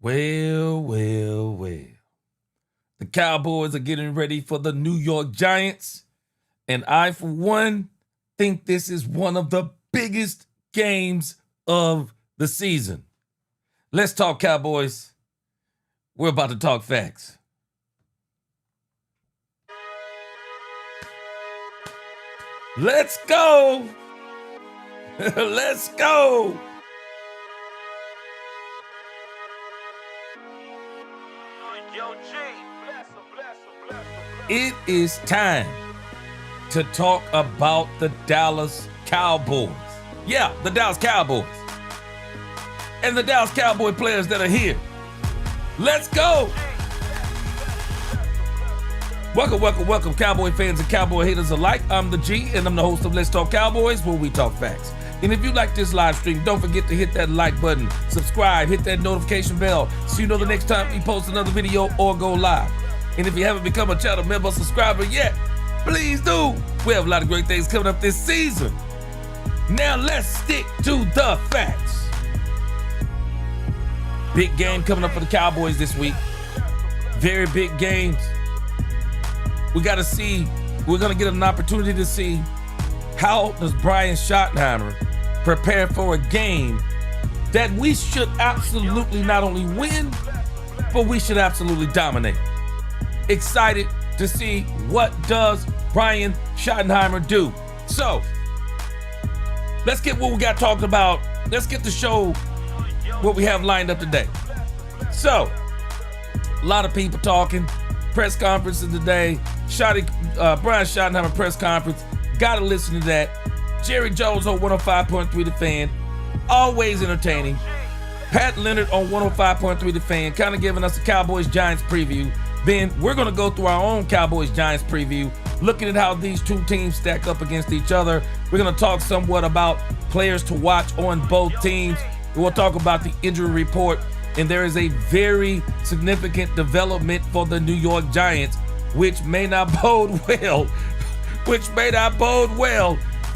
Well. The Cowboys are getting ready for the New York Giants. And I, for one, think this is one of the biggest games of the season. Let's talk Cowboys. We're about to talk facts. Let's go. Let's go. It is time to talk about the Dallas Cowboys. Yeah, the Dallas Cowboys. And the Dallas Cowboy players that are here. Let's go. Welcome, Cowboy fans and Cowboy haters alike. I'm the G, and I'm the host of Let's Talk Cowboys, where we talk facts. And if you like this live stream, don't forget to hit that like button, subscribe, hit that notification bell, so you know the next time we post another video or go live. And if you haven't become a channel member or subscriber yet, please do. We have a lot of great things coming up this season. Now let's stick to the facts. Big game coming up for the Cowboys this week. Very big games. We're going to get an opportunity to see how does Brian Schottenheimer prepare for a game that we should absolutely not only win, but we should absolutely dominate. Excited to see what does Brian Schottenheimer do. So, let's get what we got talked about. Let's get to show what we have lined up today. So, a lot of people talking. Press conferences today. Brian Schottenheimer press conference. Gotta listen to that. Jerry Jones on 105.3 The Fan. Always entertaining. Pat Leonard on 105.3 The Fan, kind of giving us a Cowboys-Giants preview. Then we're going to go through our own Cowboys-Giants preview, looking at how these two teams stack up against each other. We're going to talk somewhat about players to watch on both teams. We'll talk about the injury report, and there is a very significant development for the New York Giants, which may not bode well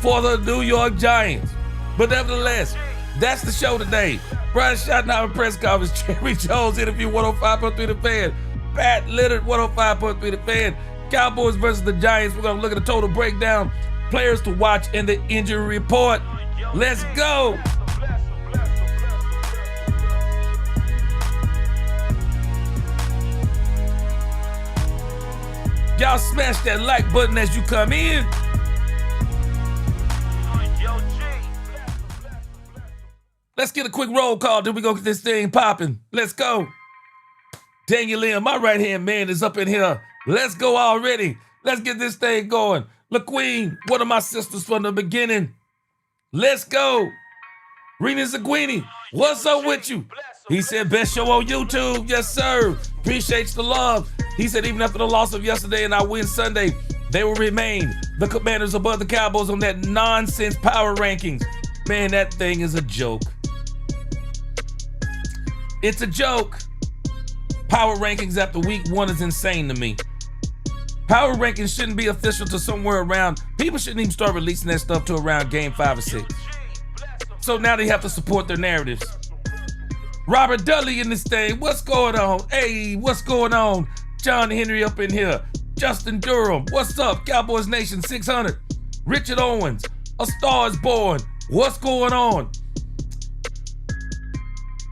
for the New York Giants. But nevertheless, that's the show today. Brian Schottenheimer press conference, Jerry Jones interview 105.3 The Fan, Pat Leonard 105.3 The Fan, Cowboys versus the Giants. We're going to look at the total breakdown, players to watch, and the injury report. Let's go. Y'all smash that like button as you come in. Let's get a quick roll call, then we go get this thing popping. Let's go. Daniel Lynn, my right-hand man, is up in here. Let's go already. Let's get this thing going. LaQueen, one of my sisters from the beginning. Let's go. Rena Zaguini, what's up with you? He said, best show on YouTube. Yes, sir. Appreciates the love. He said, even after the loss of yesterday and our win Sunday, they will remain the Commanders above the Cowboys on that nonsense power rankings. Man, that thing is a joke. It's a joke. Power rankings after week 1 is insane to me. Power rankings shouldn't be official to somewhere around. People shouldn't even start releasing that stuff to around game 5 or 6. So now they have to support their narratives. Robert Dudley in this thing. What's going on? Hey, what's going on? John Henry up in here. Justin Durham. What's up? Cowboys Nation 600. Richard Owens. A Star is Born. What's going on?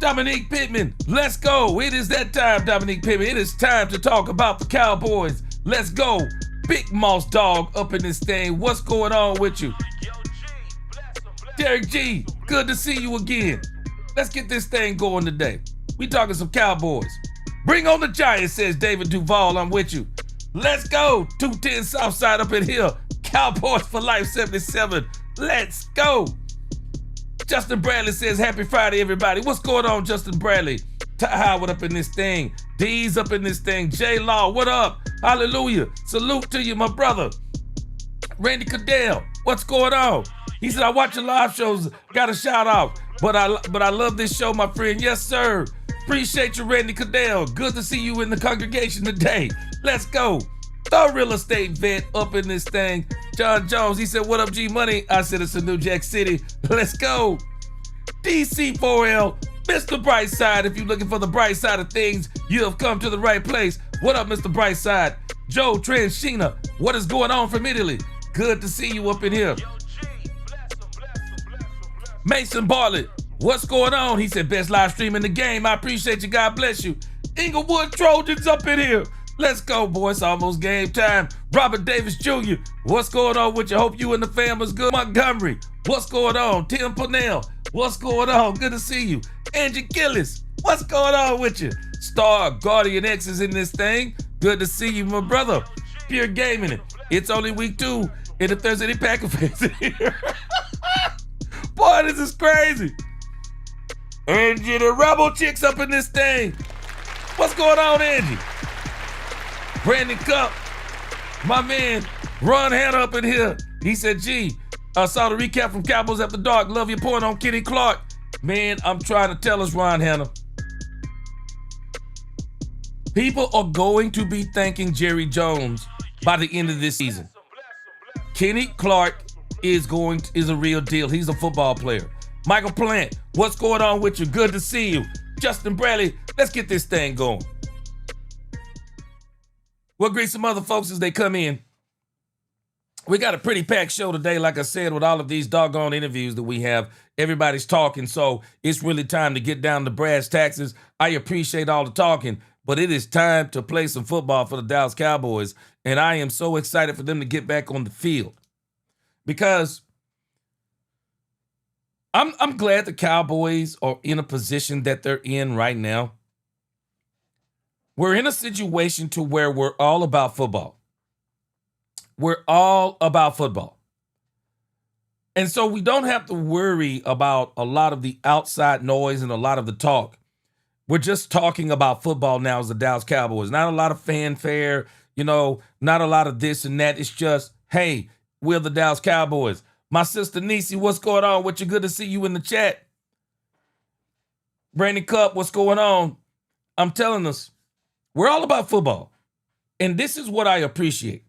Dominique Pittman. Let's go. It is that time, Dominique Pittman. It is time to talk about the Cowboys. Let's go. Big Moss Dog up in this thing. What's going on with you? Derek G. Good to see you again. Let's get this thing going today. We talking some Cowboys. Bring on the Giants, says David Duval. I'm with you. Let's go. 210 Southside up in here. Cowboys for Life 77. Let's go. Justin Bradley says, happy Friday, everybody. What's going on, Justin Bradley? Ty Howard up in this thing. D's up in this thing. J Law, what up? Hallelujah. Salute to you, my brother. Randy Cadell, what's going on? He said, I watch your live shows. Got a shout out. But I love this show, my friend. Yes, sir. Appreciate you, Randy Cadell. Good to see you in the congregation today. Let's go. The real estate vet up in this thing. John Jones, he said, what up, G Money? I said, it's a New Jack City. Let's go. DC4L, Mr. Brightside, if you're looking for the bright side of things, you have come to the right place. What up, Mr. Brightside? Joe Transhina, what is going on from Italy? Good to see you up in here. Mason Bartlett, what's going on? He said, best live stream in the game. I appreciate you. God bless you. Inglewood Trojans up in here. Let's go, boys. It's almost game time. Robert Davis Jr., what's going on with you? Hope you and the fam is good. Montgomery, what's going on? Tim Purnell, what's going on? Good to see you. Angie Gillis, what's going on with you? Star Guardian X is in this thing. Good to see you, my brother. Pure Gaming it. It's only week 2. And if there's any Packer fans in here, boy, this is crazy. Angie, the Rebel Chicks up in this thing. What's going on, Angie? Brandon Cup, my man, Ron Hanna up in here. He said, gee, I saw the recap from Cowboys After Dark. Love your point on Kenny Clark. Man, I'm trying to tell us, Ron Hanna. People are going to be thanking Jerry Jones by the end of this season. Kenny Clark is a real deal. He's a football player. Michael Plant, what's going on with you? Good to see you. Justin Bradley, let's get this thing going. We'll greet some other folks as they come in. We got a pretty packed show today, like I said, with all of these doggone interviews that we have. Everybody's talking, so it's really time to get down to brass taxes. I appreciate all the talking, but it is time to play some football for the Dallas Cowboys, and I am so excited for them to get back on the field because I'm glad the Cowboys are in a position that they're in right now. We're in a situation to where we're all about football. We're all about football. And so we don't have to worry about a lot of the outside noise and a lot of the talk. We're just talking about football now as the Dallas Cowboys. Not a lot of fanfare, not a lot of this and that. It's just, hey, we're the Dallas Cowboys. My sister Nisi, what's going on? What you good to see you in the chat. Brandon Cup, what's going on? I'm telling us, we're all about football. And this is what I appreciate.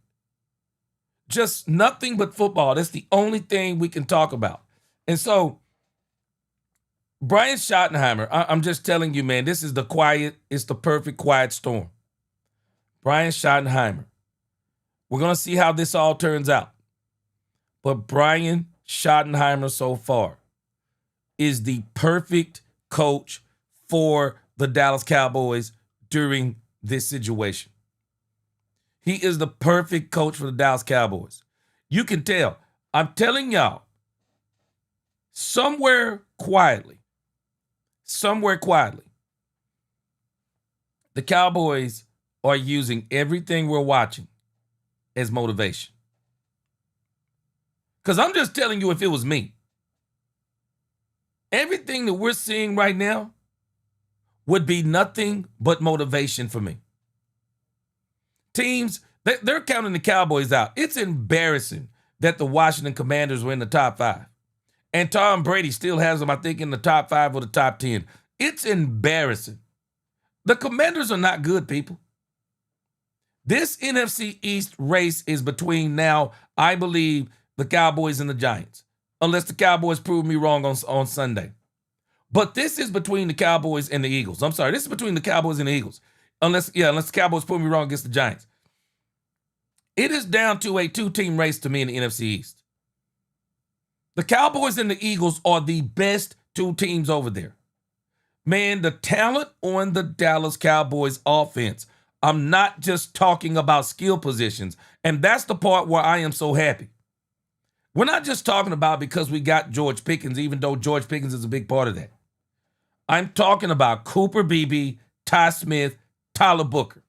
Just nothing but football. That's the only thing we can talk about. And so, Brian Schottenheimer, I'm just telling you, man, it's the perfect quiet storm. Brian Schottenheimer. We're going to see how this all turns out. But Brian Schottenheimer so far is the perfect coach for the Dallas Cowboys during this situation. He is the perfect coach for the Dallas Cowboys. You can tell. I'm telling y'all, somewhere quietly, the Cowboys are using everything we're watching as motivation. Because I'm just telling you, if it was me, everything that we're seeing right now would be nothing but motivation for me. Teams, they're counting the Cowboys out. It's embarrassing that the Washington Commanders were in the top 5. And Tom Brady still has them, I think, in the top 5 or the top 10. It's embarrassing. The Commanders are not good, people. This NFC East race is between now, I believe, the Cowboys and the Giants. Unless the Cowboys prove me wrong on Sunday. But this is between the Cowboys and the Eagles. I'm sorry, this is between the Cowboys and the Eagles. Unless the Cowboys prove me wrong against the Giants. It is down to a 2-team race to me in the NFC East. The Cowboys and the Eagles are the best 2 teams over there. Man, the talent on the Dallas Cowboys offense, I'm not just talking about skill positions. And that's the part where I am so happy. We're not just talking about because we got George Pickens, even though George Pickens is a big part of that. I'm talking about Cooper Beebe, Ty Smith, Tyler Booker.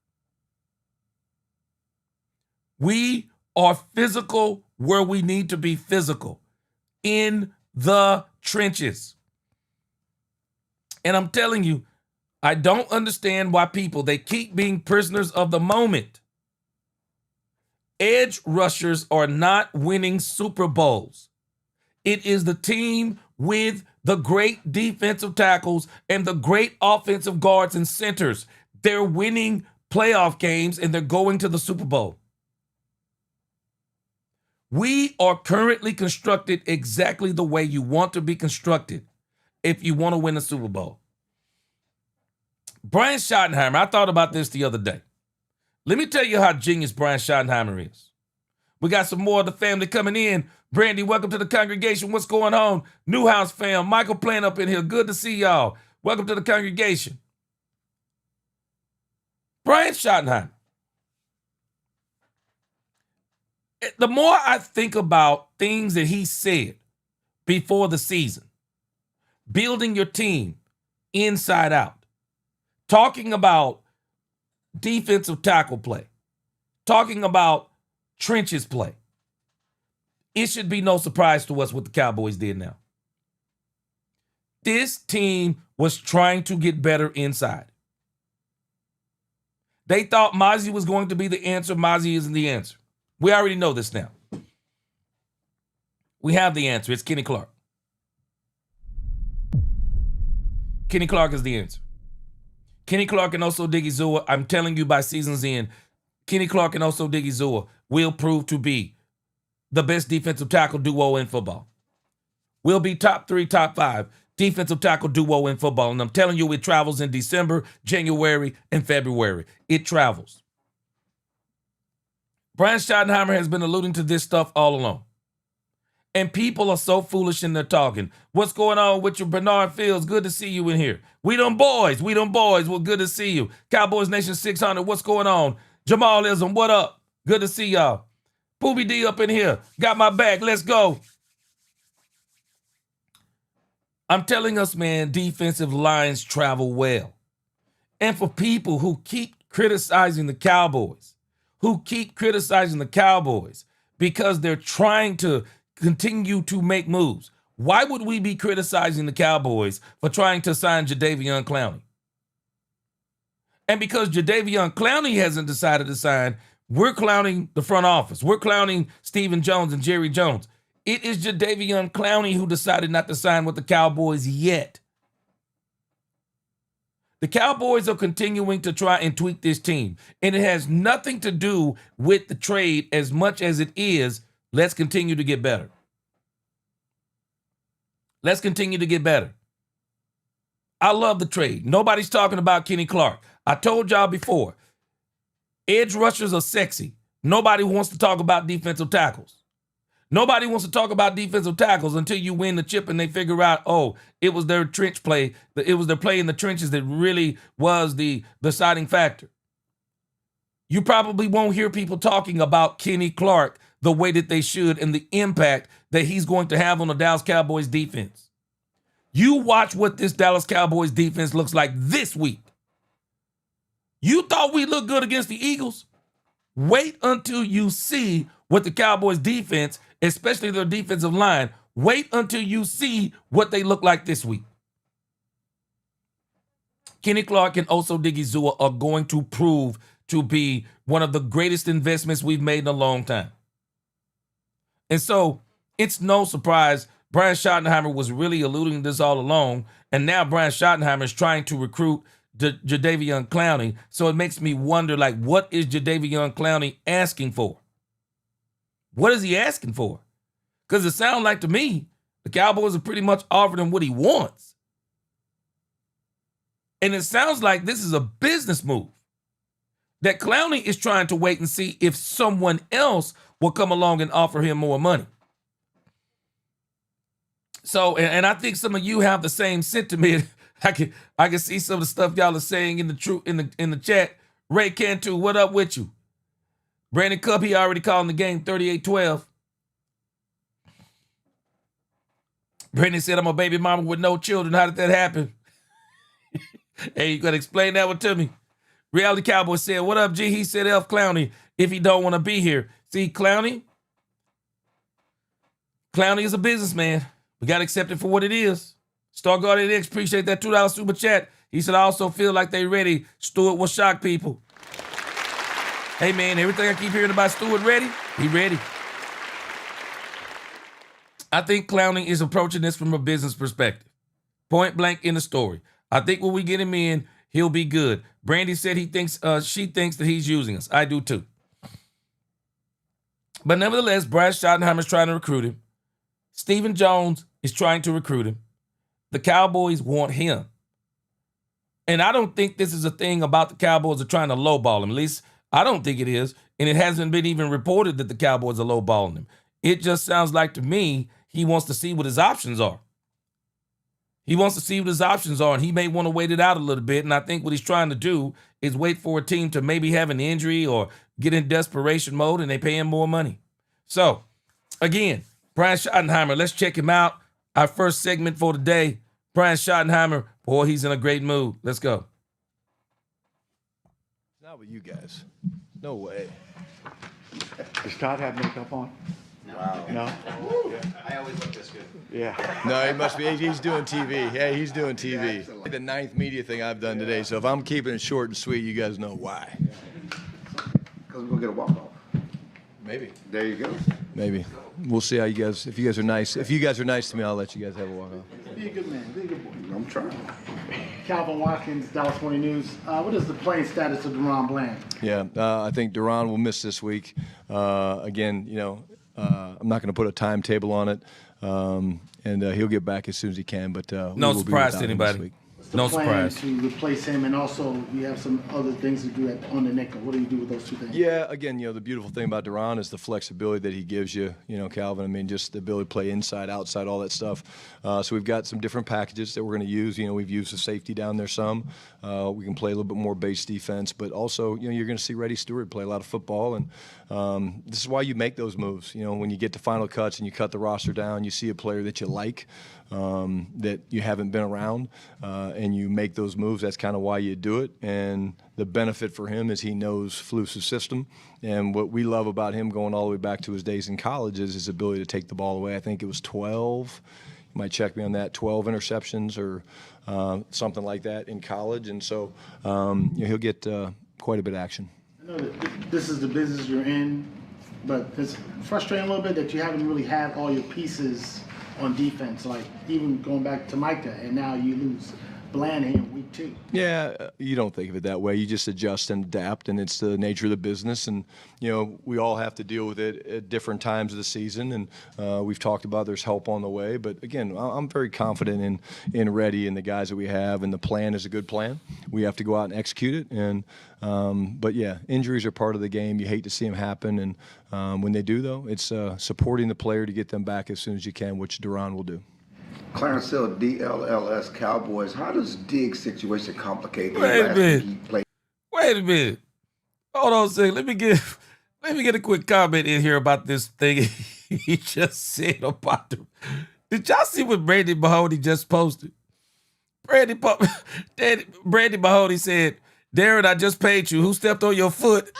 We are physical where we need to be physical, in the trenches. And I'm telling you, I don't understand why they keep being prisoners of the moment. Edge rushers are not winning Super Bowls. It is the team with the great defensive tackles and the great offensive guards and centers. They're winning playoff games and they're going to the Super Bowl. We are currently constructed exactly the way you want to be constructed if you want to win a Super Bowl. Brian Schottenheimer, I thought about this the other day. Let me tell you how genius Brian Schottenheimer is. We got some more of the family coming in. Brandy, welcome to the congregation. What's going on? Newhouse fam, Michael playing up in here. Good to see y'all. Welcome to the congregation. Brian Schottenheimer. The more I think about things that he said before the season, building your team inside out, talking about defensive tackle play, talking about trenches play, it should be no surprise to us what the Cowboys did now. This team was trying to get better inside. They thought Mozzie was going to be the answer. Mozzie isn't the answer. We already know this now. We have the answer. It's Kenny Clark. Kenny Clark is the answer. Kenny Clark and also Diggy Zua, I'm telling you by season's end, Kenny Clark and also Diggy Zua will prove to be the best defensive tackle duo in football. Will be top 3, top 5 defensive tackle duo in football. And I'm telling you, it travels in December, January, and February. It travels. Brian Schottenheimer has been alluding to this stuff all along. And people are so foolish in their talking. What's going on with you, Bernard Fields? Good to see you in here. We them boys. Well, good to see you. Cowboys Nation 600, what's going on? Jamalism, what up? Good to see y'all. Poobie D up in here. Got my back. Let's go. I'm telling us, man, defensive lines travel well. And for people who keep criticizing the Cowboys, because they're trying to continue to make moves, why would we be criticizing the Cowboys for trying to sign Jadeveon Clowney? And because Jadeveon Clowney hasn't decided to sign, we're clowning the front office. We're clowning Stephen Jones and Jerry Jones. It is Jadeveon Clowney who decided not to sign with the Cowboys yet. The Cowboys are continuing to try and tweak this team, and it has nothing to do with the trade as much as it is, let's continue to get better. Let's continue to get better. I love the trade. Nobody's talking about Kenny Clark. I told y'all before, edge rushers are sexy. Nobody wants to talk about defensive tackles. Nobody wants to talk about defensive tackles until you win the chip and they figure out, oh, it was their trench play. It was their play in the trenches that really was the deciding factor. You probably won't hear people talking about Kenny Clark the way that they should and the impact that he's going to have on the Dallas Cowboys defense. You watch what this Dallas Cowboys defense looks like this week. You thought we looked good against the Eagles? Wait until you see what the Cowboys defense, especially their defensive line, wait until you see what they look like this week. Kenny Clark and also Diggy Zua are going to prove to be one of the greatest investments we've made in a long time. And so it's no surprise Brian Schottenheimer was really alluding to this all along, and now Brian Schottenheimer is trying to recruit Jadeveon Clowney. So it makes me wonder, like, what is Jadeveon Clowney asking for? What is he asking for? Because it sounds like to me, the Cowboys have pretty much offered him what he wants. And it sounds like this is a business move. That Clowney is trying to wait and see if someone else will come along and offer him more money. So, and I think some of you have the same sentiment. I can see some of the stuff y'all are saying in the chat. Ray Cantu, what up with you? Brandon Cup, he already called in the game 38-12. Brandon said, I'm a baby mama with no children. How did that happen? Hey, you got to explain that one to me. Reality Cowboy said, what up, G? He said, Elf Clowney, if he don't want to be here. See, Clowney is a businessman. We got to accept it for what it is. Starguard X, appreciate that $2 super chat. He said, I also feel like they ready. Stewart will shock people. Hey, man, everything I keep hearing about Stewart ready, he ready. I think Clowney is approaching this from a business perspective. Point blank in the story. I think when we get him in, he'll be good. Brandy said she thinks that he's using us. I do too. But nevertheless, Brian Schottenheimer is trying to recruit him. Stephen Jones is trying to recruit him. The Cowboys want him. And I don't think this is a thing about the Cowboys are trying to lowball him. At least I don't think it is. And it hasn't been even reported that the Cowboys are lowballing him. It just sounds like to me he wants to see what his options are. He wants to see what his options are, and he may want to wait it out a little bit. And I think what he's trying to do is wait for a team to maybe have an injury or get in desperation mode, and they pay him more money. So, again, Brian Schottenheimer, let's check him out. Our first segment for today, Brian Schottenheimer. Boy, he's in a great mood. Let's go. Not with you guys. No way. Does Todd have makeup on? Wow. No? I always look this good. Yeah. No, he must be. He's doing TV. Yeah, he's doing TV. The 9th media thing I've done today. So if I'm keeping it short and sweet, you guys know why. Because we're going to get a walk-off. Maybe. There you go. Maybe. We'll see how you guys. If you guys are nice. If you guys are nice to me, I'll let you guys have a walk off. Be a good man. Be a good boy. I'm trying. Calvin Watkins, Dallas Morning News. What is the playing status of Deron Bland? Yeah, I think Duran will miss this week. Again, I'm not going to put a timetable on it, and he'll get back as soon as he can. But no surprise to anybody. No surprise. To replace him, and also you have some other things to do on the nickel. What do you do with those two things? Yeah, again, the beautiful thing about Duran is the flexibility that he gives you, Calvin. I mean, just the ability to play inside, outside, all that stuff. So we've got some different packages that we're going to use. We've used the safety down there some. We can play a little bit more base defense, but also, you're going to see Reddy Stewart play a lot of football, and this is why you make those moves. When you get to final cuts and you cut the roster down, you see a player that you like. That you haven't been around, and you make those moves. That's kind of why you do it. And the benefit for him is he knows Flus's system. And what we love about him going all the way back to his days in college is his ability to take the ball away. I think it was 12. You might check me on that. 12 interceptions or something like that in college. And so he'll get quite a bit of action. I know that this is the business you're in, but it's frustrating a little bit that you haven't really had all your pieces on defense, like even going back to Micah, and now you lose Bland here in week 2. Yeah, you don't think of it that way. You just adjust and adapt, and it's the nature of the business. And, we all have to deal with it at different times of the season. And we've talked about there's help on the way. But, again, I'm very confident in Reddy and the guys that we have, and the plan is a good plan. We have to go out and execute it. And but, yeah, injuries are part of the game. You hate to see them happen. And when they do, though, it's supporting the player to get them back as soon as you can, which Duran will do. Clarence Hill, DLLS Cowboys. How does Diggs' situation complicate? Wait a minute. Hold on a second. Let me get a quick comment in here about this thing he just said about the. Did y'all see what Brady Mahoney just posted? Brady Mahoney said, "Darren, I just paid you. Who stepped on your foot?"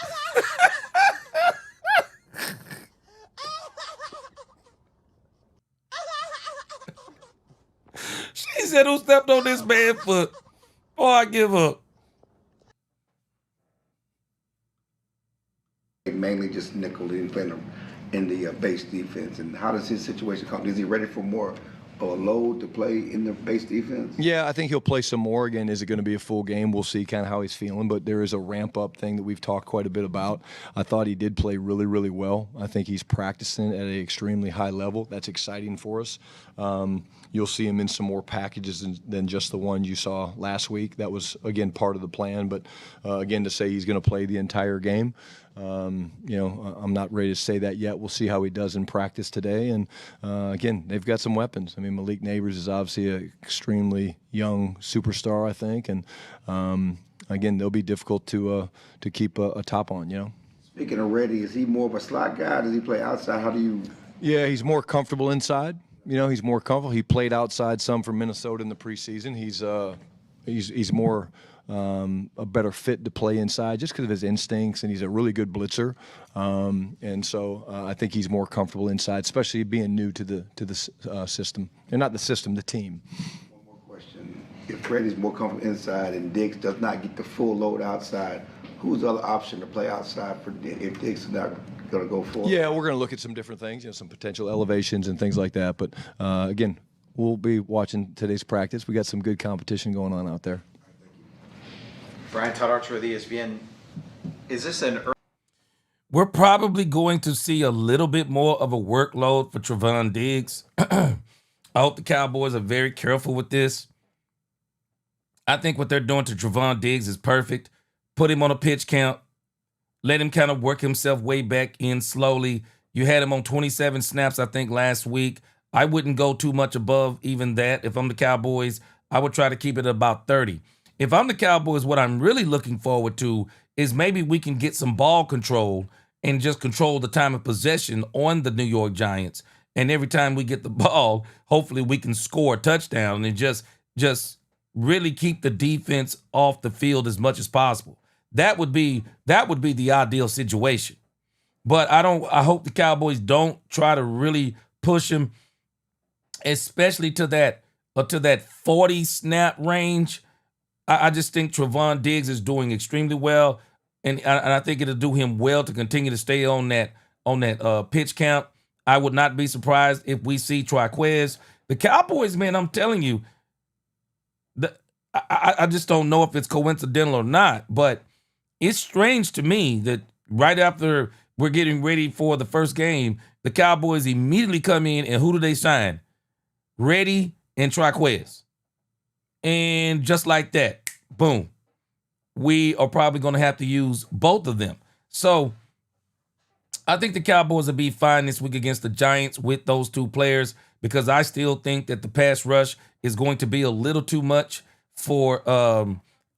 She said, "Who stepped on this man's foot?" Boy, I give up. Mainly just nickel and playing in the base defense. And how does his situation come? Is he ready for more of a load to play in the base defense? Yeah, I think he'll play some more. Again, is it going to be a full game? We'll see kind of how he's feeling. But there is a ramp-up thing that we've talked quite a bit about. I thought he did play really, really well. I think he's practicing at an extremely high level. That's exciting for us. You'll see him in some more packages than just the one you saw last week. That was, again, part of the plan. But, again, to say he's going to play the entire game, I'm not ready to say that yet. We'll see how he does in practice today. And, again, they've got some weapons. I mean, Malik Neighbors is obviously an extremely young superstar, I think. And, again, they'll be difficult to keep a top on, Speaking of Reddy, is he more of a slot guy? Does he play outside? How do you? Yeah, he's more comfortable inside. He's more comfortable. He played outside some for Minnesota in the preseason. He's more a better fit to play inside just because of his instincts, and he's a really good blitzer. And so I think he's more comfortable inside, especially being new to the system. And not the system, the team. One more question. If Freddie's more comfortable inside and Diggs does not get the full load outside, who's the other option to play outside for if Diggs is not going to go for it? Yeah, we're going to look at some different things, some potential elevations and things like that. But, again, we'll be watching today's practice. We got some good competition going on out there. Brian Todd Archer with ESPN. Is this an We're probably going to see a little bit more of a workload for Trevon Diggs. I hope the Cowboys are very careful with this. I think what they're doing to Trevon Diggs is perfect. Put him on a pitch count. Let him kind of work himself way back in slowly. You had him on 27 snaps, I think, last week. I wouldn't go too much above even that. If I'm the Cowboys, I would try to keep it at about 30. If I'm the Cowboys, what I'm really looking forward to is maybe we can get some ball control and just control the time of possession on the New York Giants. And every time we get the ball, hopefully we can score a touchdown and just really keep the defense off the field as much as possible. That would be the ideal situation. But I hope the Cowboys don't try to really push him, especially to that 40 snap range. I just think Trevon Diggs is doing extremely well, and I think it'll do him well to continue to stay on that pitch count. I would not be surprised if we see Triquez. The Cowboys, man, I'm telling you, I just don't know if it's coincidental or not, but it's strange to me that right after we're getting ready for the first game, the Cowboys immediately come in, and who do they sign? Reddy and Triquez. And just like that, boom, we are probably going to have to use both of them. So I think the Cowboys will be fine this week against the Giants with those two players, because I still think that the pass rush is going to be a little too much for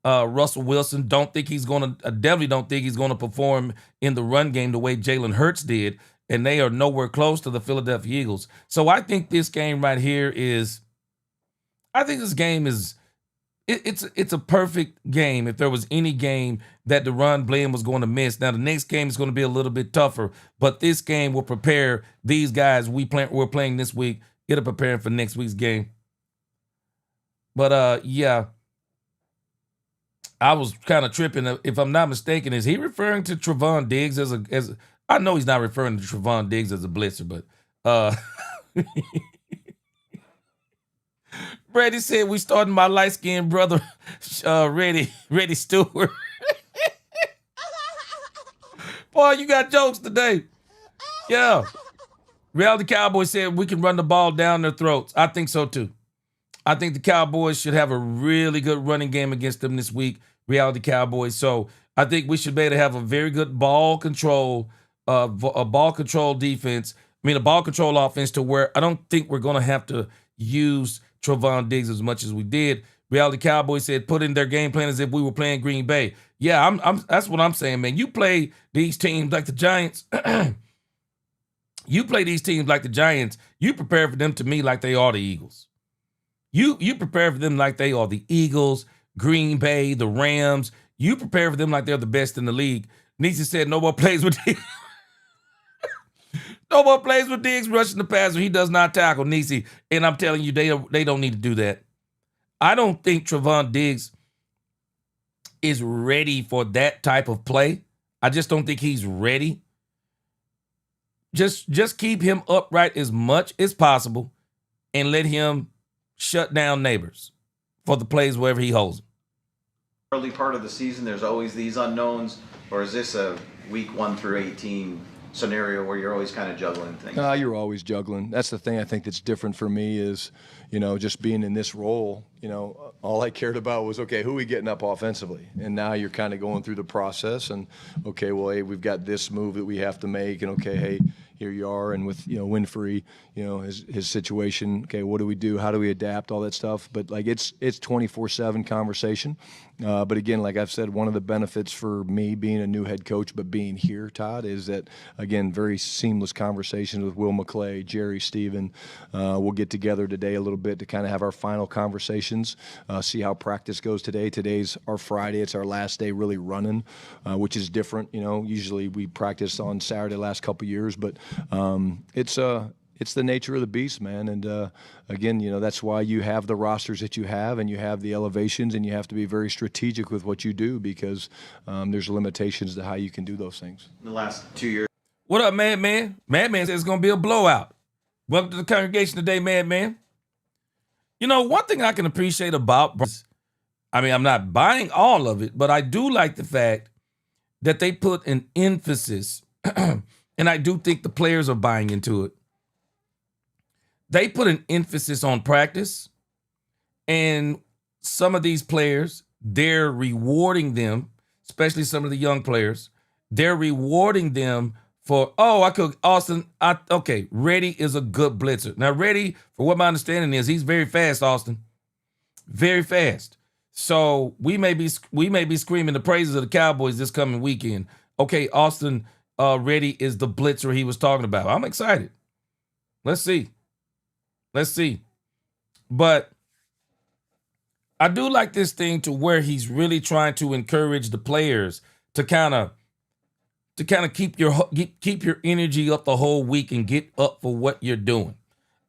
Russell Wilson. Definitely don't think he's going to perform in the run game the way Jalen Hurts did, and they are nowhere close to the Philadelphia Eagles. So I think this game right here it's a perfect game if there was any game that the run blame was going to miss. Now, the next game is going to be a little bit tougher, but this game will prepare these guys we're playing this week. It'll prepare them for next week's game. But, yeah, I was kind of tripping. If I'm not mistaken, is he referring to Trevon Diggs as I know he's not referring to Trevon Diggs as a blitzer, but Brady said we starting my light-skinned brother, Reddy Stewart. Boy, you got jokes today. Yeah. Reality Cowboys said we can run the ball down their throats. I think so, too. I think the Cowboys should have a really good running game against them this week, Reality Cowboys. So I think we should be able to have a very good ball control, a ball control defense. A ball control offense to where I don't think we're going to have to use Trevon Diggs as much as we did. Reality Cowboys said put in their game plan as if we were playing Green Bay. Yeah, that's what I'm saying, man. You play these teams like the Giants. You play these teams like the Giants. You prepare for them to me like they are the Eagles. You prepare for them like they are the Eagles, Green Bay, the Rams. You prepare for them like they're the best in the league. Nisi said no more plays with Diggs. No more plays with Diggs rushing the passer. He does not tackle, Nisi. And I'm telling you, they don't need to do that. I don't think Trevon Diggs is ready for that type of play. I just don't think he's ready. Just keep him upright as much as possible and let him shut down neighbors for the plays wherever he holds them. Early part of the season, there's always these unknowns, or is this a week 1 through 18 scenario where you're always kind of juggling things? You're always juggling. That's the thing I think that's different for me is, just being in this role, all I cared about was, okay, who are we getting up offensively? And now you're kind of going through the process and, okay, well, hey, we've got this move that we have to make. And, okay, hey, here you are. And with, Winfrey, his situation, okay, what do we do? How do we adapt? All that stuff. But, it's 24/7 conversation. But, again, like I've said, one of the benefits for me being a new head coach but being here, Todd, is that, again, very seamless conversations with Will McClay, Jerry, Steven. We'll get together today a little bit to kind of have our final conversations, see how practice goes today. Today's our Friday. It's our last day really running, which is different. Usually we practice on Saturday last couple years, but it's the nature of the beast, man. And again, that's why you have the rosters that you have, and you have the elevations, and you have to be very strategic with what you do because there's limitations to how you can do those things. In the last 2 years. What up, Madman? Madman says it's going to be a blowout. Welcome to the congregation today, Madman. One thing I can appreciate about, I'm not buying all of it, but I do like the fact that they put an emphasis, and I do think the players are buying into it. They put an emphasis on practice, and some of these players, they're rewarding them, especially some of the young players. They're rewarding them for, Austin, Reddy is a good blitzer. Now, Reddy, for what my understanding is, he's very fast, Austin. Very fast. So we may be screaming the praises of the Cowboys this coming weekend. Okay, Austin Reddy is the blitzer he was talking about. I'm excited. Let's see. But I do like this thing to where he's really trying to encourage the players to kind of keep your energy up the whole week and get up for what you're doing,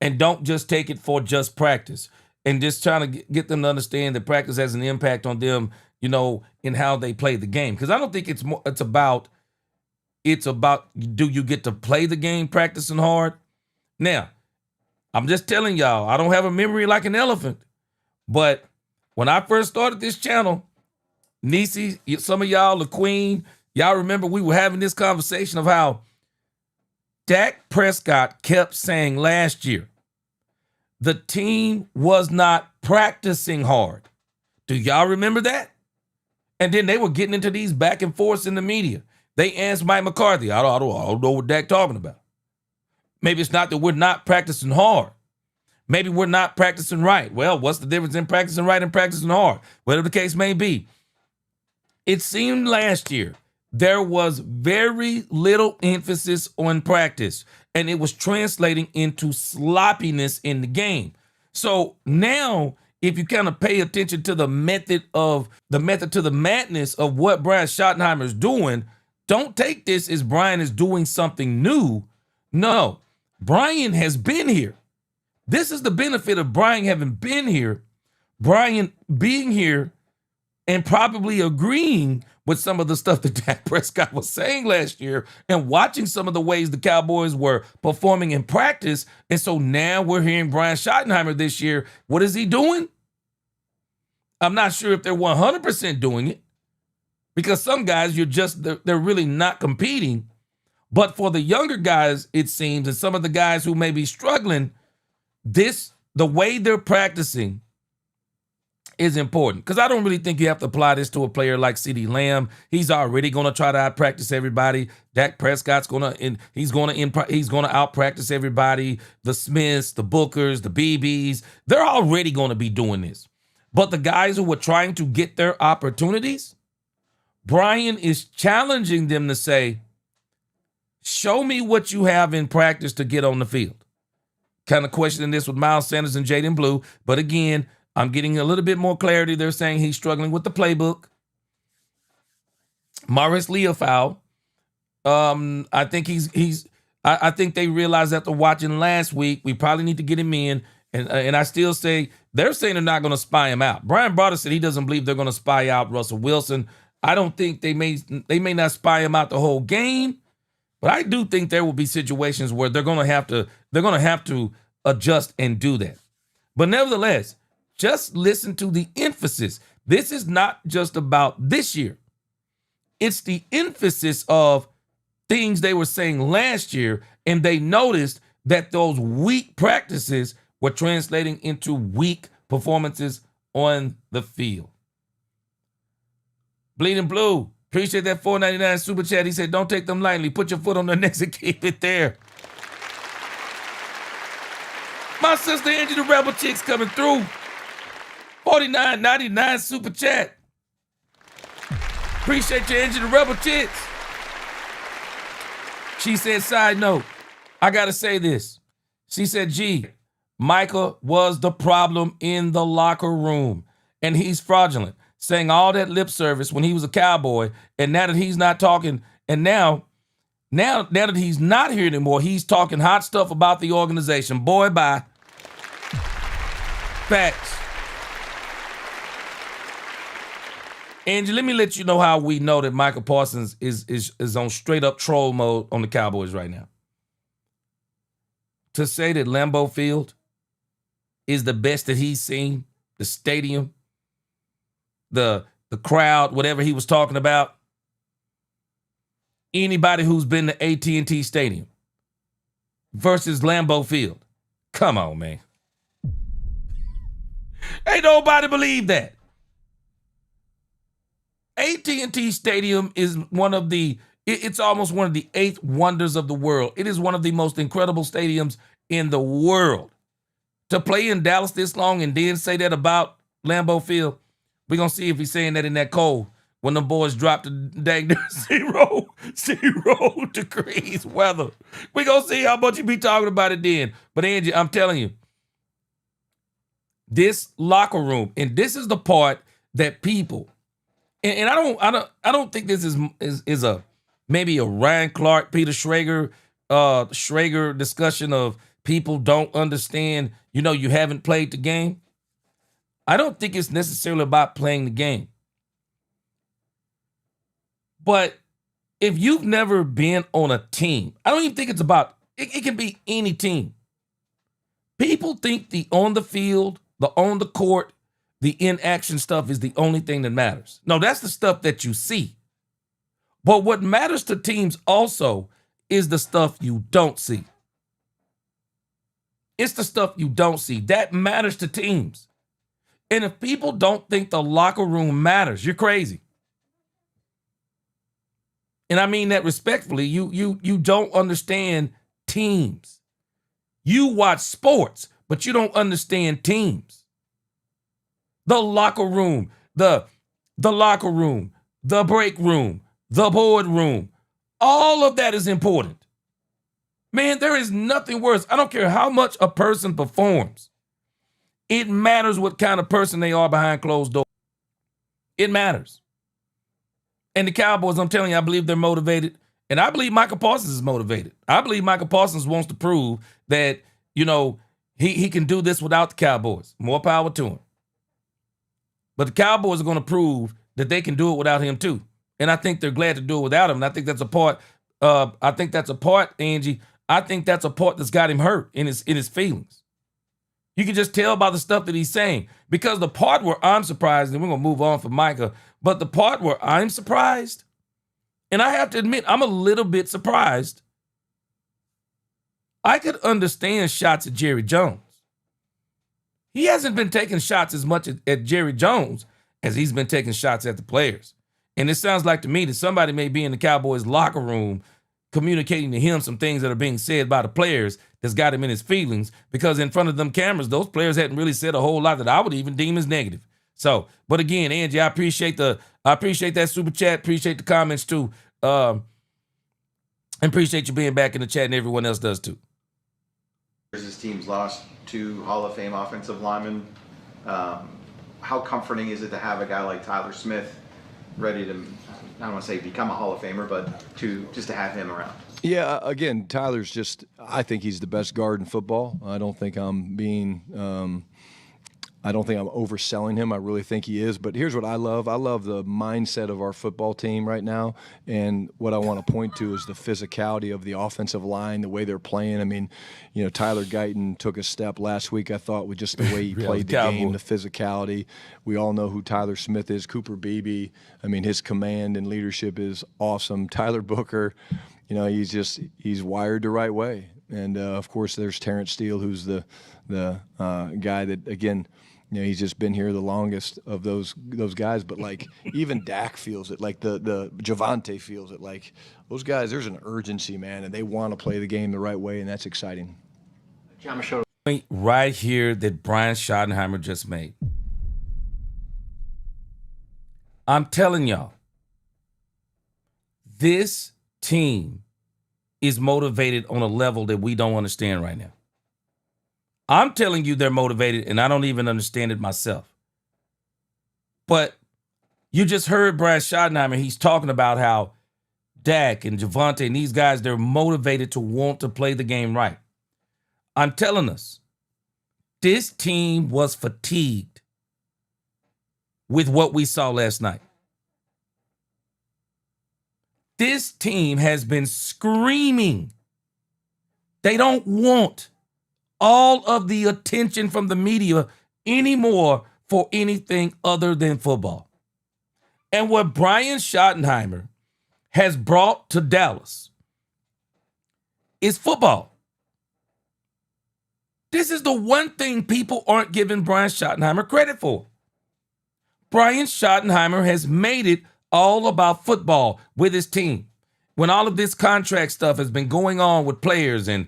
and don't just take it for just practice, and just trying to get them to understand that practice has an impact on them, in how they play the game. Because I don't think it's about do you get to play the game practicing hard? Now, I'm just telling y'all, I don't have a memory like an elephant, but when I first started this channel, Niecy, some of y'all, the Queen, y'all remember we were having this conversation of how Dak Prescott kept saying last year the team was not practicing hard. Do y'all remember that? And then they were getting into these back and forths in the media. They asked Mike McCarthy, I don't know what Dak talking about. Maybe it's not that we're not practicing hard. Maybe we're not practicing right. Well, what's the difference in practicing right and practicing hard? Whatever the case may be. It seemed last year there was very little emphasis on practice, and it was translating into sloppiness in the game. So now, if you kind of pay attention to the method to the madness of what Brian Schottenheimer is doing, don't take this as Brian is doing something new. No, Brian has been here. This is the benefit of Brian having been here, Brian being here and probably agreeing with some of the stuff that Dak Prescott was saying last year and watching some of the ways the Cowboys were performing in practice. And so now we're hearing Brian Schottenheimer this year. What is he doing? I'm not sure if they're 100% doing it, because some guys, they're really not competing. But for the younger guys, it seems, and some of the guys who may be struggling, the way they're practicing is important. Because I don't really think you have to apply this to a player like CeeDee Lamb. He's already going to try to out-practice everybody. Dak Prescott's going to out-practice everybody. The Smiths, the Bookers, the BBs, they're already going to be doing this. But the guys who are trying to get their opportunities, Brian is challenging them to say, show me what you have in practice to get on the field. Kind of questioning this with Miles Sanders and Jaden Blue. But again, I'm getting a little bit more clarity. They're saying he's struggling with the playbook. Maurice Leofow, I think I think they realized after watching last week, we probably need to get him in. And I still say, they're saying they're not going to spy him out. Brian Broder said he doesn't believe they're going to spy out Russell Wilson. I don't think they may not spy him out the whole game, but I do think there will be situations where they're going to have to adjust and do that. But nevertheless, just listen to the emphasis. This is not just about this year. It's the emphasis of things they were saying last year, and they noticed that those weak practices were translating into weak performances on the field. Bleeding Blue, appreciate that $4.99 super chat. He said, don't take them lightly. Put your foot on their necks and keep it there. My sister Angie the Rebel Chicks coming through. $49.99 super chat. Appreciate you, Angie the Rebel Chicks. She said, side note, I got to say this. She said, gee, Micah was the problem in the locker room, and he's fraudulent, saying all that lip service when he was a Cowboy, and now that he's not talking, and now that he's not here anymore, he's talking hot stuff about the organization. Boy, bye. Facts. Angie, let me let you know how we know that Michael Parsons is on straight up troll mode on the Cowboys right now. To say that Lambeau Field is the best that he's seen, the stadium, the crowd, whatever he was talking about. Anybody who's been to AT&T Stadium versus Lambeau Field. Come on, man. Ain't nobody believe that. AT&T Stadium is it's almost one of the 8th wonders of the world. It is one of the most incredible stadiums in the world. To play in Dallas this long and then say that about Lambeau Field, we're going to see if he's saying that in that cold when the boys drop the dang 0 degrees weather. We're going to see how much he be talking about it then. But Angie, I'm telling you, this locker room, and this is the part that people, and I don't think this is a maybe a Ryan Clark, Peter Schrager discussion of people don't understand, you haven't played the game. I don't think it's necessarily about playing the game. But if you've never been on a team, I don't even think it's about, it can be any team. People think the on the field, the on the court, the in-action stuff is the only thing that matters. No, that's the stuff that you see. But what matters to teams also is the stuff you don't see. It's the stuff you don't see. That matters to teams. And if people don't think the locker room matters, you're crazy. And I mean that respectfully. You don't understand teams. You watch sports, but you don't understand teams. The locker room, the locker room, the break room, the board room, all of that is important. Man, there is nothing worse. I don't care how much a person performs. It matters what kind of person they are behind closed doors. It matters. And the Cowboys, I'm telling you, I believe they're motivated. And I believe Michael Parsons is motivated. I believe Michael Parsons wants to prove that, he can do this without the Cowboys. More power to him. But the Cowboys are going to prove that they can do it without him too. And I think they're glad to do it without him. And I think that's a part, Angie. I think that's a part that's got him hurt in his feelings. You can just tell by the stuff that he's saying. Because the part where I'm surprised, and we're going to move on from Micah, but the part where I'm surprised, and I have to admit, I'm a little bit surprised. I could understand shots at Jerry Jones. He hasn't been taking shots as much at Jerry Jones as he's been taking shots at the players. And it sounds like to me that somebody may be in the Cowboys locker room communicating to him some things that are being said by the players that's got him in his feelings, because in front of them cameras, those players hadn't really said a whole lot that I would even deem as negative. So, but again, Angie, I appreciate that super chat, appreciate the comments too. And appreciate you being back in the chat, and everyone else does too. His team's lost 2 Hall of Fame offensive linemen. How comforting is it to have a guy like Tyler Smith ready to, I don't want to say become a Hall of Famer, but to have him around? Yeah, again, Tyler's I think he's the best guard in football. I don't think I'm overselling him. I really think he is. But here's what I love. I love the mindset of our football team right now. And what I want to point to is the physicality of the offensive line, the way they're playing. I mean, Tyler Guyton took a step last week, I thought, with just the way he played the game, the physicality. We all know who Tyler Smith is. Cooper Beebe, I mean, his command and leadership is awesome. Tyler Booker, he's wired the right way. And, of course, there's Terrence Steele, who's the guy that, again, he's just been here the longest of those guys. But, like, even Dak feels it. Like, the Javonte feels it. Like, those guys, there's an urgency, man, and they want to play the game the right way, and that's exciting. Right here that Brian Schottenheimer just made. I'm telling y'all, this team is motivated on a level that we don't understand right now. I'm telling you they're motivated, and I don't even understand it myself. But you just heard Brian Schottenheimer. He's talking about how Dak and Javonte and these guys, they're motivated to want to play the game right. I'm telling us, this team was fatigued with what we saw last night. This team has been screaming. They don't want all of the attention from the media anymore for anything other than football. And what Brian Schottenheimer has brought to Dallas is football. This is the one thing people aren't giving Brian Schottenheimer credit for. Brian Schottenheimer has made it all about football with his team. When all of this contract stuff has been going on with players and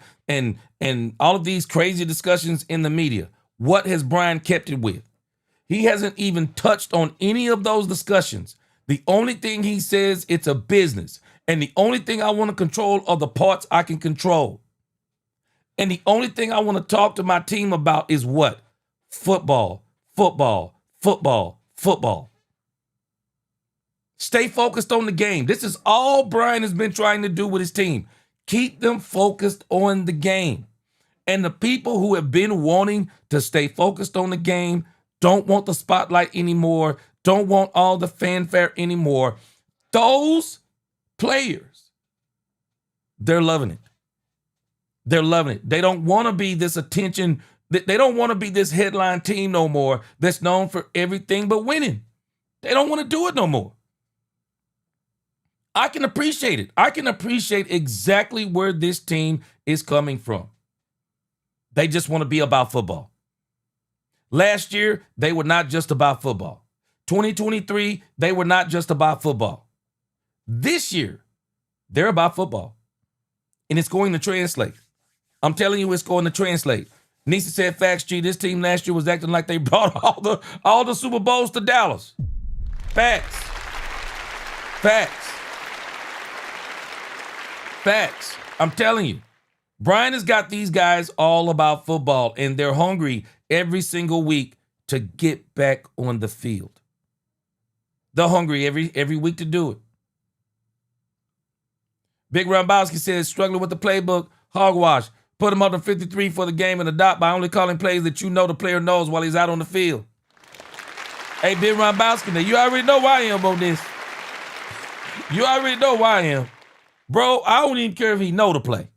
all of these crazy discussions in the media, what has Brian kept it with? He hasn't even touched on any of those discussions. The only thing he says, it's a business. And the only thing I want to control are the parts I can control. And the only thing I want to talk to my team about is what? Football, football, football, football. Stay focused on the game. This is all Brian has been trying to do with his team. Keep them focused on the game. And the people who have been wanting to stay focused on the game don't want the spotlight anymore, don't want all the fanfare anymore. Those players, they're loving it. They're loving it. They don't want to be this attention. They don't want to be this headline team no more that's known for everything but winning. They don't want to do it no more. I can appreciate it. I can appreciate exactly where this team is coming from. They just want to be about football. Last year, they were not just about football. 2023, they were not just about football. This year, they're about football. And it's going to translate. I'm telling you, it's going to translate. Nisa said, facts, G, this team last year was acting like they brought all the Super Bowls to Dallas. Facts. Facts. Facts. I'm telling you. Brian has got these guys all about football, and they're hungry every single week to get back on the field. They're hungry every week to do it. Big Rombowski says, struggling with the playbook, hogwash. Put him up to 53 for the game and adopt by only calling plays that you know the player knows while he's out on the field. Hey, Big Rombowski, now you already know why I am on this. You already know why I am. Bro, I don't even care if he know the play.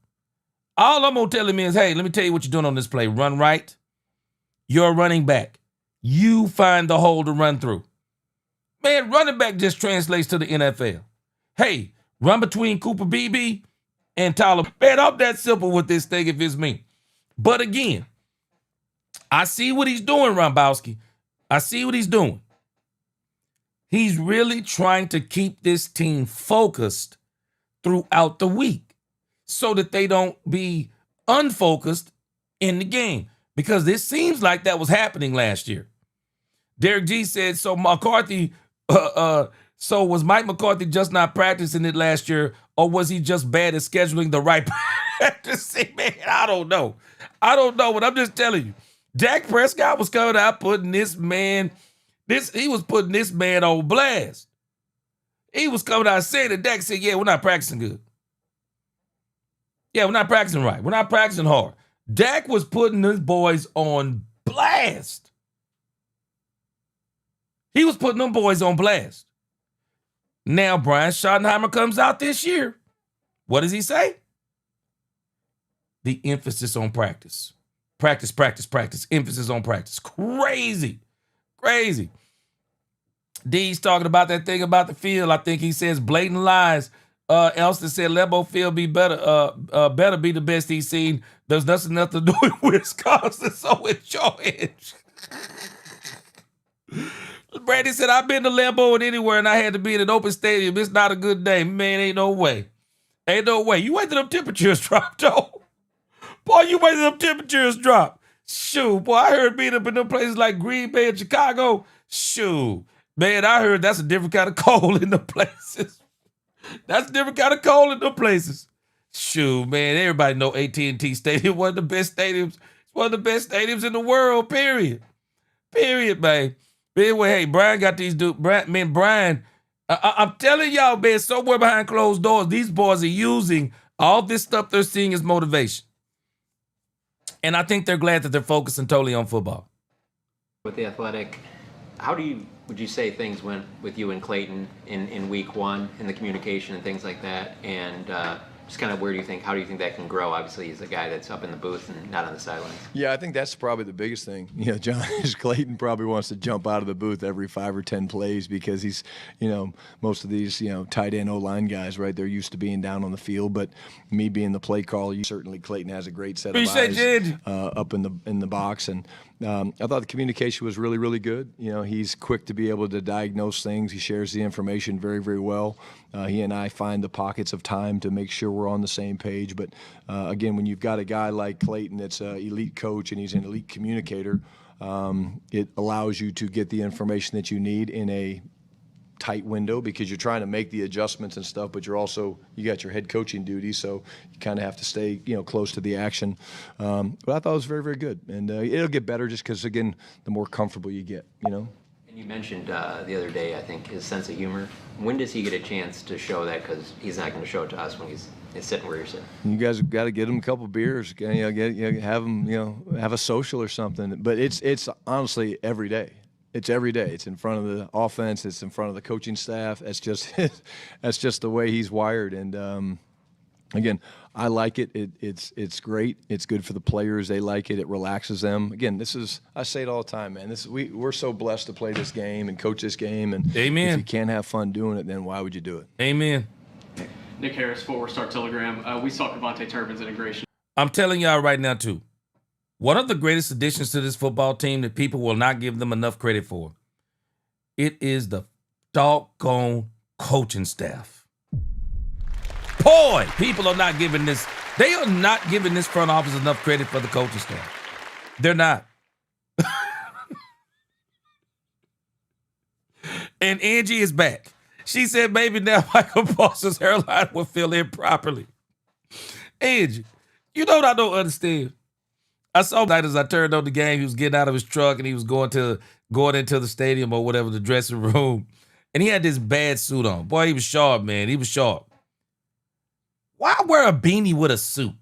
All I'm going to tell him is, hey, let me tell you what you're doing on this play. Run right. You're a running back. You find the hole to run through. Man, running back just translates to the NFL. Hey, run between Cooper Beebe and Tyler. Man, I'm that simple with this thing if it's me. But again, I see what he's doing, Rombowski. I see what he's doing. He's really trying to keep this team focused throughout the week so that they don't be unfocused in the game, because this seems like that was happening last year. Derek G said, so McCarthy, so was Mike McCarthy just not practicing it last year, or was he just bad at scheduling the right practice? Man, I don't know, but I'm just telling you, Dak Prescott was coming out putting he was putting this man on blast. He was coming out saying that Dak said, yeah, we're not practicing good. Yeah, we're not practicing right. We're not practicing hard. Dak was putting his boys on blast. He was putting them boys on blast. Now Brian Schottenheimer comes out this year. What does he say? The emphasis on practice. Practice, practice, practice. Emphasis on practice. Crazy. Crazy. D's talking about that thing about the field. I think he says blatant lies. Elston said Lambeau Field be better, better be the best he's seen. There's nothing else to do in Wisconsin, so enjoy it. Brady said, I've been to Lambeau and anywhere, and I had to be in an open stadium. It's not a good day. Man, ain't no way. Ain't no way. You wait till them temperatures drop, though. Boy, you wait till them temperatures drop. Shoot, boy, I heard being up in them places like Green Bay and Chicago. Shoot. Man, I heard that's a different kind of cold in the places. That's a different kind of cold in the places. Shoot, man, everybody know AT&T Stadium, one of the best stadiums. It's one of the best stadiums in the world, period. Period, man. But anyway, hey, Brian got these dudes. Brian, I'm telling y'all, man, somewhere behind closed doors, these boys are using all this stuff they're seeing as motivation. And I think they're glad that they're focusing totally on football. With the Athletic, would you say things went with you and Clayton in week one in the communication and things like that? And Just kind of how do you think that can grow? Obviously, he's a guy that's up in the booth and not on the sidelines. Yeah, I think that's probably the biggest thing. You know, John Clayton probably wants to jump out of the booth every 5 or 10 plays because he's, you know, most of these, you know, tight end O-line guys, right? They're used to being down on the field. But me being the play caller, certainly Clayton has a great set of eyes up in the box. And I thought the communication was really, really good. You know, he's quick to be able to diagnose things. He shares the information very, very well. He and I find the pockets of time to make sure we're on the same page. But again, when you've got a guy like Clayton that's an elite coach and he's an elite communicator, it allows you to get the information that you need in a tight window because you're trying to make the adjustments and stuff, but you got your head coaching duties, so you kind of have to stay, you know, close to the action. But I thought it was very, very good, and it'll get better just because, again, the more comfortable you get, you know. And you mentioned the other day, I think, his sense of humor. When does he get a chance to show that? Because he's not going to show it to us when he's sitting where you're sitting. You guys have got to get him a couple beers, you know, have him, you know, have a social or something. But it's honestly every day. It's every day. It's in front of the offense. It's in front of the coaching staff. That's just the way he's wired. And again, I like it. It's great. It's good for the players. They like it. It relaxes them. Again, I say it all the time, man. We're so blessed to play this game and coach this game. And Amen. If you can't have fun doing it, then why would you do it? Amen. Nick Harris, Fort Worth Star-Telegram. We saw Kevontae Turpin's integration. I'm telling y'all right now, too. One of the greatest additions to this football team that people will not give them enough credit for, it is the doggone coaching staff. Boy, people are not giving this. They are not giving this front office enough credit for the coaching staff. They're not. And Angie is back. She said, maybe now Michael Paulson's hairline will fill in properly. Angie, you know what I don't understand? I saw that as I turned on the game, he was getting out of his truck and he was going into the stadium or whatever, the dressing room. And he had this bad suit on. Boy, he was sharp, man. He was sharp. Why wear a beanie with a suit?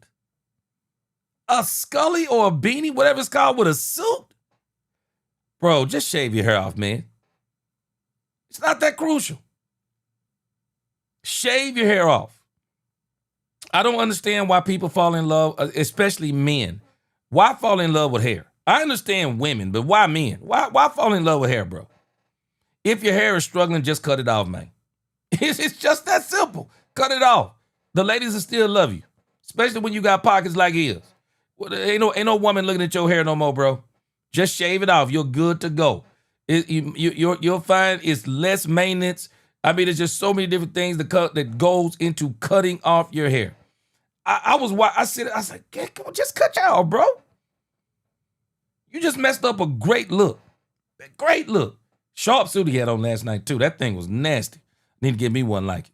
A Scully or a beanie, whatever it's called, with a suit? Bro, just shave your hair off, man. It's not that crucial. Shave your hair off. I don't understand why people fall in love, especially men. Why fall in love with hair? I understand women, but why men? Why fall in love with hair, bro? If your hair is struggling, just cut it off, man. It's just that simple. Cut it off. The ladies will still love you, especially when you got pockets like his. Well, ain't no woman looking at your hair no more, bro. Just shave it off. You're good to go. You'll find it's less maintenance. I mean, there's just so many different things that goes into cutting off your hair. I was like, come on, just cut y'all, bro. You just messed up a great look. A great look. Sharp suit he had on last night, too. That thing was nasty. Need to give me one like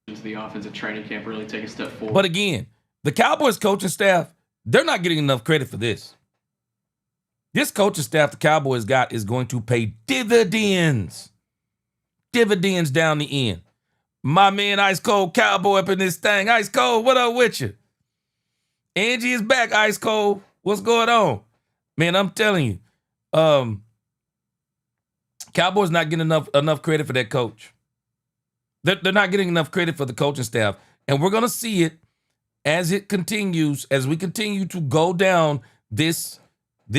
it. The offensive training camp really take a step forward. But again, the Cowboys coaching staff, they're not getting enough credit for this. This coaching staff the Cowboys got is going to pay dividends. Dividends down the end. My man, Ice Cold Cowboy up in this thing. Ice Cold, what up with you? Angie is back, Ice Cold. What's going on? Man, I'm telling you, Cowboys not getting enough credit for that coach. They're not getting enough credit for the coaching staff. And we're going to see it as it continues, as we continue to go down this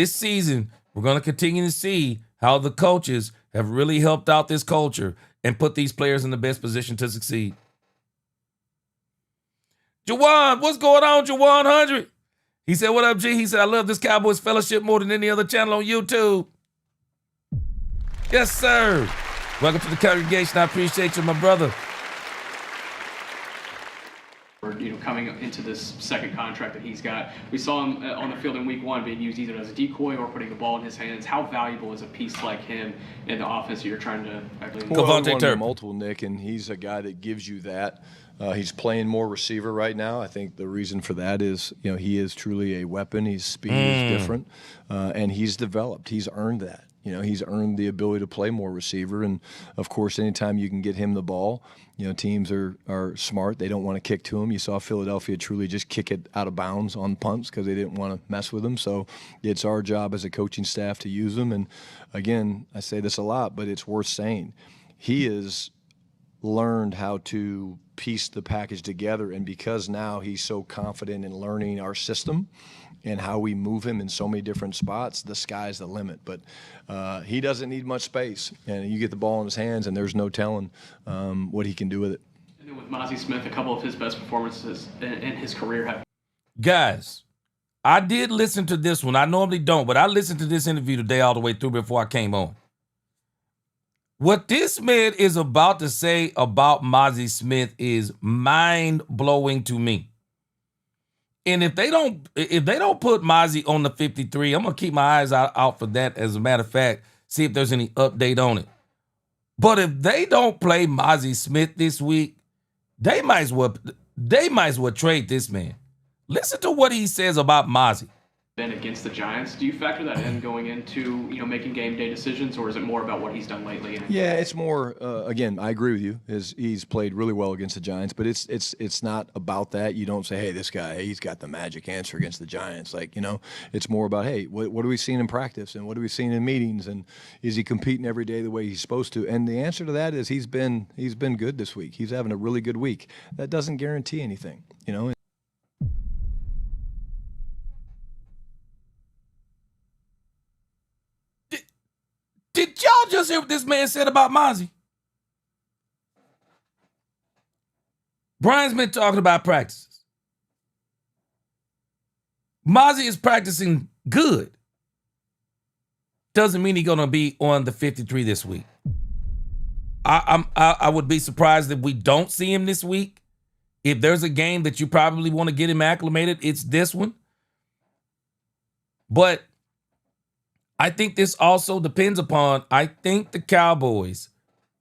season. We're going to continue to see how the coaches have really helped out this culture and put these players in the best position to succeed. Jawan, what's going on, Jawan 100? He said, what up, G? He said, I love this Cowboys fellowship more than any other channel on YouTube. Yes, sir. Welcome to the congregation. I appreciate you, my brother. Coming into this second contract that he's got, we saw him on the field in week 1 being used either as a decoy or putting the ball in his hands. How valuable is a piece like him in the offense that you're trying to? Kevontae Turpin. Multiple, Nick, and he's a guy that gives you that. He's playing more receiver right now. I think the reason for that is, he is truly a weapon. His speed is different, and he's developed. He's earned that. He's earned the ability to play more receiver. And, of course, anytime you can get him the ball, teams are smart. They don't want to kick to him. You saw Philadelphia truly just kick it out of bounds on punts because they didn't want to mess with him. So it's our job as a coaching staff to use him. And, again, I say this a lot, but it's worth saying. He has learned how to pieced the package together. And because now he's so confident in learning our system and how we move him in so many different spots, the sky's the limit. But he doesn't need much space. And you get the ball in his hands, and there's no telling what he can do with it. And then with Mozzie Smith, a couple of his best performances in his career have. Guys, I did listen to this one. I normally don't, but I listened to this interview today all the way through before I came on. What this man is about to say about Mozzie Smith is mind-blowing to me. And if they don't put Mozzie on the 53, I'm gonna keep my eyes out for that. As a matter of fact, see if there's any update on it. But if they don't play Mozzie Smith this week, they might as well trade this man. Listen to what he says about Mozzie. Been against the Giants. Do you factor that in going into making game day decisions, or is it more about what he's done lately? Yeah, it's more. Again, I agree with you. He's played really well against the Giants, but it's not about that. You don't say, hey, this guy, he's got the magic answer against the Giants. It's more about, hey, what are we seeing in practice, and what are we seeing in meetings, and is he competing every day the way he's supposed to? And the answer to that is he's been good this week. He's having a really good week. That doesn't guarantee anything, Did y'all just hear what this man said about Mozzie? Brian's been talking about practices. Mozzie is practicing good. Doesn't mean he's gonna be on the 53 this week. I would be surprised if we don't see him this week. If there's a game that you probably want to get him acclimated, it's this one. But I think this also depends upon, I think the Cowboys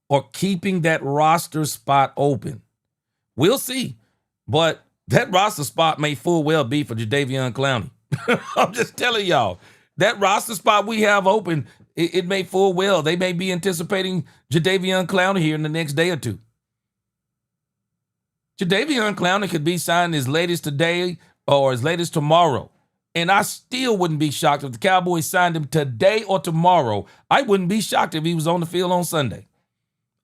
are keeping that roster spot open. We'll see. But that roster spot may full well be for Jadeveon Clowney. I'm just telling y'all. That roster spot we have open, it may full well. They may be anticipating Jadeveon Clowney here in the next day or two. Jadeveon Clowney could be signed as late as today or as late as tomorrow. And I still wouldn't be shocked if the Cowboys signed him today or tomorrow. I wouldn't be shocked if he was on the field on Sunday.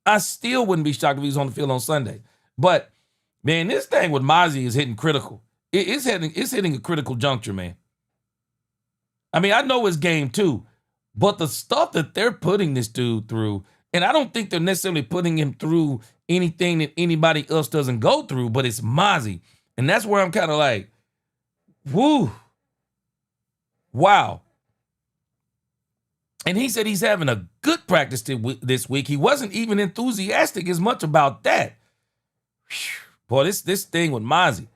I still wouldn't be shocked if he was on the field on Sunday. But, man, this thing with Mozzie is hitting critical. It's hitting a critical juncture, man. I mean, I know it's game 2, but the stuff that they're putting this dude through, and I don't think they're necessarily putting him through anything that anybody else doesn't go through, but it's Mozzie. And that's where I'm kind of like, whoo. Wow. And he said he's having a good practice this week. He wasn't even enthusiastic as much about that. Whew. Boy, this thing with Mozzie.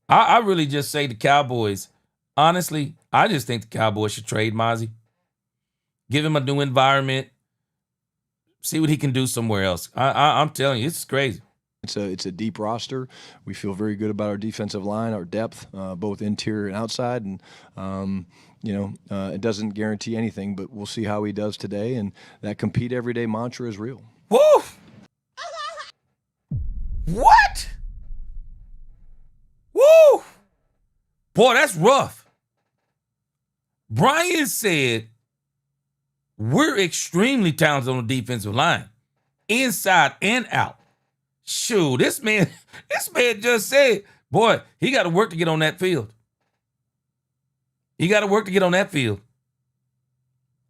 I really just say the Cowboys, honestly, I just think the Cowboys should trade Mozzie. Give him a new environment. See what he can do somewhere else. I'm telling you, it's crazy. It's a deep roster. We feel very good about our defensive line, our depth, both interior and outside. And, it doesn't guarantee anything, but we'll see how he does today. And that compete every day mantra is real. Woo! What? Woo! Boy, that's rough. Brian said we're extremely talented on the defensive line, inside and out. Shoot, this man just said, boy, he got to work to get on that field. He got to work to get on that field.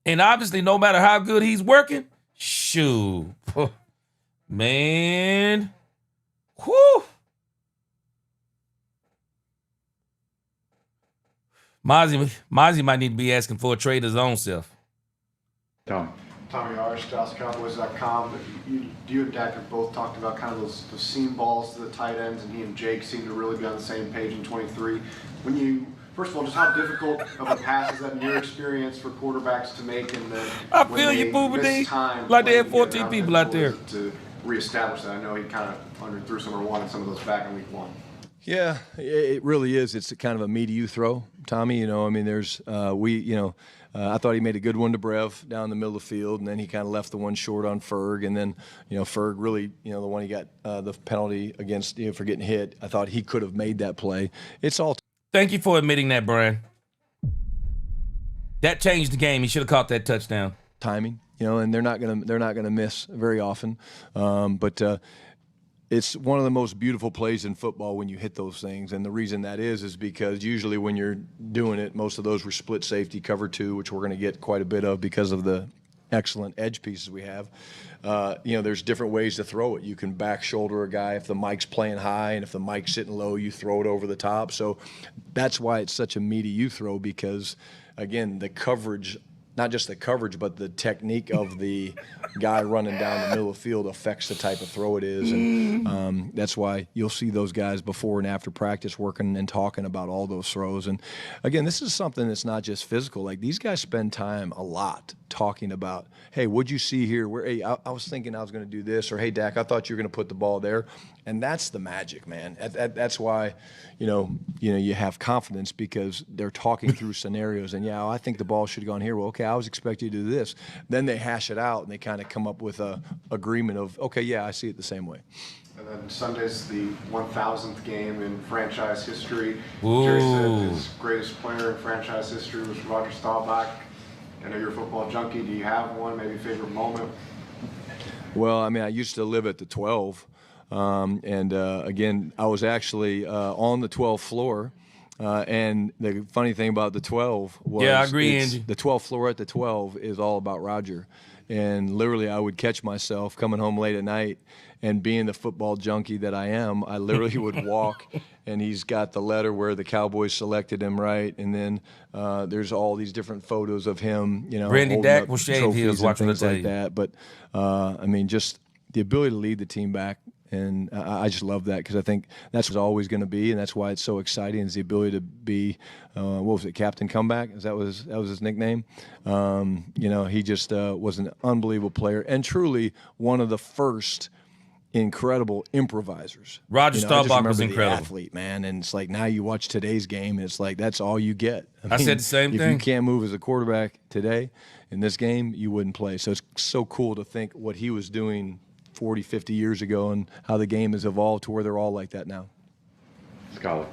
And obviously, no matter how good he's working, shoot, man, whew. Mozzie might need to be asking for a trade his own self. Tom. Tommy Arsh, DallasCowboys.com. You and Dak have both talked about kind of those seam balls to the tight ends, and he and Jake seem to really be on the same page in 23. First of all, just how difficult of a pass is that in your experience for quarterbacks to make in the I feel you, Booba D. Like they had 14 people out there. To reestablish that. I know he kind of threw some or wanted some of those back in week 1. Yeah, it really is. It's kind of a me to you throw, Tommy. There's I thought he made a good one to Brev down the middle of the field, and then he kind of left the one short on Ferg, and then Ferg really the one he got the penalty against for getting hit. I thought he could have made that play. It's all. Thank you for admitting that, Brian. That changed the game. He should have caught that touchdown. Timing, and they're not gonna miss very often, but. it's one of the most beautiful plays in football when you hit those things. And the reason that is because usually when you're doing it, most of those were split safety, cover two, which we're going to get quite a bit of because of the excellent edge pieces we have. There's different ways to throw it. You can back shoulder a guy if the mic's playing high, and if the mic's sitting low, you throw it over the top. So that's why it's such a meaty you throw, because, again, the coverage, not just the coverage, but the technique of the guy running down the middle of the field affects the type of throw it is. And that's why you'll see those guys before and after practice working and talking about all those throws. And, again, this is something that's not just physical. Like, these guys spend time a lot talking about, hey, what'd you see here? Hey, I was thinking I was going to do this. Or, hey, Dak, I thought you were going to put the ball there. And that's the magic, man. That's why, you have confidence, because they're talking through scenarios. And, yeah, I think the ball should have gone here. Well, okay, I was expecting you to do this. Then they hash it out, and they kind of come up with a agreement of, okay, yeah, I see it the same way. And then Sunday's the 1,000th game in franchise history. Ooh. Jerry said his greatest player in franchise history was Roger Staubach. I know you're a football junkie. Do you have one, maybe favorite moment? Well, I mean, I used to live at the 12. Again, I was actually on the 12th floor. And the funny thing about the 12 was, yeah, I agree, Angie. The 12th floor at the 12 is all about Roger. And literally, I would catch myself coming home late at night, and being the football junkie that I am, I literally would walk, and he's got the letter where the Cowboys selected him, right? And then there's all these different photos of him, Randy holding Dak up was shaved. He was trophies and watching things the like tape. that. But I mean, just the ability to lead the team back. And I just love that, because I think that's what's always going to be, and that's why it's so exciting, is the ability to be, what was it, Captain Comeback? That was his nickname? He just was an unbelievable player, and truly one of the first incredible improvisers. Roger Staubach was incredible. The athlete, man, and it's like now you watch today's game, and it's like that's all you get. I said the same if thing. If you can't move as a quarterback today in this game, you wouldn't play. So it's so cool to think what he was doing 40, 50 years ago, and how the game has evolved to where they're all like that now. Skylar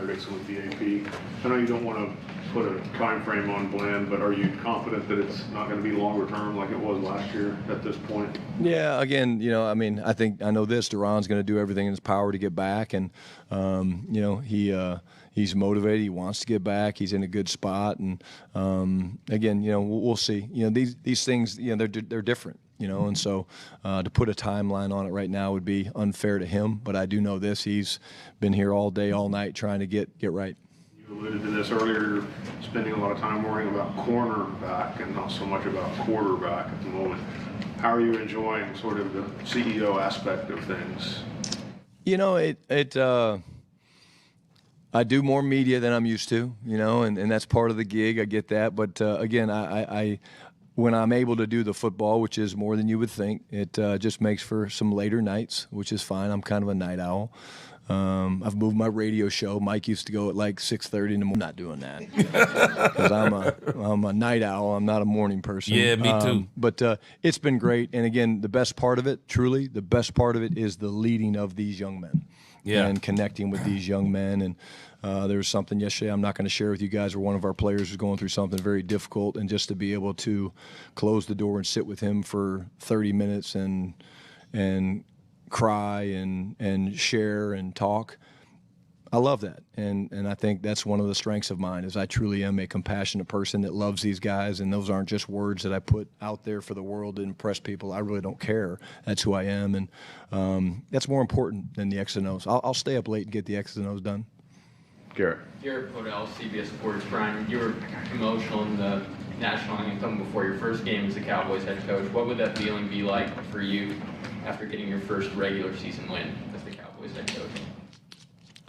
Dixon with the AP. I know you don't want to put a time frame on Bland, but are you confident that it's not going to be longer term like it was last year at this point? Yeah, again, I mean, I know this. Duron's going to do everything in his power to get back, and he's motivated. He wants to get back. He's in a good spot, and again, we'll see. These things, they're different. And so to put a timeline on it right now would be unfair to him. But I do know this: he's been here all day, all night, trying to get right. You alluded to this earlier, spending a lot of time worrying about cornerback and not so much about quarterback at the moment. How are you enjoying sort of the CEO aspect of things? I do more media than I'm used to, and that's part of the gig. I get that. But again, I when I'm able to do the football, which is more than you would think, it just makes for some later nights, which is fine. I'm kind of a night owl. I've moved my radio show. Mike used to go at like 6:30 in the morning. I'm not doing that because I'm a night owl. I'm not a morning person. Yeah, me too. But it's been great. And again, the best part of it, truly, the best part of it is the leading of these young men. Yeah. And connecting with these young men. And there was something yesterday I'm not going to share with you guys where one of our players was going through something very difficult, and just to be able to close the door and sit with him for 30 minutes and cry and share and talk. I love that, and I think that's one of the strengths of mine, is I truly am a compassionate person that loves these guys, and those aren't just words that I put out there for the world to impress people. I really don't care. That's who I am, and that's more important than the X's and O's. I'll stay up late and get the X's and O's done. Garrett. Garrett Podell, CBS Sports. Brian, you were emotional in the national anthem before your first game as the Cowboys head coach. What would that feeling be like for you after getting your first regular season win as the Cowboys head coach?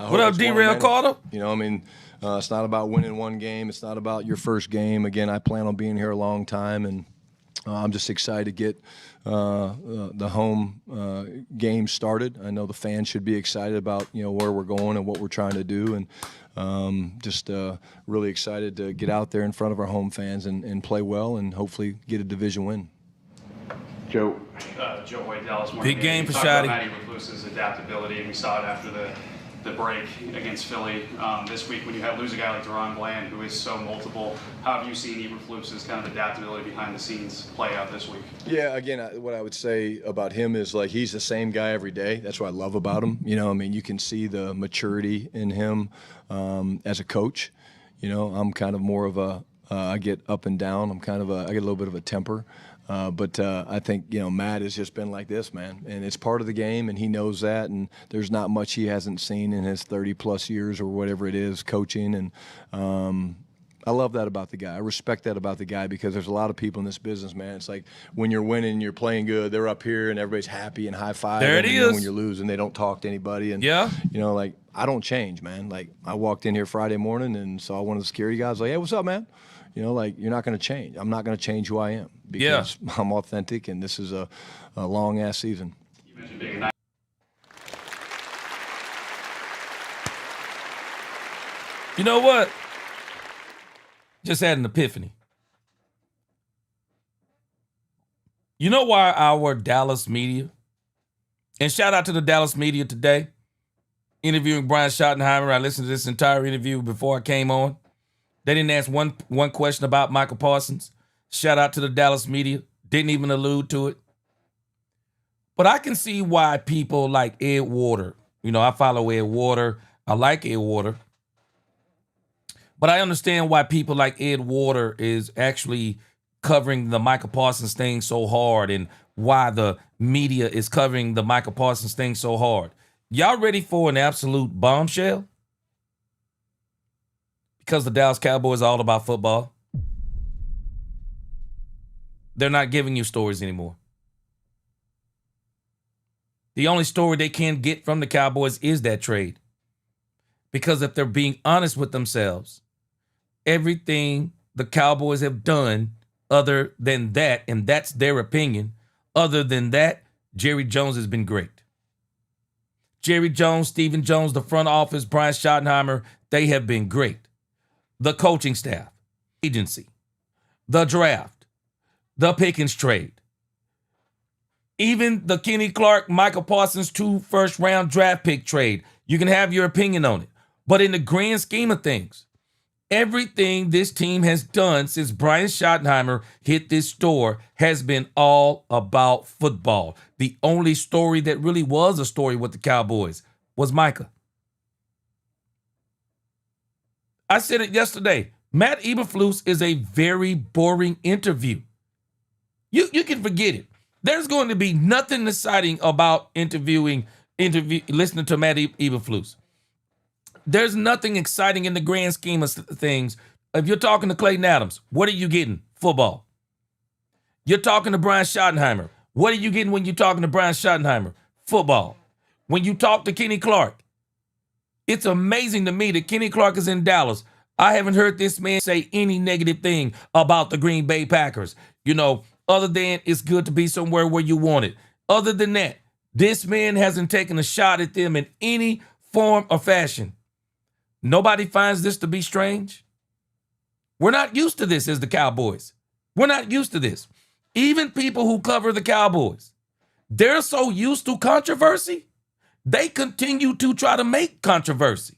What up, D-Rail Carter? It's not about winning one game. It's not about your first game. Again, I plan on being here a long time, and I'm just excited to get the home game started. I know the fans should be excited about where we're going and what we're trying to do, and just really excited to get out there in front of our home fans and play well and hopefully get a division win. Joe. Joe White, Dallas. Big game for Talked about Shotty. Matty Rufus's adaptability, and we saw it after the the break against Philly this week when you lose a guy like Deron Bland, who is so multiple. How have you seen Eberflus's kind of adaptability behind the scenes play out this week? Yeah, again, what I would say about him is like he's the same guy every day. That's what I love about him. You know, I mean, you can see the maturity in him as a coach. You know, I'm kind of more of a I get up and down. I get a little bit of a temper. But I think, you know, Matt has just been like this, man. And it's part of the game, and he knows that. And there's not much he hasn't seen in his 30-plus years or whatever it is coaching. And I love that about the guy. I respect that about the guy because there's a lot of people in this business, man. It's like when you're winning and you're playing good, they're up here and everybody's happy and high-fiving. There it and is. then when you're losing, they don't talk to anybody. And, Yeah. you know, like, I don't change, man. Like, I walked in here Friday morning and saw one of the security guys like, hey, what's up, man? You know, like, you're not going to change. I'm not going to change who I am because I'm authentic, and this is a long-ass season. You mentioned being a nice. You know what? Just had an epiphany. You know why our Dallas media, and shout out to the Dallas media today, interviewing Brian Schottenheimer. I listened to this entire interview before I came on. They didn't ask one question about Michael Parsons. Shout out to the Dallas media. Didn't even allude to it. But I can see why people like Ed Water, you know, I follow Ed Water. I like Ed Water. But I understand why people like Ed Water is actually covering the Michael Parsons thing so hard and why the media is covering the Michael Parsons thing so hard. Y'all ready for an absolute bombshell? Because the Dallas Cowboys are all about football. They're not giving you stories anymore. The only story they can get from the Cowboys is that trade. Because if they're being honest with themselves, everything the Cowboys have done other than that, and that's their opinion, other than that, Jerry Jones has been great. Jerry Jones, Stephen Jones, the front office, Brian Schottenheimer, they have been great. The coaching staff, agency, the draft, the Pickens trade, even the Kenny Clark, Michael Parsons 2 first-round draft pick trade. You can have your opinion on it. But in the grand scheme of things, everything this team has done since Brian Schottenheimer hit this store has been all about football. The only story that really was a story with the Cowboys was Micah. I said it yesterday. Matt Eberflus is a very boring interview. You can forget it. There's going to be nothing exciting about listening to Matt Eberflus. There's nothing exciting in the grand scheme of things. If you're talking to Clayton Adams, what are you getting? Football. You're talking to Brian Schottenheimer. What are you getting when you're talking to Brian Schottenheimer? Football. When you talk to Kenny Clark, it's amazing to me that Kenny Clark is in Dallas. I haven't heard this man say any negative thing about the Green Bay Packers. You know, other than it's good to be somewhere where you want it. Other than that, this man hasn't taken a shot at them in any form or fashion. Nobody finds this to be strange. We're not used to this as the Cowboys. We're not used to this. Even people who cover the Cowboys, they're so used to controversy, they continue to try to make controversy.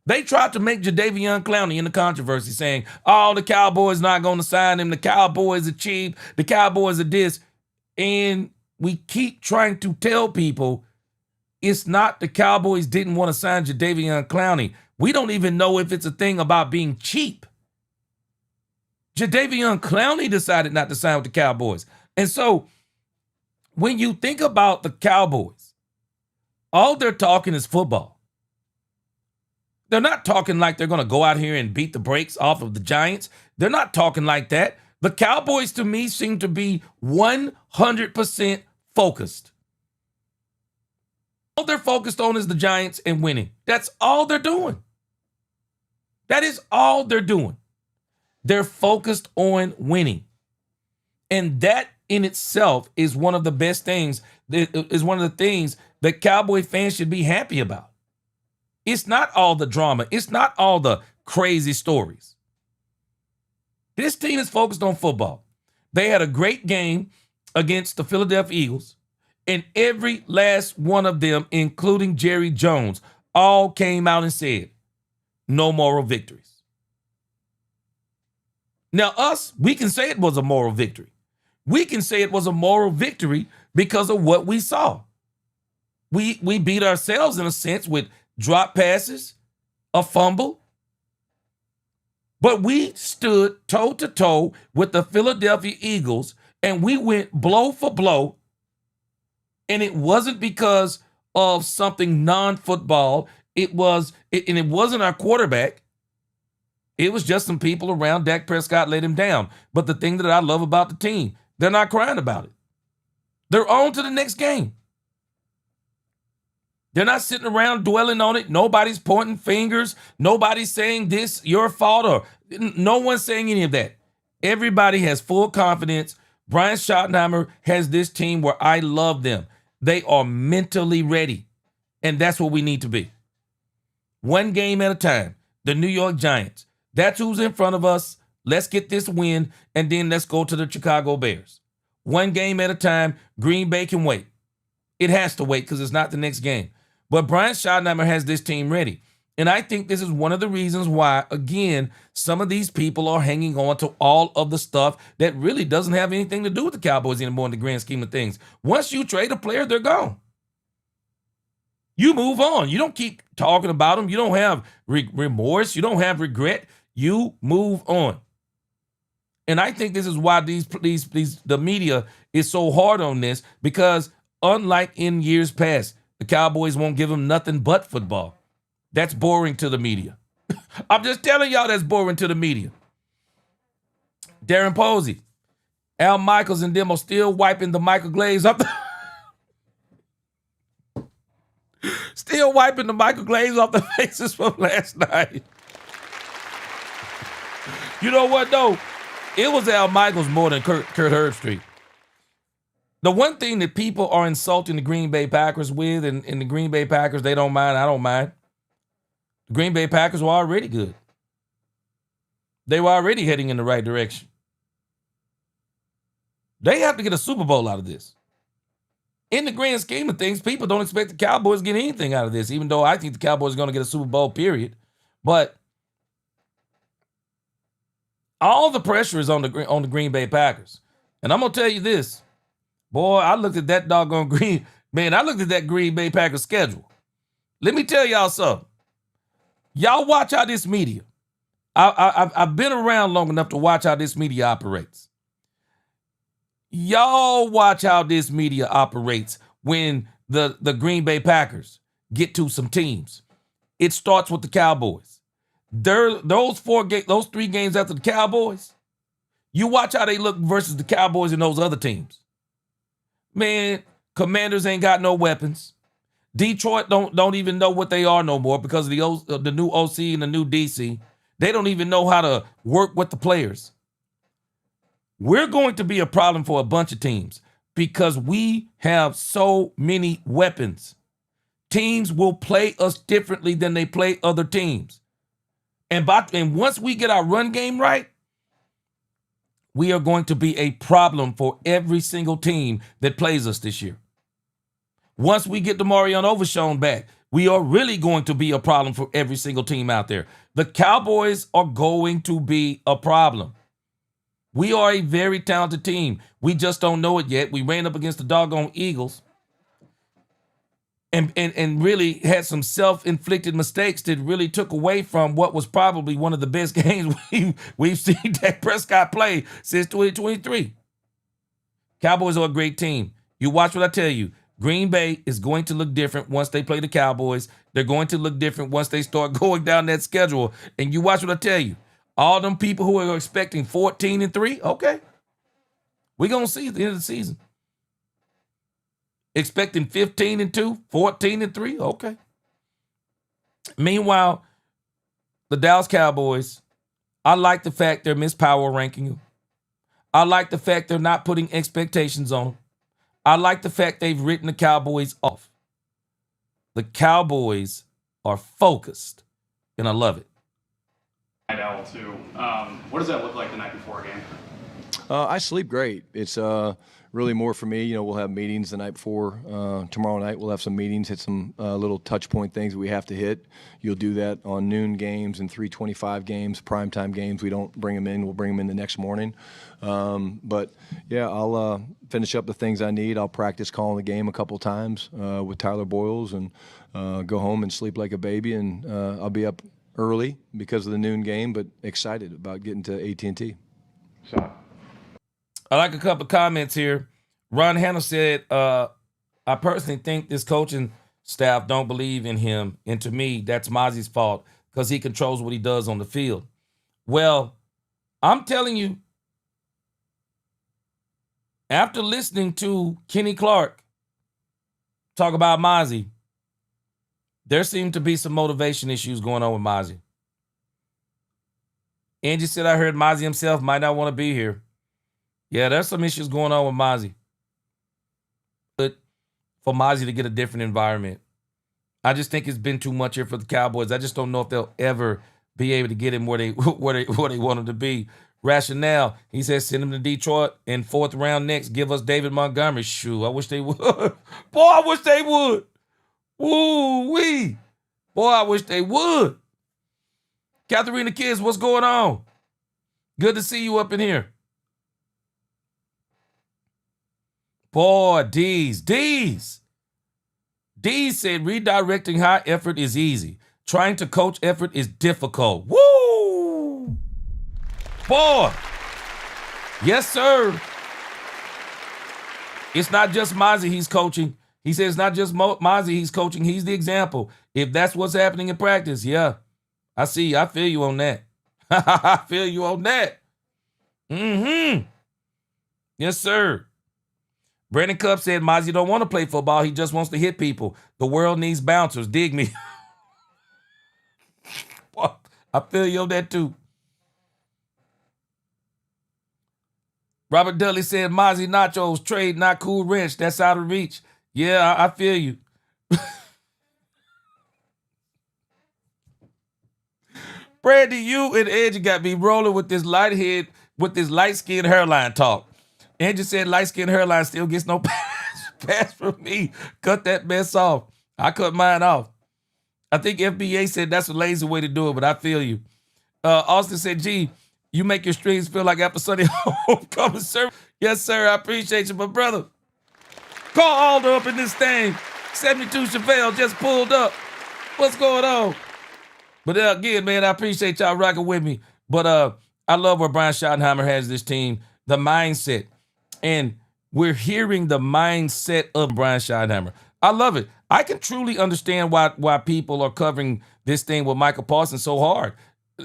They tried to make Jadeveon Clowney in the controversy saying, oh, the Cowboys not going to sign him. The Cowboys are cheap. The Cowboys are this. And we keep trying to tell people it's not the Cowboys didn't want to sign Jadeveon Clowney. We don't even know if it's a thing about being cheap. Jadeveon Clowney decided not to sign with the Cowboys. And so when you think about the Cowboys, all they're talking is football. They're not talking like they're going to go out here and beat the brakes off of the Giants. They're not talking like that. The Cowboys, to me, seem to be 100% focused. All they're focused on is the Giants and winning. That's all they're doing. That is all they're doing. They're focused on winning. And that in itself is one of the best things, is one of the things that Cowboy fans should be happy about. It's not all the drama. It's not all the crazy stories. This team is focused on football. They had a great game against the Philadelphia Eagles, and every last one of them, including Jerry Jones, all came out and said, no moral victories. Now, we can say it was a moral victory. We can say it was a moral victory because of what we saw. We beat ourselves in a sense with drop passes, a fumble, but we stood toe-to-toe with the Philadelphia Eagles, and we went blow for blow, and it wasn't because of something non-football. It wasn't our quarterback. It was just some people around Dak Prescott let him down. But the thing that I love about the team, they're not crying about it. They're on to the next game. They're not sitting around dwelling on it. Nobody's pointing fingers. Nobody's saying this, your fault, or no one's saying any of that. Everybody has full confidence. Brian Schottenheimer has this team where I love them. They are mentally ready, and that's what we need to be. One game at a time. The New York Giants. That's who's in front of us. Let's get this win, and then let's go to the Chicago Bears. One game at a time. Green Bay can wait. It has to wait because it's not the next game. But Brian Schottenheimer has this team ready. And I think this is one of the reasons why, again, some of these people are hanging on to all of the stuff that really doesn't have anything to do with the Cowboys anymore in the grand scheme of things. Once you trade a player, they're gone. You move on. You don't keep talking about them. You don't have remorse. You don't have regret. You move on. And I think this is why the media is so hard on this, because unlike in years past, the Cowboys won't give them nothing but football. That's boring to the media. I'm just telling y'all that's boring to the media. Darren Posey, Al Michaels and them are still wiping the Michael Glaze up. Still wiping the Michael Glaze off the faces from last night. You know what, though? It was Al Michaels more than Kurt Herbstreit. The one thing that people are insulting the Green Bay Packers with, and the Green Bay Packers, they don't mind, I don't mind. The Green Bay Packers were already good. They were already heading in the right direction. They have to get a Super Bowl out of this. In the grand scheme of things, people don't expect the Cowboys to get anything out of this, even though I think the Cowboys are going to get a Super Bowl, period. But all the pressure is on the Green Bay Packers. And I'm going to tell you this. Boy, I looked at that doggone I looked at that Green Bay Packers schedule. Let me tell y'all something. Y'all watch how this media. I've been around long enough to watch how this media operates. Y'all watch how this media operates when the Green Bay Packers get to some teams. It starts with the Cowboys. Those 3 games after the Cowboys, you watch how they look versus the Cowboys and those other teams. Man, Commanders ain't got no weapons. Detroit don't even know what they are no more because of the new OC and the new DC. They don't even know how to work with the players. We're going to be a problem for a bunch of teams because we have so many weapons. Teams will play us differently than they play other teams. And once we get our run game right, we are going to be a problem for every single team that plays us this year. Once we get Demarion Overshown back, we are really going to be a problem for every single team out there. The Cowboys are going to be a problem. We are a very talented team. We just don't know it yet. We ran up against the doggone Eagles and really had some self-inflicted mistakes that really took away from what was probably one of the best games we've seen Dak Prescott play since 2023. Cowboys are a great team. You watch what I tell you. Green Bay is going to look different once they play the Cowboys. They're going to look different once they start going down that schedule. And you watch what I tell you. All them people who are expecting 14-3, okay. We're going to see at the end of the season. Expecting 15-2, 14-3, okay. Meanwhile, the Dallas Cowboys, I like the fact they're mispower ranking you. I like the fact they're not putting expectations on them. I like the fact they've written the Cowboys off. The Cowboys are focused, and I love it. Night owl too. What does that look like the night before a game? I sleep great. It's really more for me. We'll have meetings the night before. Tomorrow night we'll have some meetings, hit some little touch point things we have to hit. You'll do that on noon games and 3:25 games, primetime games. We don't bring them in. We'll bring them in the next morning. But, yeah, I'll finish up the things I need. I'll practice calling the game a couple times with Tyler Boyles and go home and sleep like a baby. And I'll be up early because of the noon game, but excited about getting to AT&T. I like a couple of comments here. Ron Hannah said, I personally think this coaching staff don't believe in him. And to me, that's Mozzie's fault because he controls what he does on the field. Well, I'm telling you, after listening to Kenny Clark talk about Mozzie, there seem to be some motivation issues going on with Mozzie. Angie said, I heard Mozzie himself might not want to be here. Yeah, there's some issues going on with Mozzie. But for Mozzie to get a different environment, I just think it's been too much here for the Cowboys. I just don't know if they'll ever be able to get him where they want him to be. Rationale, he says, send him to Detroit in 4th round next. Give us David Montgomery. Shoo, I wish they would. Boy, I wish they would. Woo-wee. Boy, I wish they would. Katharina Kids, what's going on? Good to see you up in here. Boy, D's said redirecting high effort is easy. Trying to coach effort is difficult. Woo! Boy. Yes, sir. It's not just Mozzie he's coaching. He says it's not just Mozzie he's coaching. He's the example. If that's what's happening in practice, yeah. I see. I feel you on that. I feel you on that. Mm-hmm. Yes, sir. Brandon Cupp said Mozzie don't want to play football. He just wants to hit people. The world needs bouncers. Dig me. I feel you on that too. Robert Dudley said Mozzie nachos, trade, not cool wrench. That's out of reach. Yeah, I feel you. Brandy, you and Edge got me rolling with this light-skinned hairline talk. Andrew said light-skinned hairline still gets no pass from me. Cut that mess off. I cut mine off. I think FBA said that's a lazy way to do it, but I feel you. Austin said, gee, you make your streams feel like after Sunday homecoming service. Yes, sir. I appreciate you, my brother. Call Alder up in this thing. 72 Chevelle just pulled up. What's going on? But again, man, I appreciate y'all rocking with me. But I love where Brian Schottenheimer has this team, the mindset. And we're hearing the mindset of Brian Schottenheimer. I love it. I can truly understand why people are covering this thing with Michael Parsons so hard.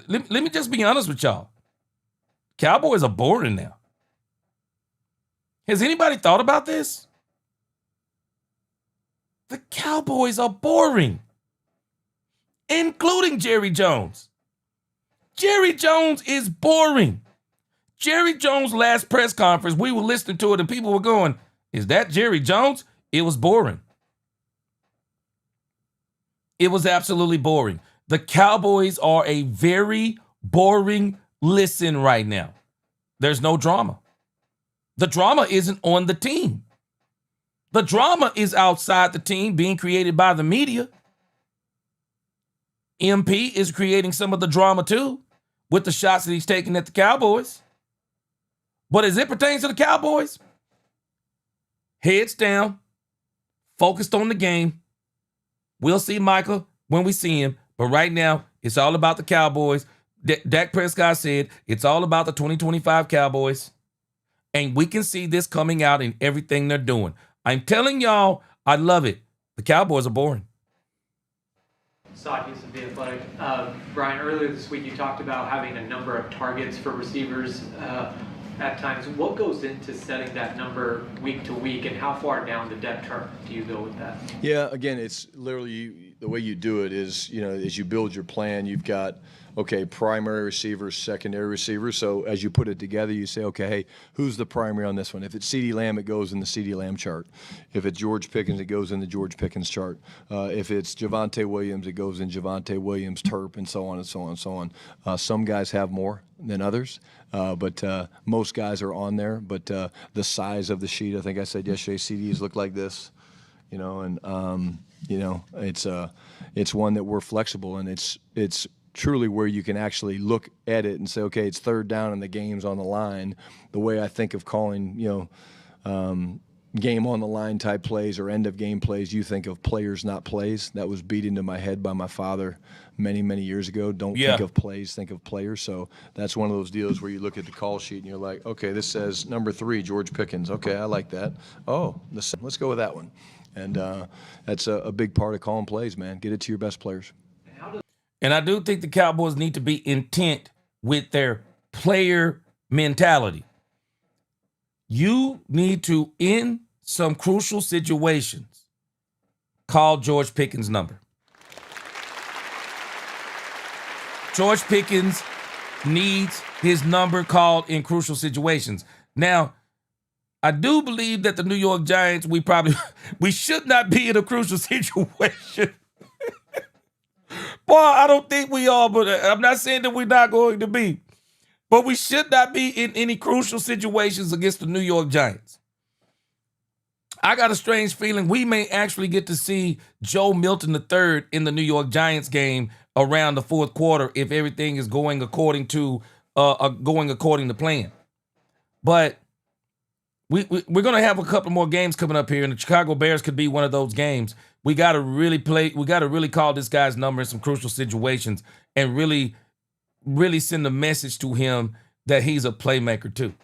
Let me just be honest with y'all. Cowboys are boring now. Has anybody thought about this? The Cowboys are boring, including Jerry Jones. Jerry Jones is boring. Jerry Jones' last press conference, we were listening to it and people were going, is that Jerry Jones? It was boring. It was absolutely boring. The Cowboys are a very boring listen right now. There's no drama. The drama isn't on the team. The drama is outside the team, being created by the media. MP is creating some of the drama too, with the shots that he's taking at the Cowboys. But as it pertains to the Cowboys, heads down, focused on the game. We'll see Michael when we see him. But right now, it's all about the Cowboys. Dak Prescott said it's all about the 2025 Cowboys. And we can see this coming out in everything they're doing. I'm telling y'all, I love it. The Cowboys are boring. Sakis of The Athletic. Brian, earlier this week you talked about having a number of targets for receivers at times. What goes into setting that number week to week, and how far down the depth chart do you go with that? Yeah, again, it's literally the way you do it is, as you build your plan, you've got, okay, primary receivers, secondary receivers. So as you put it together, you say, okay, hey, who's the primary on this one? If it's CeeDee Lamb, it goes in the CeeDee Lamb chart. If it's George Pickens, it goes in the George Pickens chart. If it's Javonte Williams, it goes in Javonte Williams, Terp, and so on and so on and so on. Some guys have more than others, but most guys are on there. But the size of the sheet, I think I said yesterday, CDs look like this, and it's one that we're flexible, and it's truly where you can actually look at it and say, okay, it's third down and the game's on the line. The way I think of calling, game on the line type plays or end of game plays, you think of players, not plays. That was beat into my head by my father many, many years ago. Don't think of plays, think of players. So that's one of those deals where you look at the call sheet and you're like, okay, this says number 3, George Pickens. Okay, I like that. Oh, let's go with that one. And that's a big part of calling plays, man. Get it to your best players. And I do think the Cowboys need to be intent with their player mentality. You need to, in some crucial situations, call George Pickens' number. George Pickens needs his number called in crucial situations. Now, I do believe that the New York Giants, we should not be in a crucial situation. Boy, I don't think we are, but I'm not saying that we're not going to be. But we should not be in any crucial situations against the New York Giants. I got a strange feeling we may actually get to see Joe Milton III in the New York Giants game around the fourth quarter if everything is going according to plan. But we're going to have a couple more games coming up here, and the Chicago Bears could be one of those games. We got to really call this guy's number in some crucial situations and really send a message to him that he's a playmaker too.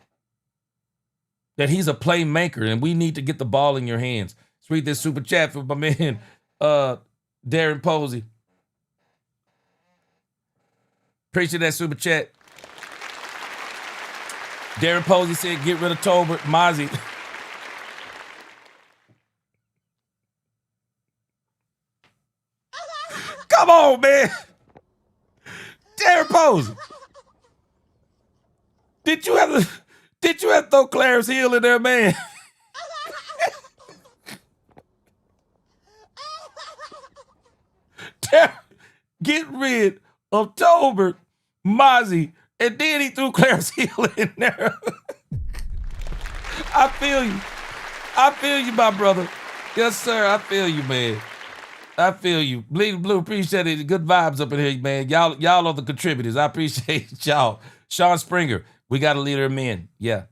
That he's a playmaker, and we need to get the ball in your hands. Let's read this super chat for my man, Darren Posey. Appreciate that super chat. Darren Posey said, get rid of Tolbert, Mozzie. Come on, man. Darren Posey. Did you have to throw Clarence Hill in there, man? Get rid of Tolbert, Mozzie, and then he threw Clarence Hill in there. I feel you. I feel you, my brother. Yes, sir. I feel you, man. I feel you. Bleeding Blue, appreciate it. Good vibes up in here, man. Y'all are the contributors. I appreciate y'all. Sean Springer, we got a leader of men. Yeah.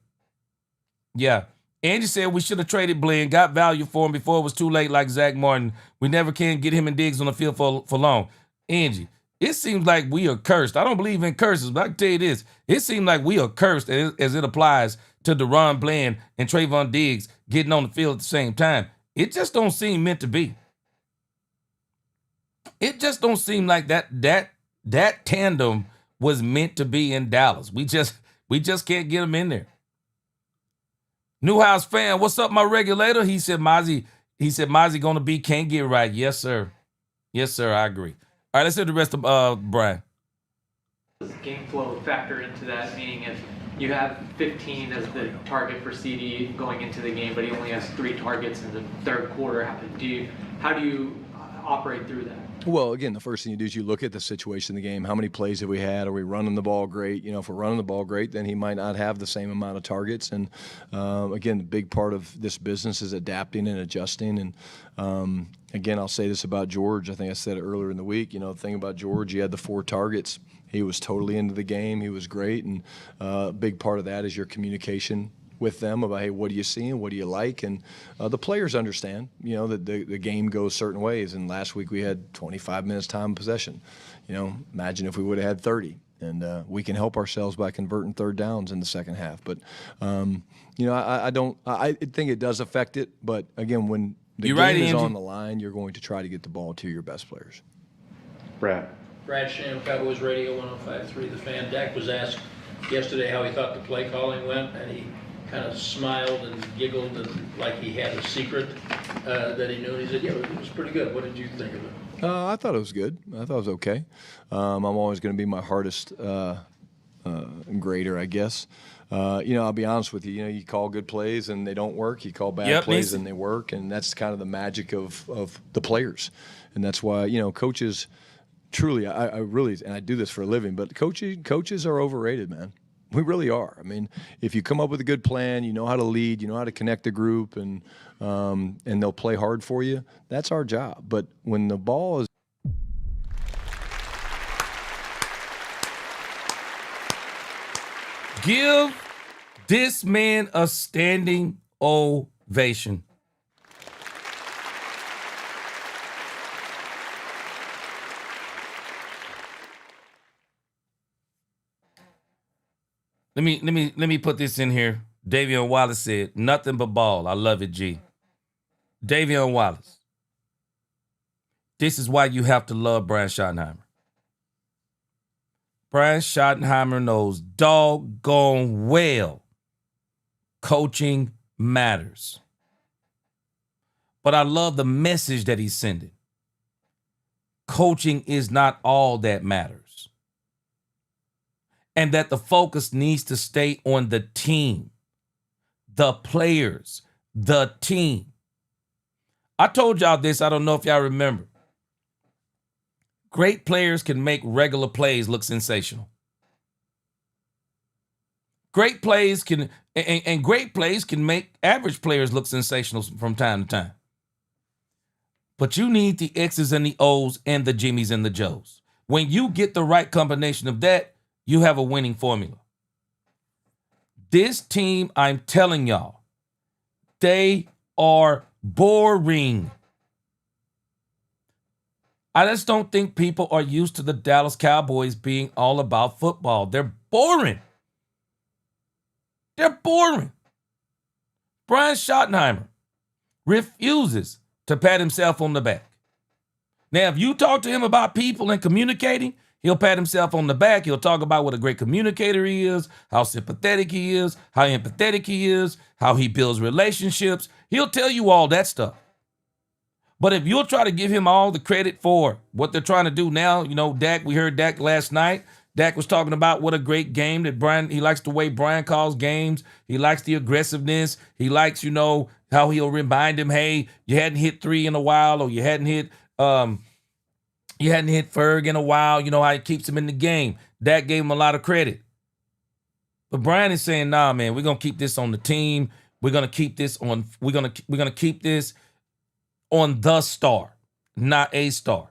Angie said we should have traded Blinn, got value for him before it was too late like Zach Martin. We never can get him and Diggs on the field for long. Angie, it seems like we are cursed. I don't believe in curses, but I can tell you this. It seems like we are cursed as it applies to DaRon Bland and Trayvon Diggs getting on the field at the same time. It just don't seem meant to be. It just don't seem like that tandem was meant to be in Dallas. We just can't get them in there. Newhouse fan, what's up, my regulator? He said Mozzie gonna be can't get right. Yes, sir. Yes, sir. I agree. All right, let's hear the rest of Brian. Does game flow factor into that? Meaning, if you have 15 as the target for CD going into the game, but he only has 3 targets in the third quarter, how do you operate through that? Well, again, the first thing you do is you look at the situation of the game. How many plays have we had? Are we running the ball great? If we're running the ball great, then he might not have the same amount of targets. And, again, the big part of this business is adapting and adjusting. And, again, I'll say this about George. I think I said it earlier in the week. The thing about George, he had the 4 targets. He was totally into the game. He was great. And a big part of that is your communication with them about, hey, what are you seeing? What do you like? And the players understand, that the game goes certain ways. And last week we had 25 minutes time possession. Imagine if we would have had 30. And we can help ourselves by converting third downs in the second half. But, I think it does affect it. But, again, when the game is on the line, you're going to try to get the ball to your best players. Brad Sham, Cowboys Radio 105.3 The Fan. Dak was asked yesterday how he thought the play calling went, and he kind of smiled and giggled and like he had a secret that he knew. And he said, yeah, it was pretty good. What did you think of it? I thought it was good. I thought it was okay. I'm always going to be my hardest grader, I guess. I'll be honest with you. You call good plays and they don't work. You call bad plays and they work, and that's kind of the magic of the players. And that's why coaches. Truly, I really, and I do this for a living, but coaches are overrated, man. We really are. I mean, if you come up with a good plan, you know how to lead, you know how to connect the group, and they'll play hard for you. That's our job. But when the ball is give this man a standing ovation. Let me put this in here. Davion Wallace said, nothing but ball. I love it, G. Davion Wallace. This is why you have to love Brian Schottenheimer. Brian Schottenheimer knows doggone well coaching matters. But I love the message that he's sending. Coaching is not all that matters. And that the focus needs to stay on the team, the players, the team. I told y'all this, I don't know if y'all remember. Great players can make regular plays look sensational. Great plays can, and great plays can make average players look sensational from time to time. But you need the X's and the O's and the Jimmies and the Joes. When you get the right combination of that, you have a winning formula. This team, I'm telling y'all, they are boring. I just don't think people are used to the Dallas Cowboys being all about football. They're boring. They're boring. Brian Schottenheimer refuses to pat himself on the back. Now, if you talk to him about people and communicating, he'll pat himself on the back. He'll talk about what a great communicator he is, how sympathetic he is, how empathetic he is, how he builds relationships. He'll tell you all that stuff. But if you'll try to give him all the credit for what they're trying to do now, Dak, we heard Dak last night. Dak was talking about what a great game that Brian, he likes the way Brian calls games. He likes the aggressiveness. He likes, how he'll remind him, hey, you hadn't hit 3 in a while, or you hadn't hit Ferg in a while. You know how he keeps him in the game. Dak gave him a lot of credit. But Brian is saying, nah, man, we're gonna keep this on the team. We're gonna keep this on, we're gonna keep this on the star, not a star.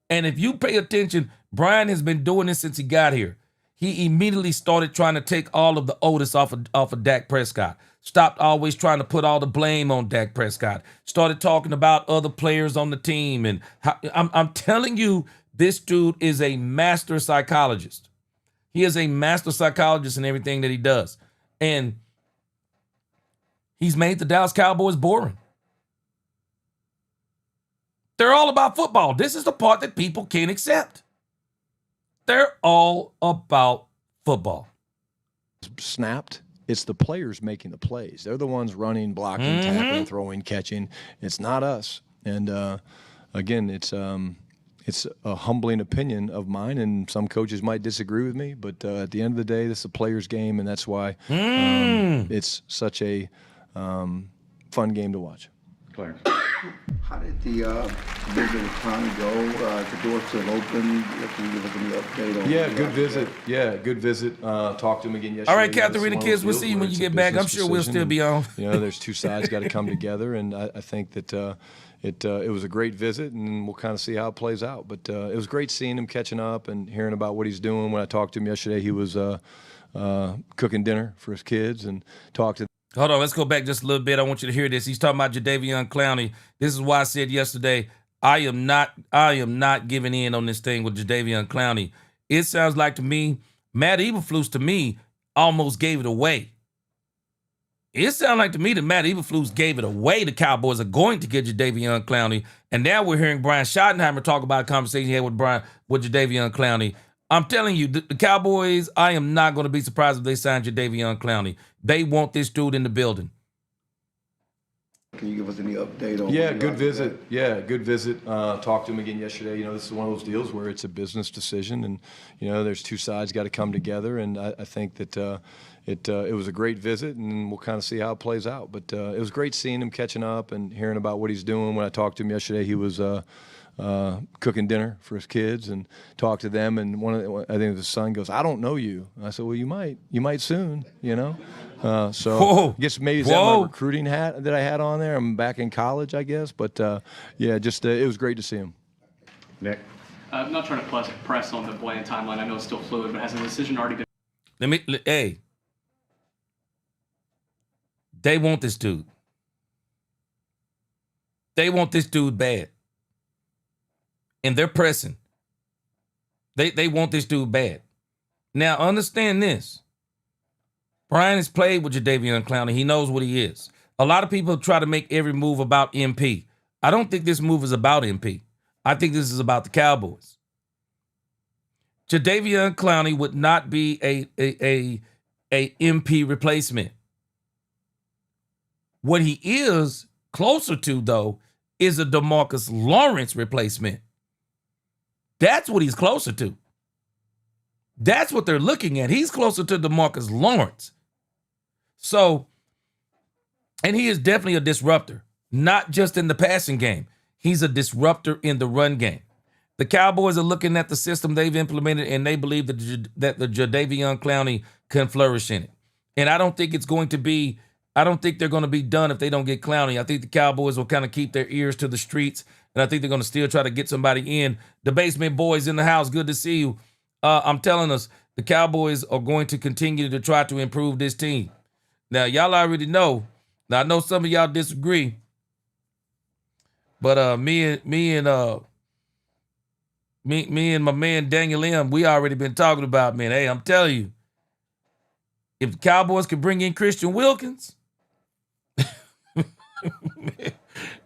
And if you pay attention, Brian has been doing this since he got here. He immediately started trying to take all of the onus off of Dak Prescott. Stopped always trying to put all the blame on Dak Prescott. Started talking about other players on the team. And I'm telling you, this dude is a master psychologist. He is a master psychologist in everything that he does. And he's made the Dallas Cowboys boring. They're all about football. This is the part that people can't accept. They're all about football. Snapped. It's the players making the plays. They're the ones running, blocking, tackling, throwing, catching. It's not us. And again, it's a humbling opinion of mine, and some coaches might disagree with me. But at the end of the day, this is a player's game, and that's why it's such a fun game to watch. Claire. How did the visit with Tommy go? The door's still open. Can you give us an update on good visit. Yeah, good visit. Talked to him again yesterday. All right, Catherine, kids, we'll see you when you get back. I'm sure we'll still be on. There's two sides got to come together, and I think that it was a great visit, and we'll kind of see how it plays out. But it was great seeing him, catching up, and hearing about what he's doing. When I talked to him yesterday, he was cooking dinner for his kids and talked to them. Hold on, let's go back just a little bit. I want you to hear this. He's talking about Jadeveon Clowney. This is why I said yesterday, I am not giving in on this thing with Jadeveon Clowney. It sounds like to me, Matt Eberflus to me almost gave it away. It sounds like to me that Matt Eberflus gave it away. The Cowboys are going to get Jadeveon Clowney. And now we're hearing Brian Schottenheimer talk about a conversation he had with Jadeveon Clowney. I'm telling you, the Cowboys, I am not going to be surprised if they sign Jadeveon Clowney. They want this dude in the building. Can you give us any update on? Yeah, good visit. Yeah, good visit. Talked to him again yesterday. This is one of those deals where it's a business decision, and there's two sides got to come together. And I think that it was a great visit, and we'll kind of see how it plays out. But it was great seeing him, catching up, and hearing about what he's doing. When I talked to him yesterday, he was cooking dinner for his kids and talked to them. And I think his son goes, "I don't know you." And I said, "Well, you might soon, So Whoa. I guess maybe is that my recruiting hat that I had on there? I'm back in college, I guess. But it was great to see him. Nick? I'm not trying to press on the Bland timeline. I know it's still fluid, but has the decision already been? They want this dude. They want this dude bad. And they're pressing. They want this dude bad. Now, understand this. Brian has played with Jadeveon Clowney. He knows what he is. A lot of people try to make every move about MP. I don't think this move is about MP. I think this is about the Cowboys. Jadeveon Clowney would not be a MP replacement. What he is closer to, though, is a DeMarcus Lawrence replacement. That's what he's closer to. That's what they're looking at. He's closer to DeMarcus Lawrence. So, and he is definitely a disruptor, not just in the passing game. He's a disruptor in the run game. The Cowboys are looking at the system they've implemented, and they believe that the Jadeveon Clowney can flourish in it. And I don't think they're going to be done if they don't get Clowney. I think the Cowboys will kind of keep their ears to the streets, and I think they're going to still try to get somebody in. The Basement Boys in the house, good to see you. I'm telling us the Cowboys are going to continue to try to improve this team. Now, y'all already know. Now, I know some of y'all disagree, but me and my man Daniel M., we already been talking about, man. Hey, I'm telling you, if the Cowboys can bring in Christian Wilkins,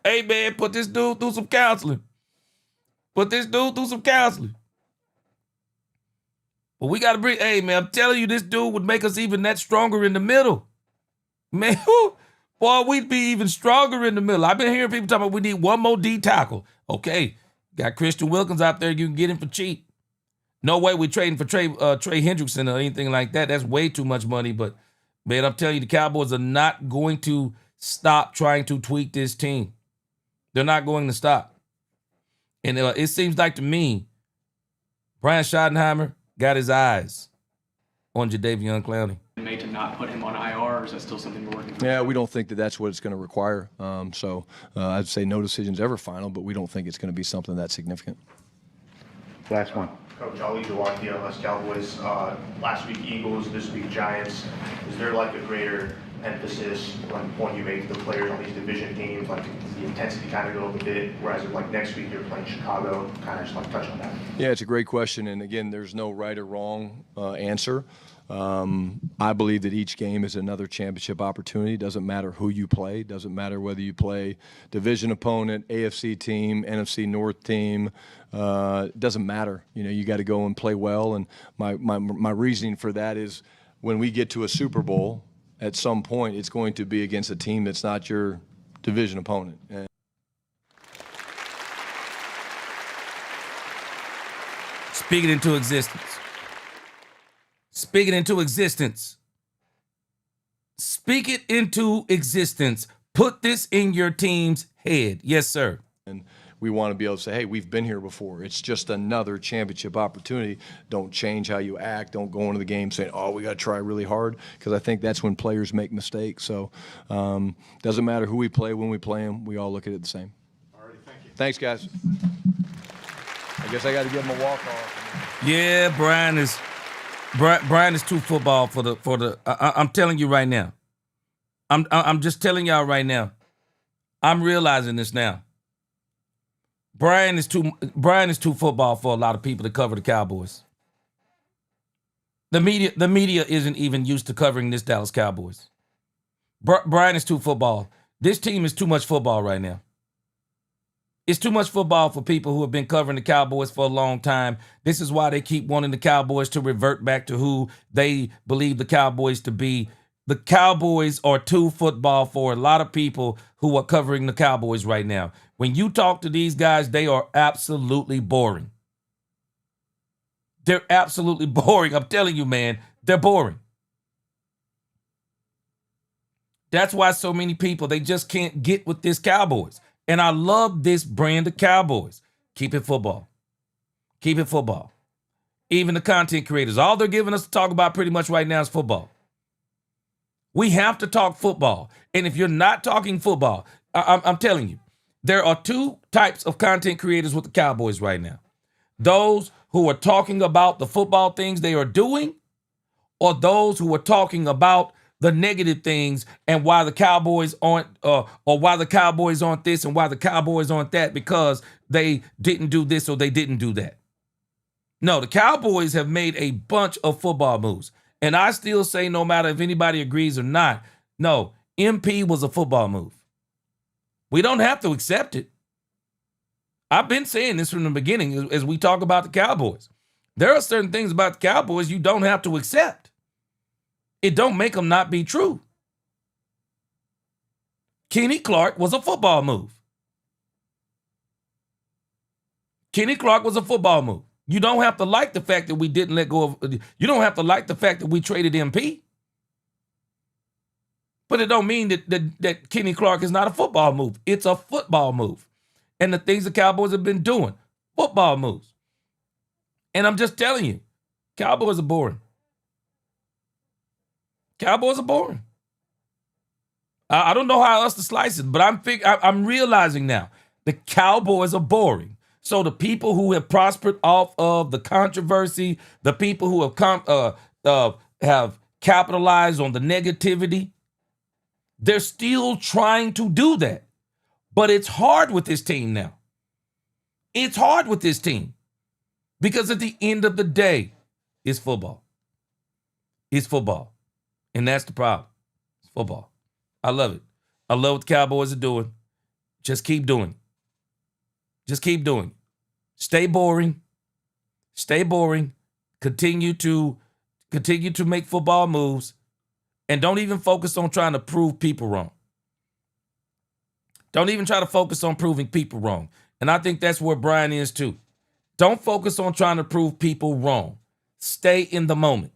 hey, man, put this dude through some counseling. But we got to bring, hey, man, I'm telling you, this dude would make us even that stronger in the middle. Man, boy, we'd be even stronger in the middle. I've been hearing people talking about we need one more D tackle. Okay, got Christian Wilkins out there. You can get him for cheap. No way we're trading for Trey Hendrickson or anything like that. That's way too much money. But, man, I'm telling you, the Cowboys are not going to stop trying to tweak this team. They're not going to stop. And it seems like to me, Brian Schottenheimer got his eyes on Jadeveon Clowney. Made to not put him on IR, or is that still something we're working on? Yeah, we don't think that that's what it's going to require. I'd say no decision's ever final, but we don't think it's going to be something that significant. Last one. Coach, Ali Jawaki, us Cowboys. Last week Eagles, this week Giants. Is there like a greater emphasis when you make the players on these division games, like the intensity kind of go up a bit, whereas like next week you're playing Chicago? Kind of just like touch on that. Yeah, it's a great question, and again, there's no right or wrong answer. I believe that each game is another championship opportunity. Doesn't matter who you play. Doesn't matter whether you play division opponent, AFC team, NFC North team. Doesn't matter. You got to go and play well. And my reasoning for that is when we get to a Super Bowl, at some point, it's going to be against a team that's not your division opponent. Speak it into existence. Speak it into existence. Speak it into existence. Put this in your team's head. Yes, sir. And we want to be able to say, hey, we've been here before. It's just another championship opportunity. Don't change how you act. Don't go into the game saying, oh, we got to try really hard, because I think that's when players make mistakes. So doesn't matter who we play, when we play them, we all look at it the same. All right, thank you. Thanks, guys. I guess I got to give him a walk-off. Yeah, Brian is too football for the. I'm telling you right now. I'm just telling y'all right now. I'm realizing this now. Brian is too football for a lot of people to cover the Cowboys. The media isn't even used to covering this Dallas Cowboys. Brian is too football. This team is too much football right now. It's too much football for people who have been covering the Cowboys for a long time. This is why they keep wanting the Cowboys to revert back to who they believe the Cowboys to be. The Cowboys are too football for a lot of people who are covering the Cowboys right now. When you talk to these guys, they are absolutely boring. They're absolutely boring. I'm telling you, man, they're boring. That's why so many people, they just can't get with this Cowboys. And I love this brand of Cowboys. Keep it football. Keep it football. Even the content creators, all they're giving us to talk about pretty much right now is football. We have to talk football. And if you're not talking football, I'm telling you, there are two types of content creators with the Cowboys right now. Those who are talking about the football things they are doing, or those who are talking about the negative things and why the Cowboys aren't, or why the Cowboys aren't this and why the Cowboys aren't that because they didn't do this or they didn't do that. No, the Cowboys have made a bunch of football moves. And I still say, no matter if anybody agrees or not, no, MP was a football move. We don't have to accept it. I've been saying this from the beginning as we talk about the Cowboys. There are certain things about the Cowboys you don't have to accept. It don't make them not be true. Kenny Clark was a football move. Kenny Clark was a football move. You don't have to like the fact that we didn't let go of, you don't have to like the fact that we traded MP. But it don't mean that Kenny Clark is not a football move. It's a football move. And the things the Cowboys have been doing, football moves. And I'm just telling you, Cowboys are boring. Cowboys are boring. I don't know how else to slice it, but I'm realizing now the Cowboys are boring. So the people who have prospered off of the controversy, the people who have capitalized on the negativity, they're still trying to do that. But it's hard with this team now. It's hard with this team. Because at the end of the day, it's football. It's football. And that's the problem. It's football. I love it. I love what the Cowboys are doing. Just keep doing it. Just keep doing it. Stay boring. Stay boring. Continue to make football moves. And don't even focus on trying to prove people wrong. Don't even try to focus on proving people wrong. And I think that's where Brian is too. Don't focus on trying to prove people wrong. Stay in the moment.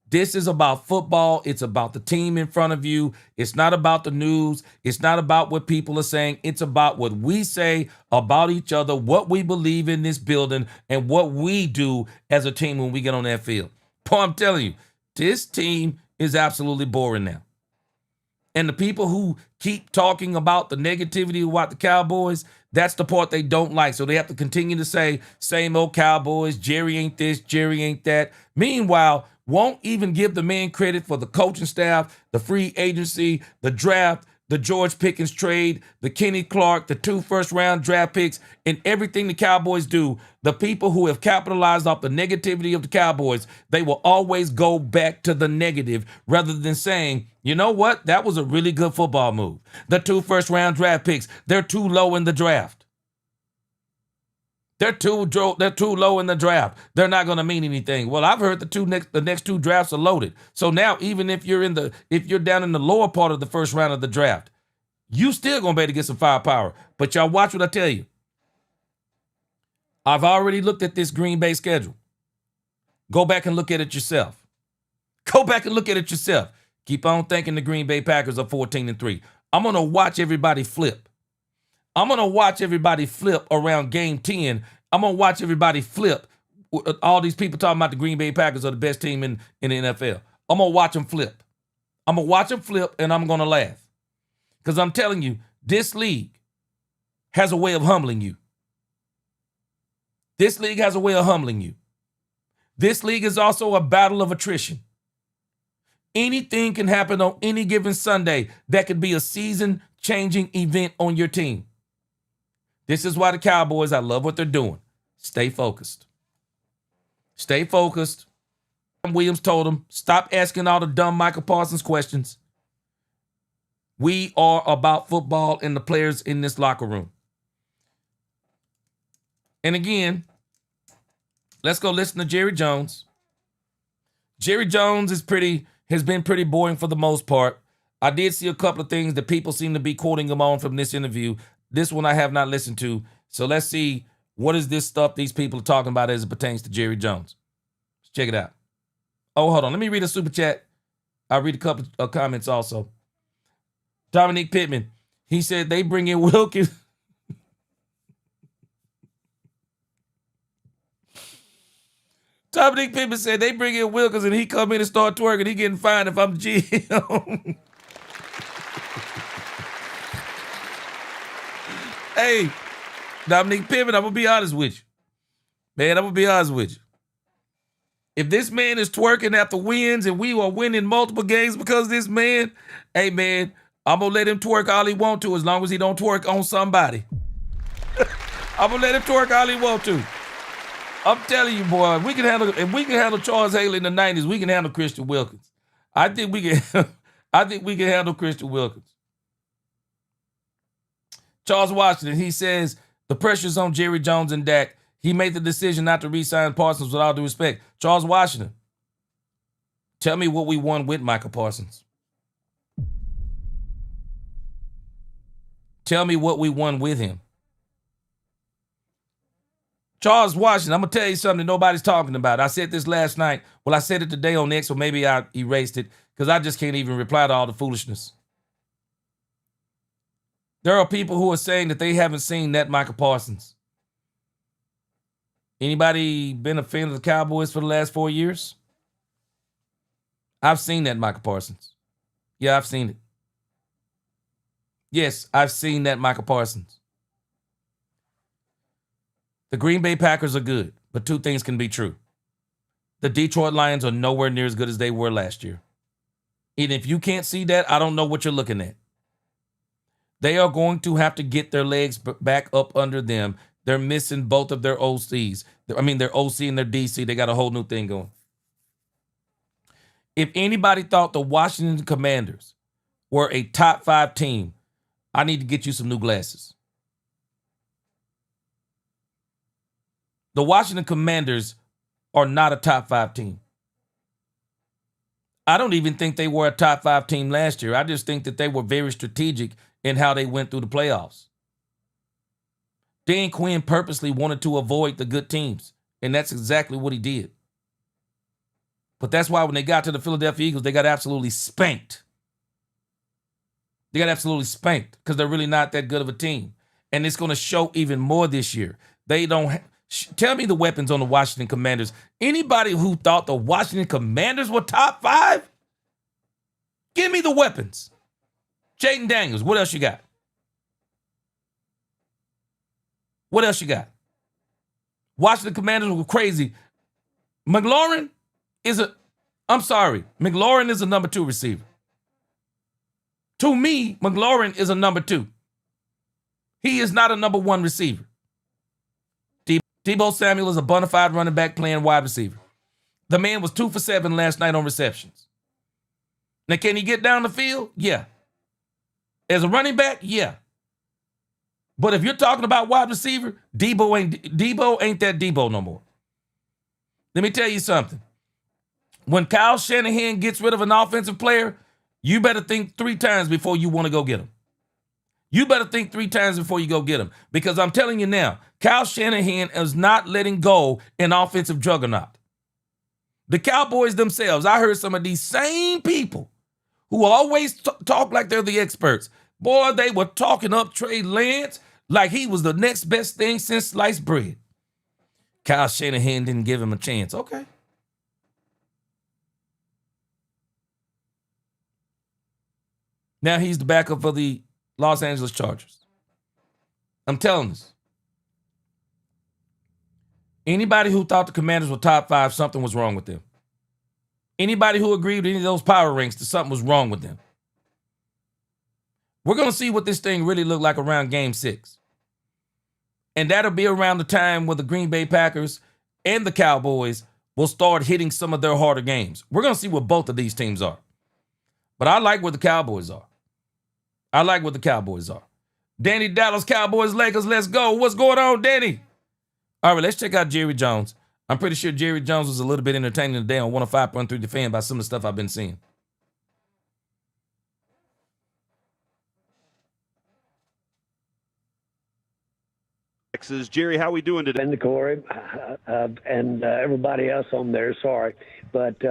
This is about football. It's about the team in front of you. It's not about the news. It's not about what people are saying. It's about what we say about each other, what we believe in this building, and what we do as a team when we get on that field. Boy, I'm telling you, this team is absolutely boring now. And the people who keep talking about the negativity about the Cowboys, that's the part they don't like. So they have to continue to say, same old Cowboys, Jerry ain't this, Jerry ain't that. Meanwhile, won't even give the man credit for the coaching staff, the free agency, the draft, the George Pickens trade, the Kenny Clark, the 2 first-round draft picks, and everything the Cowboys do. The people who have capitalized off the negativity of the Cowboys, they will always go back to the negative rather than saying, you know what, that was a really good football move. The 2 first-round draft picks, they're too low in the draft. They're too low in the draft. They're not going to mean anything. Well, I've heard the next 2 drafts are loaded. So now, even if you're down in the lower part of the first round of the draft, you still going to be able to get some firepower. But y'all watch what I tell you. I've already looked at this Green Bay schedule. Go back and look at it yourself. Go back and look at it yourself. Keep on thinking the Green Bay Packers are 14-3. I'm going to watch everybody flip. I'm going to watch everybody flip around game 10. I'm going to watch everybody flip. All these people talking about the Green Bay Packers are the best team in the NFL. I'm going to watch them flip. I'm going to watch them flip, and I'm going to laugh. Because I'm telling you, this league has a way of humbling you. This league has a way of humbling you. This league is also a battle of attrition. Anything can happen on any given Sunday that could be a season-changing event on your team. This is why the Cowboys, I love what they're doing. Stay focused. Stay focused. Williams told them, stop asking all the dumb Michael Parsons questions. We are about football and the players in this locker room. And again, let's go listen to Jerry Jones. Jerry Jones has been pretty boring for the most part. I did see a couple of things that people seem to be quoting him on from this interview. This one I have not listened to. So let's see what is this stuff these people are talking about as it pertains to Jerry Jones. Let's check it out. Oh, hold on. Let me read a super chat. I'll read a couple of comments also. Dominique Pittman, he said they bring in Wilkins. Dominique Pittman said they bring in Wilkins and he come in and start twerking. He getting fined if I'm the GM. Hey, Dominique Pittman, I'm going to be honest with you. Man, I'm going to be honest with you. If this man is twerking after wins and we are winning multiple games because of this man, hey, man, I'm going to let him twerk all he want to as long as he don't twerk on somebody. I'm going to let him twerk all he want to. I'm telling you, boy, if we can handle Charles Haley in the 90s, we can handle Christian Wilkins. I think we can handle Christian Wilkins. Charles Washington, he says, the pressure's on Jerry Jones and Dak. He made the decision not to re-sign Parsons with all due respect. Charles Washington, tell me what we won with Michael Parsons. Tell me what we won with him. Charles Washington, I'm going to tell you something nobody's talking about. I said this last night. Well, I said it today on X, or maybe I erased it because I just can't even reply to all the foolishness. There are people who are saying that they haven't seen that Michael Parsons. Anybody been a fan of the Cowboys for the last 4 years? I've seen that Michael Parsons. Yeah, I've seen it. Yes, I've seen that Michael Parsons. The Green Bay Packers are good, but two things can be true. The Detroit Lions are nowhere near as good as they were last year. And if you can't see that, I don't know what you're looking at. They are going to have to get their legs back up under them. They're missing both of their OCs. Their OC and their DC. They got a whole new thing going. If anybody thought the Washington Commanders were a top 5 team, I need to get you some new glasses. The Washington Commanders are not a top 5 team. I don't even think they were a top 5 team last year. I just think that they were very strategic in how they went through the playoffs. Dan Quinn purposely wanted to avoid the good teams, and that's exactly what he did. But that's why when they got to the Philadelphia Eagles, they got absolutely spanked. They got absolutely spanked because they're really not that good of a team. And it's going to show even more this year. They don't tell me the weapons on the Washington Commanders. Anybody who thought the Washington Commanders were top 5? Give me the weapons. Jaden Daniels, what else you got? What else you got? Washington Commanders were crazy. McLaurin is a number 2 receiver. To me, McLaurin is a number 2. He is not a number 1 receiver. Deebo Samuel is a bona fide running back playing wide receiver. The man was 2 for 7 last night on receptions. Now, can he get down the field? Yeah. As a running back? Yeah. But if you're talking about wide receiver, Deebo ain't that Deebo no more. Let me tell you something. When Kyle Shanahan gets rid of an offensive player, you better think 3 times before you want to go get him. You better think 3 times before you go get him. Because I'm telling you now, Kyle Shanahan is not letting go an offensive juggernaut. The Cowboys themselves, I heard some of these same people who always talk like they're the experts. Boy, they were talking up Trey Lance like he was the next best thing since sliced bread. Kyle Shanahan didn't give him a chance. Okay. Now he's the backup for the Los Angeles Chargers. I'm telling this. Anybody who thought the Commanders were top 5, something was wrong with them. Anybody who agreed with any of those power ranks, something was wrong with them. We're going to see what this thing really looked like around Game 6. And that'll be around the time where the Green Bay Packers and the Cowboys will start hitting some of their harder games. We're going to see what both of these teams are. But I like where the Cowboys are. Danny Dallas, Cowboys, Lakers, let's go. What's going on, Danny? All right, let's check out Jerry Jones. I'm pretty sure Jerry Jones was a little bit entertaining today on 105.3 The Fan by some of the stuff I've been seeing. Jerry, how we doing today? And Corey and everybody else on there, sorry. But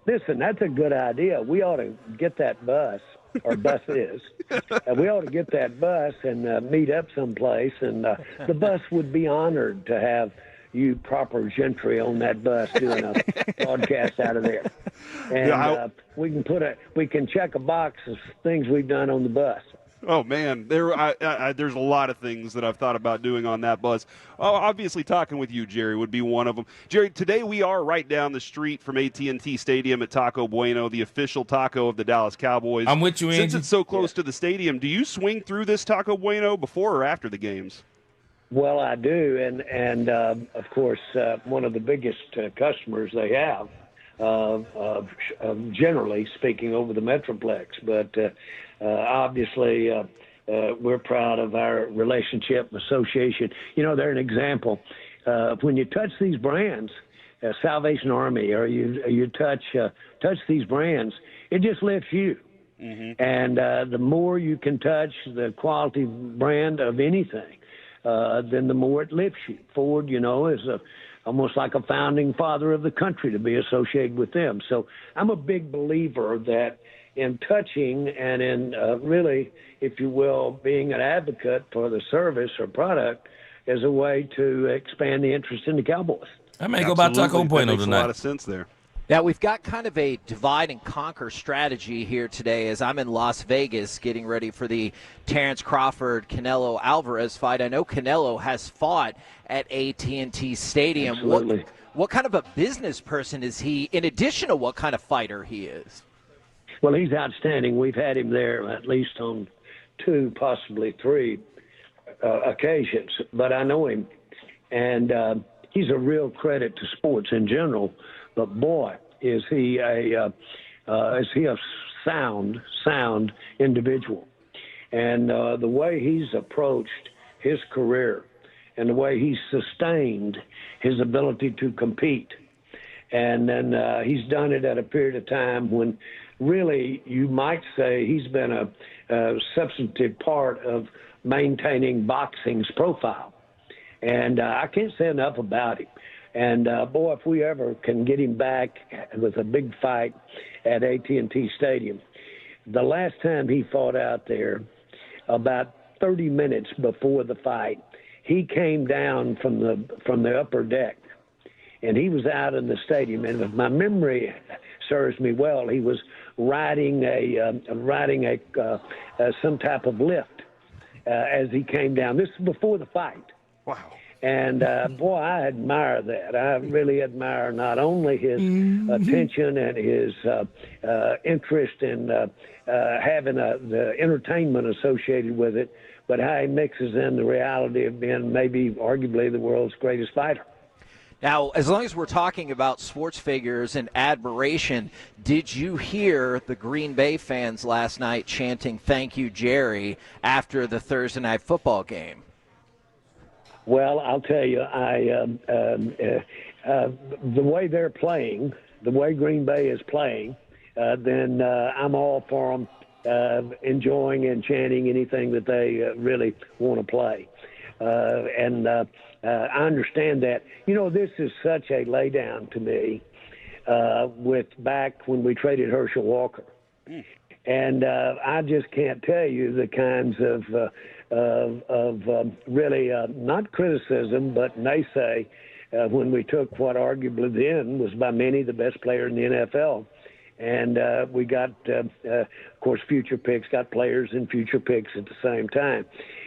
listen, that's a good idea. We ought to get that bus, or buses. We ought to get that bus and meet up someplace. And the bus would be honored to have you proper gentry on that bus doing a broadcast out of there. And we can check a box of things we've done on the bus. Oh, man, there's a lot of things that I've thought about doing on that bus. Oh, obviously, talking with you, Jerry, would be one of them. Jerry, today we are right down the street from AT&T Stadium at Taco Bueno, the official taco of the Dallas Cowboys. I'm with you, Angie. Since it's so close to the stadium, do you swing through this Taco Bueno before or after the games? Well, I do, and of course, one of the biggest customers they have, generally speaking, over the Metroplex. But obviously, we're proud of our relationship association. You know, they're an example. When you touch these brands, Salvation Army, or you touch these brands, it just lifts you. Mm-hmm. And the more you can touch the quality brand of anything, then the more it lifts you. Ford, you know, is almost like a founding father of the country to be associated with them. So I'm a big believer that in touching and in really, if you will, being an advocate for the service or product is a way to expand the interest in the Cowboys. I may go by Taco Bueno tonight. Makes a lot of sense there. Now, we've got kind of a divide and conquer strategy here today as I'm in Las Vegas getting ready for the Terrence Crawford-Canelo Alvarez fight. I know Canelo has fought at AT&T Stadium. Absolutely. What kind of a business person is he, in addition to what kind of fighter he is? Well, he's outstanding. We've had him there at least on 2, possibly 3 occasions, but I know him. And he's a real credit to sports in general. But boy, is he a sound individual, and the way he's approached his career, and the way he's sustained his ability to compete, and then he's done it at a period of time when really you might say he's been a substantive part of maintaining boxing's profile, and I can't say enough about him. And, boy, if we ever can get him back with a big fight at AT&T Stadium. The last time he fought out there, about 30 minutes before the fight, he came down from the upper deck, and he was out in the stadium. And if my memory serves me well, he was riding some type of lift as he came down. This is before the fight. Wow. And, boy, I admire that. I really admire not only his attention and his interest in having the entertainment associated with it, but how he mixes in the reality of being maybe arguably the world's greatest fighter. Now, as long as we're talking about sports figures and admiration, did you hear the Green Bay fans last night chanting, "Thank you, Jerry," after the Thursday night football game? Well, I'll tell you, the way they're playing, the way Green Bay is playing, then I'm all for them enjoying and chanting anything that they really want to play. And I understand that. You know, this is such a laydown to me with back when we traded Herschel Walker. And I just can't tell you the kinds of really not criticism, but naysay when we took what arguably then was by many the best player in the NFL. And we got, of course, future picks, got players and future picks at the same time.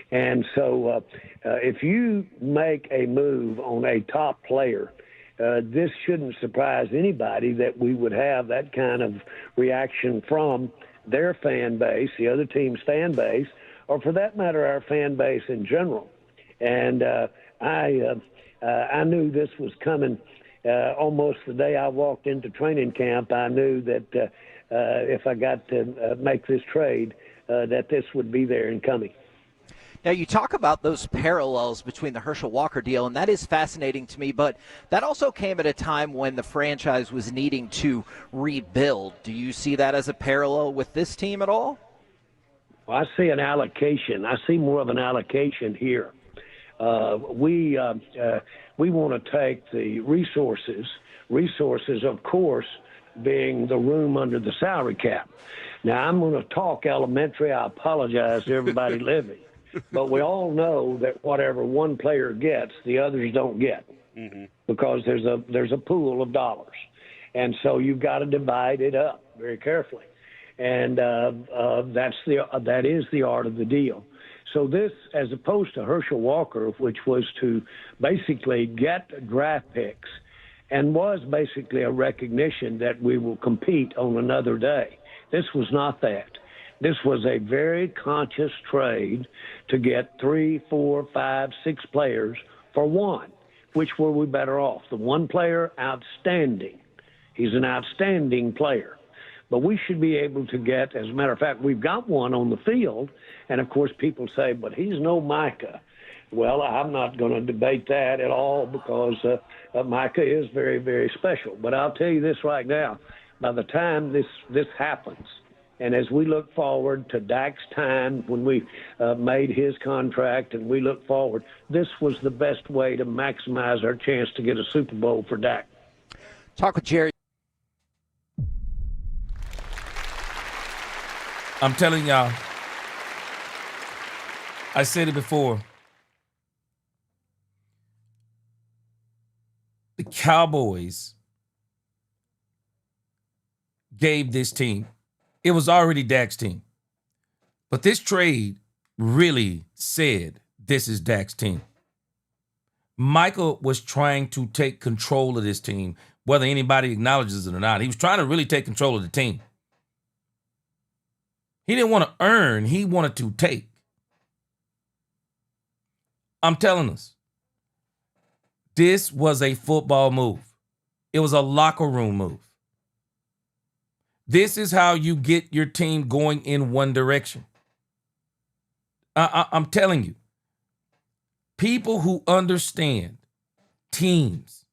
And so if you make a move on a top player, this shouldn't surprise anybody that we would have that kind of reaction from their fan base, the other team's fan base, or for that matter, our fan base in general. And I knew this was coming almost the day I walked into training camp. I knew that if I got to make this trade, that this would be there and coming. Now, you talk about those parallels between the Herschel Walker deal, and that is fascinating to me, but that also came at a time when the franchise was needing to rebuild. Do you see that as a parallel with this team at all? Well, I see an allocation. I see more of an allocation here. We want to take the resources, of course, being the room under the salary cap. Now, I'm going to talk elementary. I apologize to everybody living. But we all know that whatever one player gets, the others don't get, because there's a pool of dollars. And so you've got to divide it up very carefully. And that is the art of the deal. So this, as opposed to Herschel Walker, which was to basically get draft picks and was basically a recognition that we will compete on another day. This was not that. This was a very conscious trade to get 3, 4, 5, 6 players for one. Which were we better off? The one player, outstanding. He's an outstanding player. But we should be able to get, as a matter of fact, we've got one on the field, and of course people say, but he's no Micah. Well, I'm not going to debate that at all, because Micah is very, very special. But I'll tell you this right now, by the time this happens, and as we look forward to Dak's time when we made his contract and we look forward, this was the best way to maximize our chance to get a Super Bowl for Dak. Talk with Jerry. I'm telling y'all, I said it before. The Cowboys gave this team, it was already Dak's team, but this trade really said this is Dak's team. Michael was trying to take control of this team, whether anybody acknowledges it or not. He was trying to really take control of the team. He didn't want to earn, he wanted to take. I'm telling us, this was a football move. It was a locker room move. This is how you get your team going in one direction. I'm telling you, people who understand teams,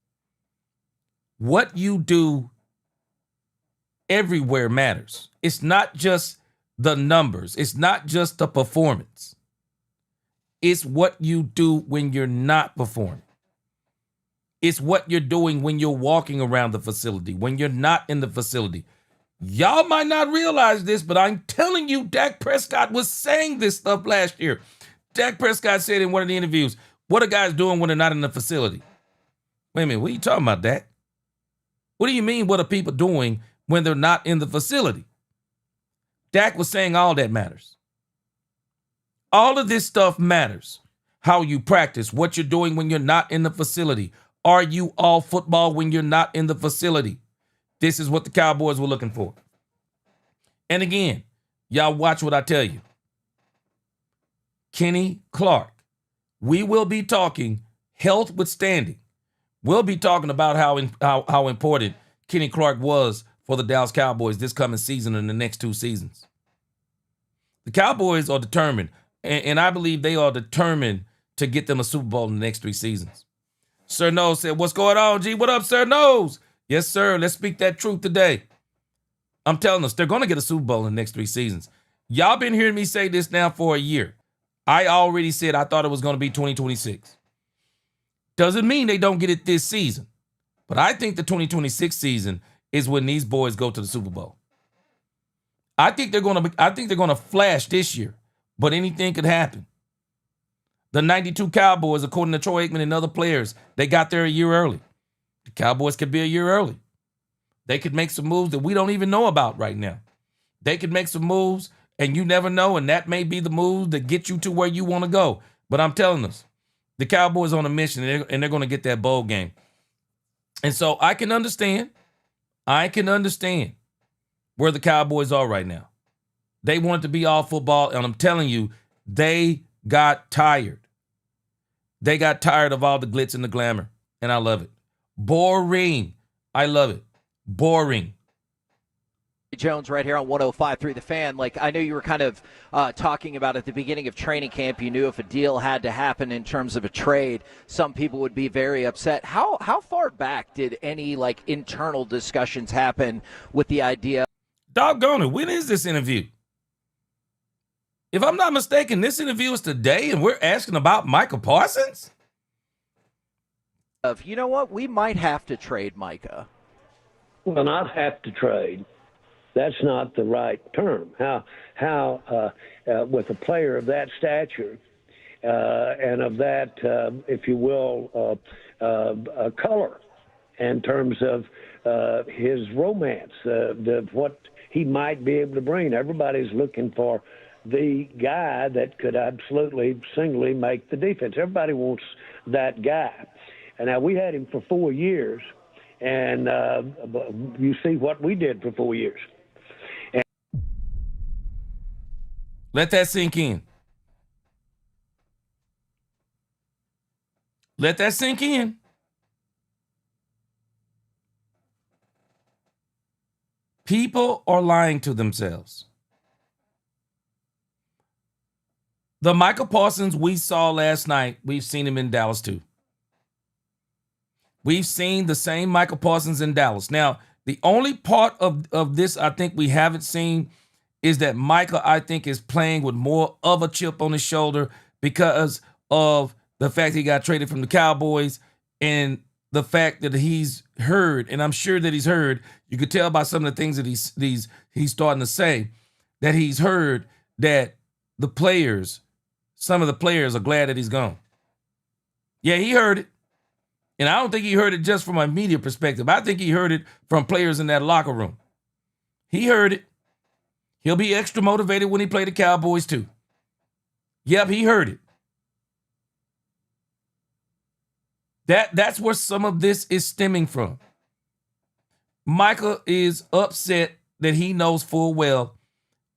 what you do everywhere matters. It's not just the numbers. It's not just the performance. It's what you do when you're not performing. It's what you're doing when you're walking around the facility, when you're not in the facility. Y'all might not realize this, but I'm telling you, Dak Prescott was saying this stuff last year. Dak Prescott said in one of the interviews, what are guys doing when they're not in the facility? Wait a minute, what are you talking about, Dak? What do you mean, what are people doing when they're not in the facility? Dak was saying all that matters. All of this stuff matters. How you practice, what you're doing when you're not in the facility. Are you all football when you're not in the facility? This is what the Cowboys were looking for. And again, y'all watch what I tell you. Kenny Clark. We will be talking health withstanding. We'll be talking about how important Kenny Clark was for the Dallas Cowboys this coming season and the next 2 seasons. The Cowboys are determined, and I believe they are determined to get them a Super Bowl in the next 3 seasons. Sir Nose said, what's going on, G? What up, Sir Nose? Yes, sir. Let's speak that truth today. I'm telling us, they're going to get a Super Bowl in the next 3 seasons. Y'all been hearing me say this now for a year. I already said I thought it was going to be 2026. Doesn't mean they don't get it this season. But I think the 2026 season is when these boys go to the Super Bowl. I think they're going to flash this year, but anything could happen. The 92 Cowboys, according to Troy Aikman and other players, they got there a year early. The Cowboys could be a year early. They could make some moves that we don't even know about right now. They could make some moves, and you never know, and that may be the move that get you to where you want to go. But I'm telling us, the Cowboys on a mission, and they're going to get that bowl game. And so I can understand where the Cowboys are right now. They want it to be all football, and I'm telling you, they got tired. They got tired of all the glitz and the glamour, and I love it. Boring. I love it. Boring. Jones right here on 105.3 The Fan. Like, I know you were kind of talking about at the beginning of training camp, you knew if a deal had to happen in terms of a trade, some people would be very upset. How far back did any, like, internal discussions happen with the idea? Doggone it, when is this interview? If I'm not mistaken, this interview is today, and we're asking about Micah Parsons? Of, you know what, we might have to trade Micah. Well, not have to trade. That's not the right term. How with a player of that stature and of that, if you will, color in terms of his romance, what he might be able to bring. Everybody's looking for the guy that could absolutely singly make the defense. Everybody wants that guy. And now we had him for 4 years, and you see what we did for 4 years. Let that sink in. Let that sink in. People are lying to themselves. The Micah Parsons we saw last night, we've seen him in Dallas too. We've seen the same Micah Parsons in Dallas. Now, the only part of this I think we haven't seen is that Micah, I think, is playing with more of a chip on his shoulder because of the fact he got traded from the Cowboys and the fact that he's heard, and I'm sure that he's heard, you could tell by some of the things that he's starting to say, that he's heard that the players, some of the players are glad that he's gone. Yeah, he heard it. And I don't think he heard it just from a media perspective. I think he heard it from players in that locker room. He heard it. He'll be extra motivated when he play the Cowboys too. Yep, he heard it. That's where some of this is stemming from. Micah is upset that he knows full well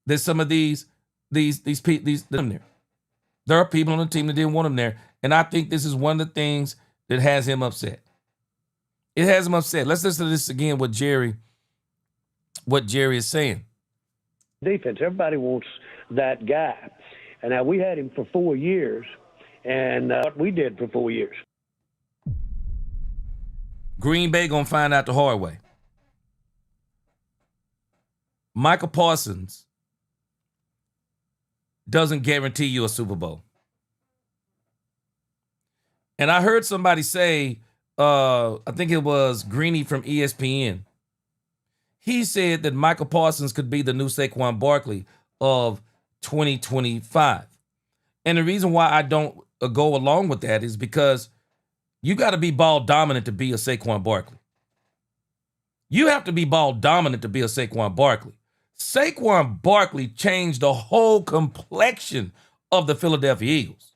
that some of these them there. There are people on the team that didn't want him there, and I think this is one of the things that has him upset. It has him upset. Let's listen to this again. What Jerry is saying. Defense. Everybody wants that guy, and now we had him for 4 years, and what we did for 4 years. Green Bay gonna find out the hard way. Micah Parsons doesn't guarantee you a Super Bowl. And I heard somebody say, I think it was Greeny from ESPN. He said that Micah Parsons could be the new Saquon Barkley of 2025. And the reason why I don't go along with that is because you got to be ball dominant to be a Saquon Barkley. You have to be ball dominant to be a Saquon Barkley. Saquon Barkley changed the whole complexion of the Philadelphia Eagles.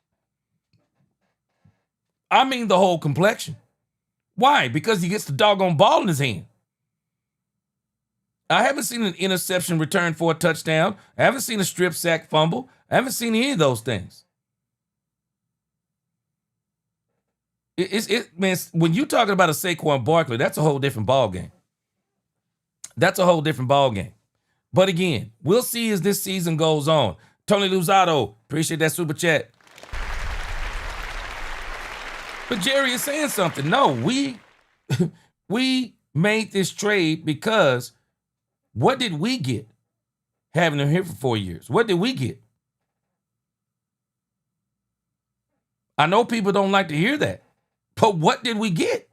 I mean the whole complexion. Why? Because he gets the doggone ball in his hand. I haven't seen an interception return for a touchdown. I haven't seen a strip sack fumble. I haven't seen any of those things. Man, when you're talking about a Saquon Barkley, that's a whole different ball game. That's a whole different ball game. But again, we'll see as this season goes on. Tony Luzzatto, appreciate that super chat. But Jerry is saying something. No, we made this trade because what did we get having him here for 4 years? What did we get? I know people don't like to hear that, but what did we get?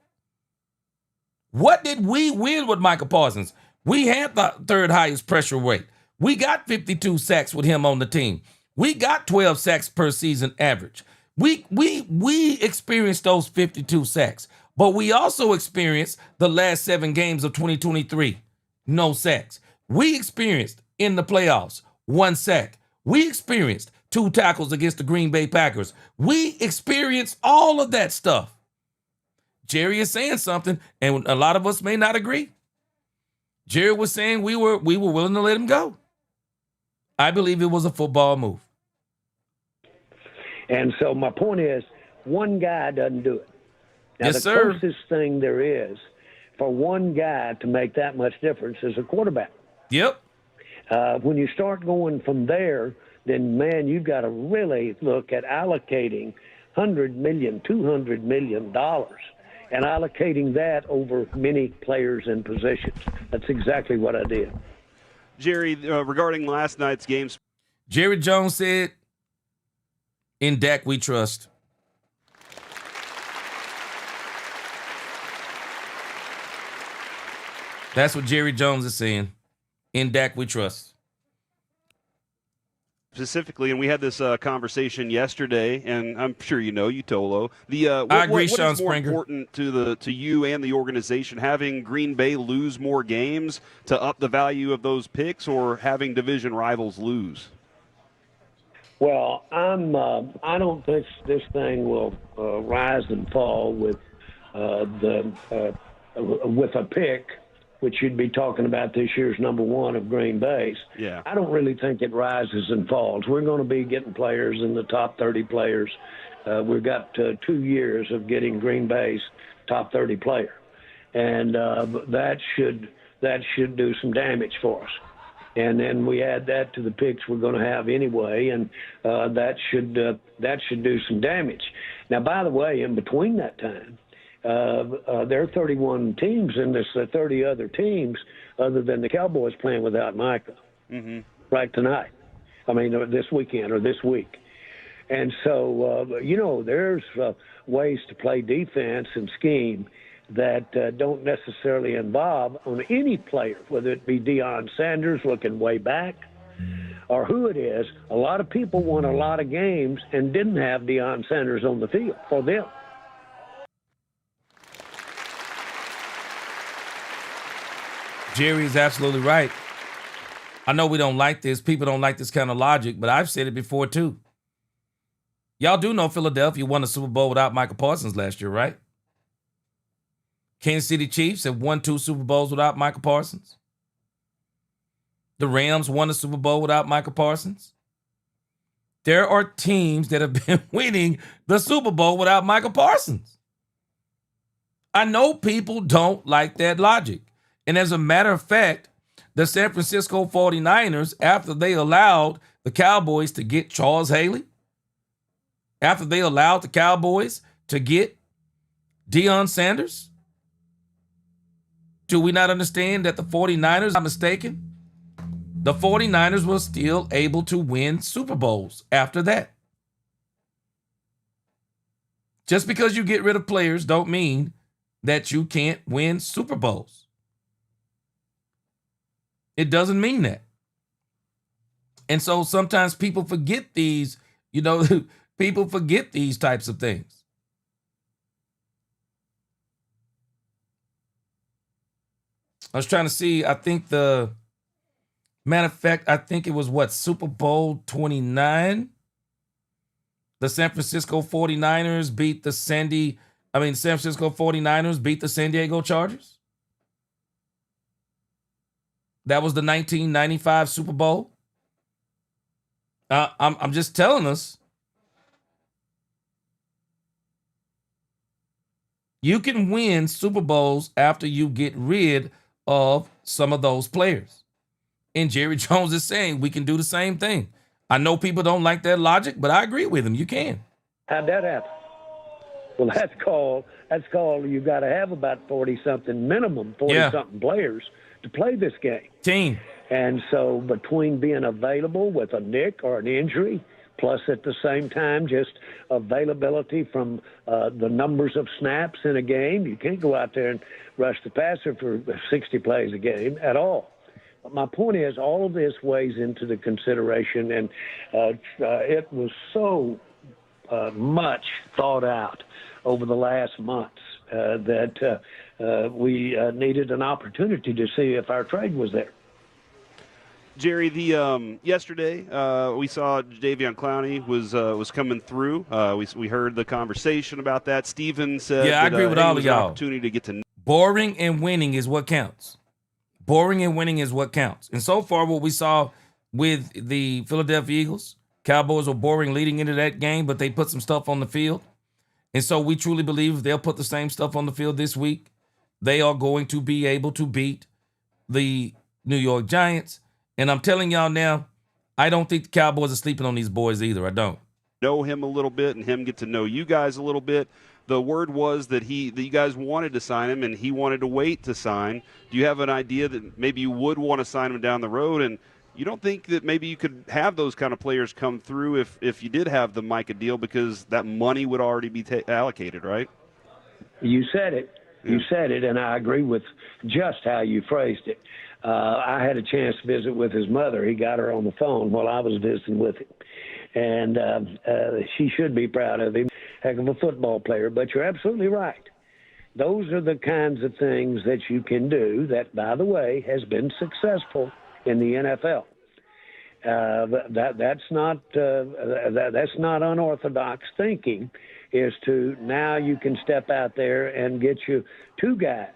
What did we win with Micah Parsons? We had the third highest pressure rate. We got 52 sacks with him on the team. We got 12 sacks per season average. We experienced those 52 sacks, but we also experienced the last 7 games of 2023. No sacks. We experienced in the playoffs 1 sack. We experienced 2 tackles against the Green Bay Packers. We experienced all of that stuff. Jerry is saying something, and a lot of us may not agree. Jerry was saying we were willing to let him go. I believe it was a football move. And so my point is, one guy doesn't do it. Now, yes, the sir. closest thing there is for one guy to make that much difference is a quarterback. Yep. When you start going from there, then, man, you've got to really look at allocating $100 million, $200 million, and allocating that over many players and positions. That's exactly what I did. Jerry, regarding last night's games, Jerry Jones said, "In Dak we trust." That's what Jerry Jones is saying. In Dak we trust. specifically, and we had this conversation yesterday, and I'm sure you know, Utolo. I agree, what Sean is more Springer. important to you and the organization, having Green Bay lose more games to up the value of those picks, or having division rivals lose? Well, I don't think this thing will rise and fall with a pick, which you'd be talking about this year's number one of Green Bay's. Yeah. I don't really think it rises and falls. We're going to be getting players in the top 30 players. We've got 2 years of getting Green Bay's top 30 player, and that should do some damage for us. And then we add that to the picks we're going to have anyway, and that should do some damage. Now, by the way, in between that time, there are 31 teams in this, 30 other teams other than the Cowboys playing without Micah right tonight. I mean, this weekend or this week. And so, there's ways to play defense and scheme that don't necessarily involve on any player, whether it be Deion Sanders looking way back or who it is. A lot of people won a lot of games and didn't have Deion Sanders on the field for them. Jerry's absolutely right. I know we don't like this. People don't like this kind of logic, but I've said it before too. Y'all do know Philadelphia won the Super Bowl without Michael Parsons last year, right? Kansas City Chiefs have won 2 Super Bowls without Michael Parsons. The Rams won the Super Bowl without Michael Parsons. There are teams that have been winning the Super Bowl without Michael Parsons. I know people don't like that logic. And as a matter of fact, the San Francisco 49ers, after they allowed the Cowboys to get Charles Haley, after they allowed the Cowboys to get Deion Sanders, do we not understand that the 49ers, I'm mistaken, the 49ers were still able to win Super Bowls after that? Just because you get rid of players don't mean that you can't win Super Bowls. It doesn't mean that. And so sometimes people forget these, people forget these types of things. I was trying to see, I think matter of fact, I think it was Super Bowl 29? The San Francisco 49ers beat the San Francisco 49ers beat the San Diego Chargers? That was the 1995 Super Bowl. I'm just telling us. You can win Super Bowls after you get rid of some of those players. And Jerry Jones is saying we can do the same thing. I know people don't like that logic, but I agree with him. You can. How'd that happen? Well, that's called you've got to have about 40-something minimum, 40-something players to play this game. Team. And so between being available with a nick or an injury, plus at the same time just availability from the numbers of snaps in a game, you can't go out there and rush the passer for 60 plays a game at all. But my point is all of this weighs into the consideration, and it was so much thought out over the last months that we needed an opportunity to see if our trade was there. Jerry, yesterday we saw Jadeveon Clowney was coming through. We heard the conversation about that. Steven said, I agree with all of y'all. Opportunity to get to boring and winning is what counts. Boring and winning is what counts. And so far, what we saw with the Philadelphia Eagles, Cowboys were boring leading into that game, but they put some stuff on the field. And so we truly believe if they'll put the same stuff on the field this week, they are going to be able to beat the New York Giants. And I'm telling y'all now, I don't think the Cowboys are sleeping on these boys either. I don't. Know him a little bit and him get to know you guys a little bit. The word was that you guys wanted to sign him and he wanted to wait to sign. Do you have an idea that maybe you would want to sign him down the road? And you don't think that maybe you could have those kind of players come through if you did have the Micah deal, because that money would already be allocated, right? You said it. You said it, and I agree with just how you phrased it. I had a chance to visit with his mother. He got her on the phone while I was visiting with him. And she should be proud of him. Heck of a football player. But you're absolutely right. Those are the kinds of things that you can do that, by the way, has been successful in the NFL. That's not unorthodox thinking, is to now you can step out there and get you two guys.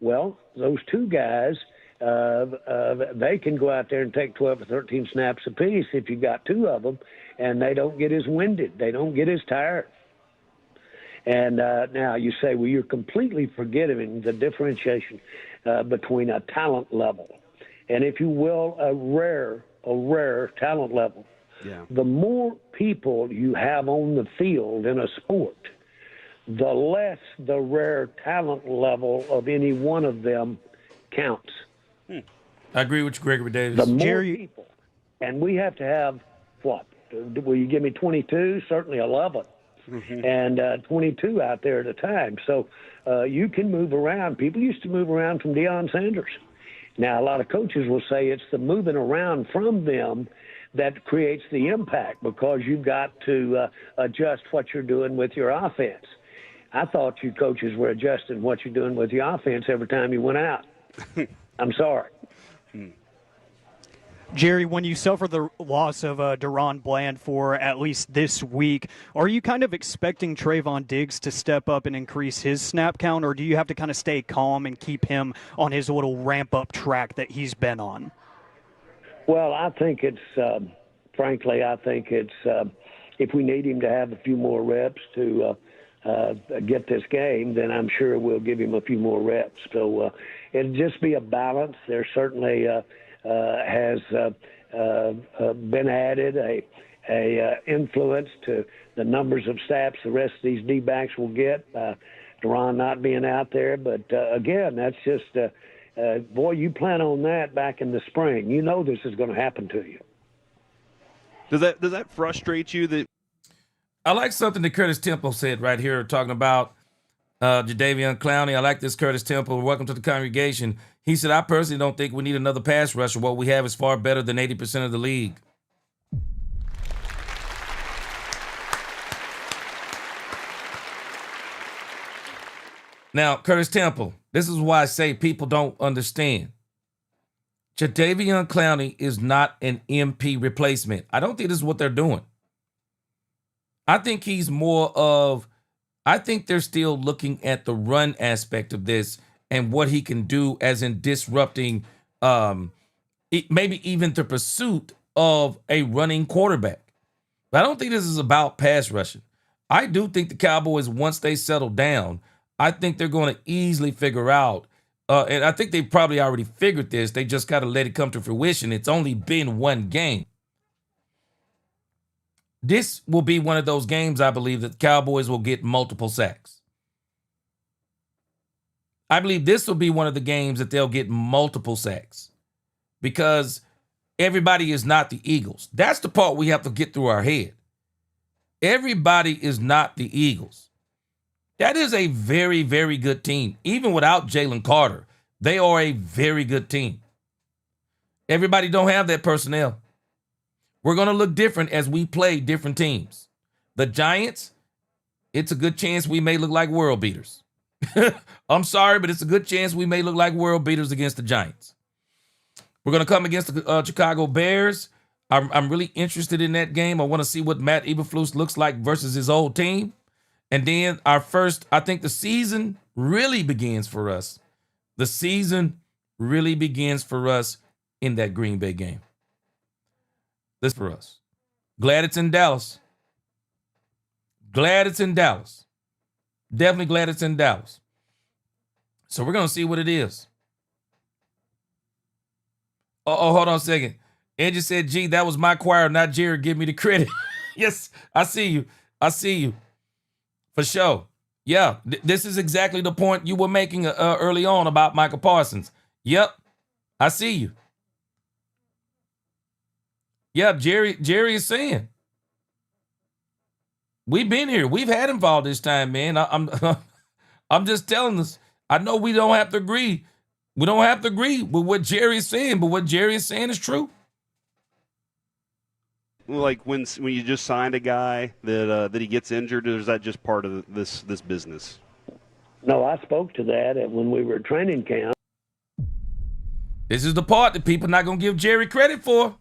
Well, those two guys, they can go out there and take 12 or 13 snaps apiece if you got two of them, and they don't get as winded. They don't get as tired. And now you say, well, you're completely forgetting the differentiation between a talent level and, if you will, a rare talent level. Yeah. The more people you have on the field in a sport, the less the rare talent level of any one of them counts. I agree with you, Gregory Davis. The more people, and we have to have, what, will you give me 22? Certainly 11. And 22 out there at a time. So you can move around. People used to move around from Deion Sanders. Now, a lot of coaches will say it's the moving around from them that creates the impact, because you've got to adjust what you're doing with your offense. I thought you coaches were adjusting what you're doing with your offense every time you went out. I'm sorry. Jerry, when you suffer the loss of Deron Bland for at least this week, are you kind of expecting Trayvon Diggs to step up and increase his snap count, or do you have to kind of stay calm and keep him on his little ramp-up track that he's been on? Well, I think it's, frankly, if we need him to have a few more reps to get this game, then I'm sure we'll give him a few more reps. So it'll just be a balance. There certainly has been added a influence to the numbers of snaps the rest of these D-backs will get, Deron not being out there. But, again, that's just boy, you plan on that back in the spring. You know this is going to happen to you. Does that frustrate you? That I like something that Curtis Temple said right here, talking about Jadeveon Clowney. I like this, Curtis Temple. Welcome to the congregation. He said, I personally don't think we need another pass rusher. What we have is far better than 80% of the league. Now, Curtis Temple, this is why I say people don't understand. Jadeveon Clowney is not an MP replacement. I don't think this is what they're doing. I think he's more of, I think they're still looking at the run aspect of this and what he can do as in disrupting maybe even the pursuit of a running quarterback. But I don't think this is about pass rushing. I do think the Cowboys, once they settle down, I think they're going to easily figure out, and I think they probably already figured this, they just got to let it come to fruition. It's only been one game. This will be one of those games, I believe, that the Cowboys will get multiple sacks. I believe this will be one of the games that they'll get multiple sacks, because everybody is not the Eagles. That's the part we have to get through our head. Everybody is not the Eagles. That is a very, very good team. Even without Jalen Carter, they are a very good team. Everybody don't have that personnel. We're going to look different as we play different teams. The Giants, it's a good chance we may look like world beaters. I'm sorry, but it's a good chance we may look like world beaters against the Giants. We're going to come against the Chicago Bears. I'm really interested in that game. I want to see what Matt Eberflus looks like versus his old team. And then I think the season really begins for us. The season really begins for us in that Green Bay game. This for us. Glad it's in Dallas. Glad it's in Dallas. Definitely glad it's in Dallas. So we're going to see what it is. Hold on a second. Angie said, gee, that was my choir, not Jerry. Give me the credit. Yes, I see you. I see you. For sure. Yeah, this is exactly the point you were making early on about Michael Parsons. Yep, I see you. Yeah, Jerry is saying. We've been here. We've had him for all this time, man. I'm I'm just telling us. I know we don't have to agree. We don't have to agree with what Jerry is saying, but what Jerry is saying is true. Like when you just signed a guy that he gets injured, or is that just part of this business? No, I spoke to that when we were at training camp. This is the part that people are not going to give Jerry credit for.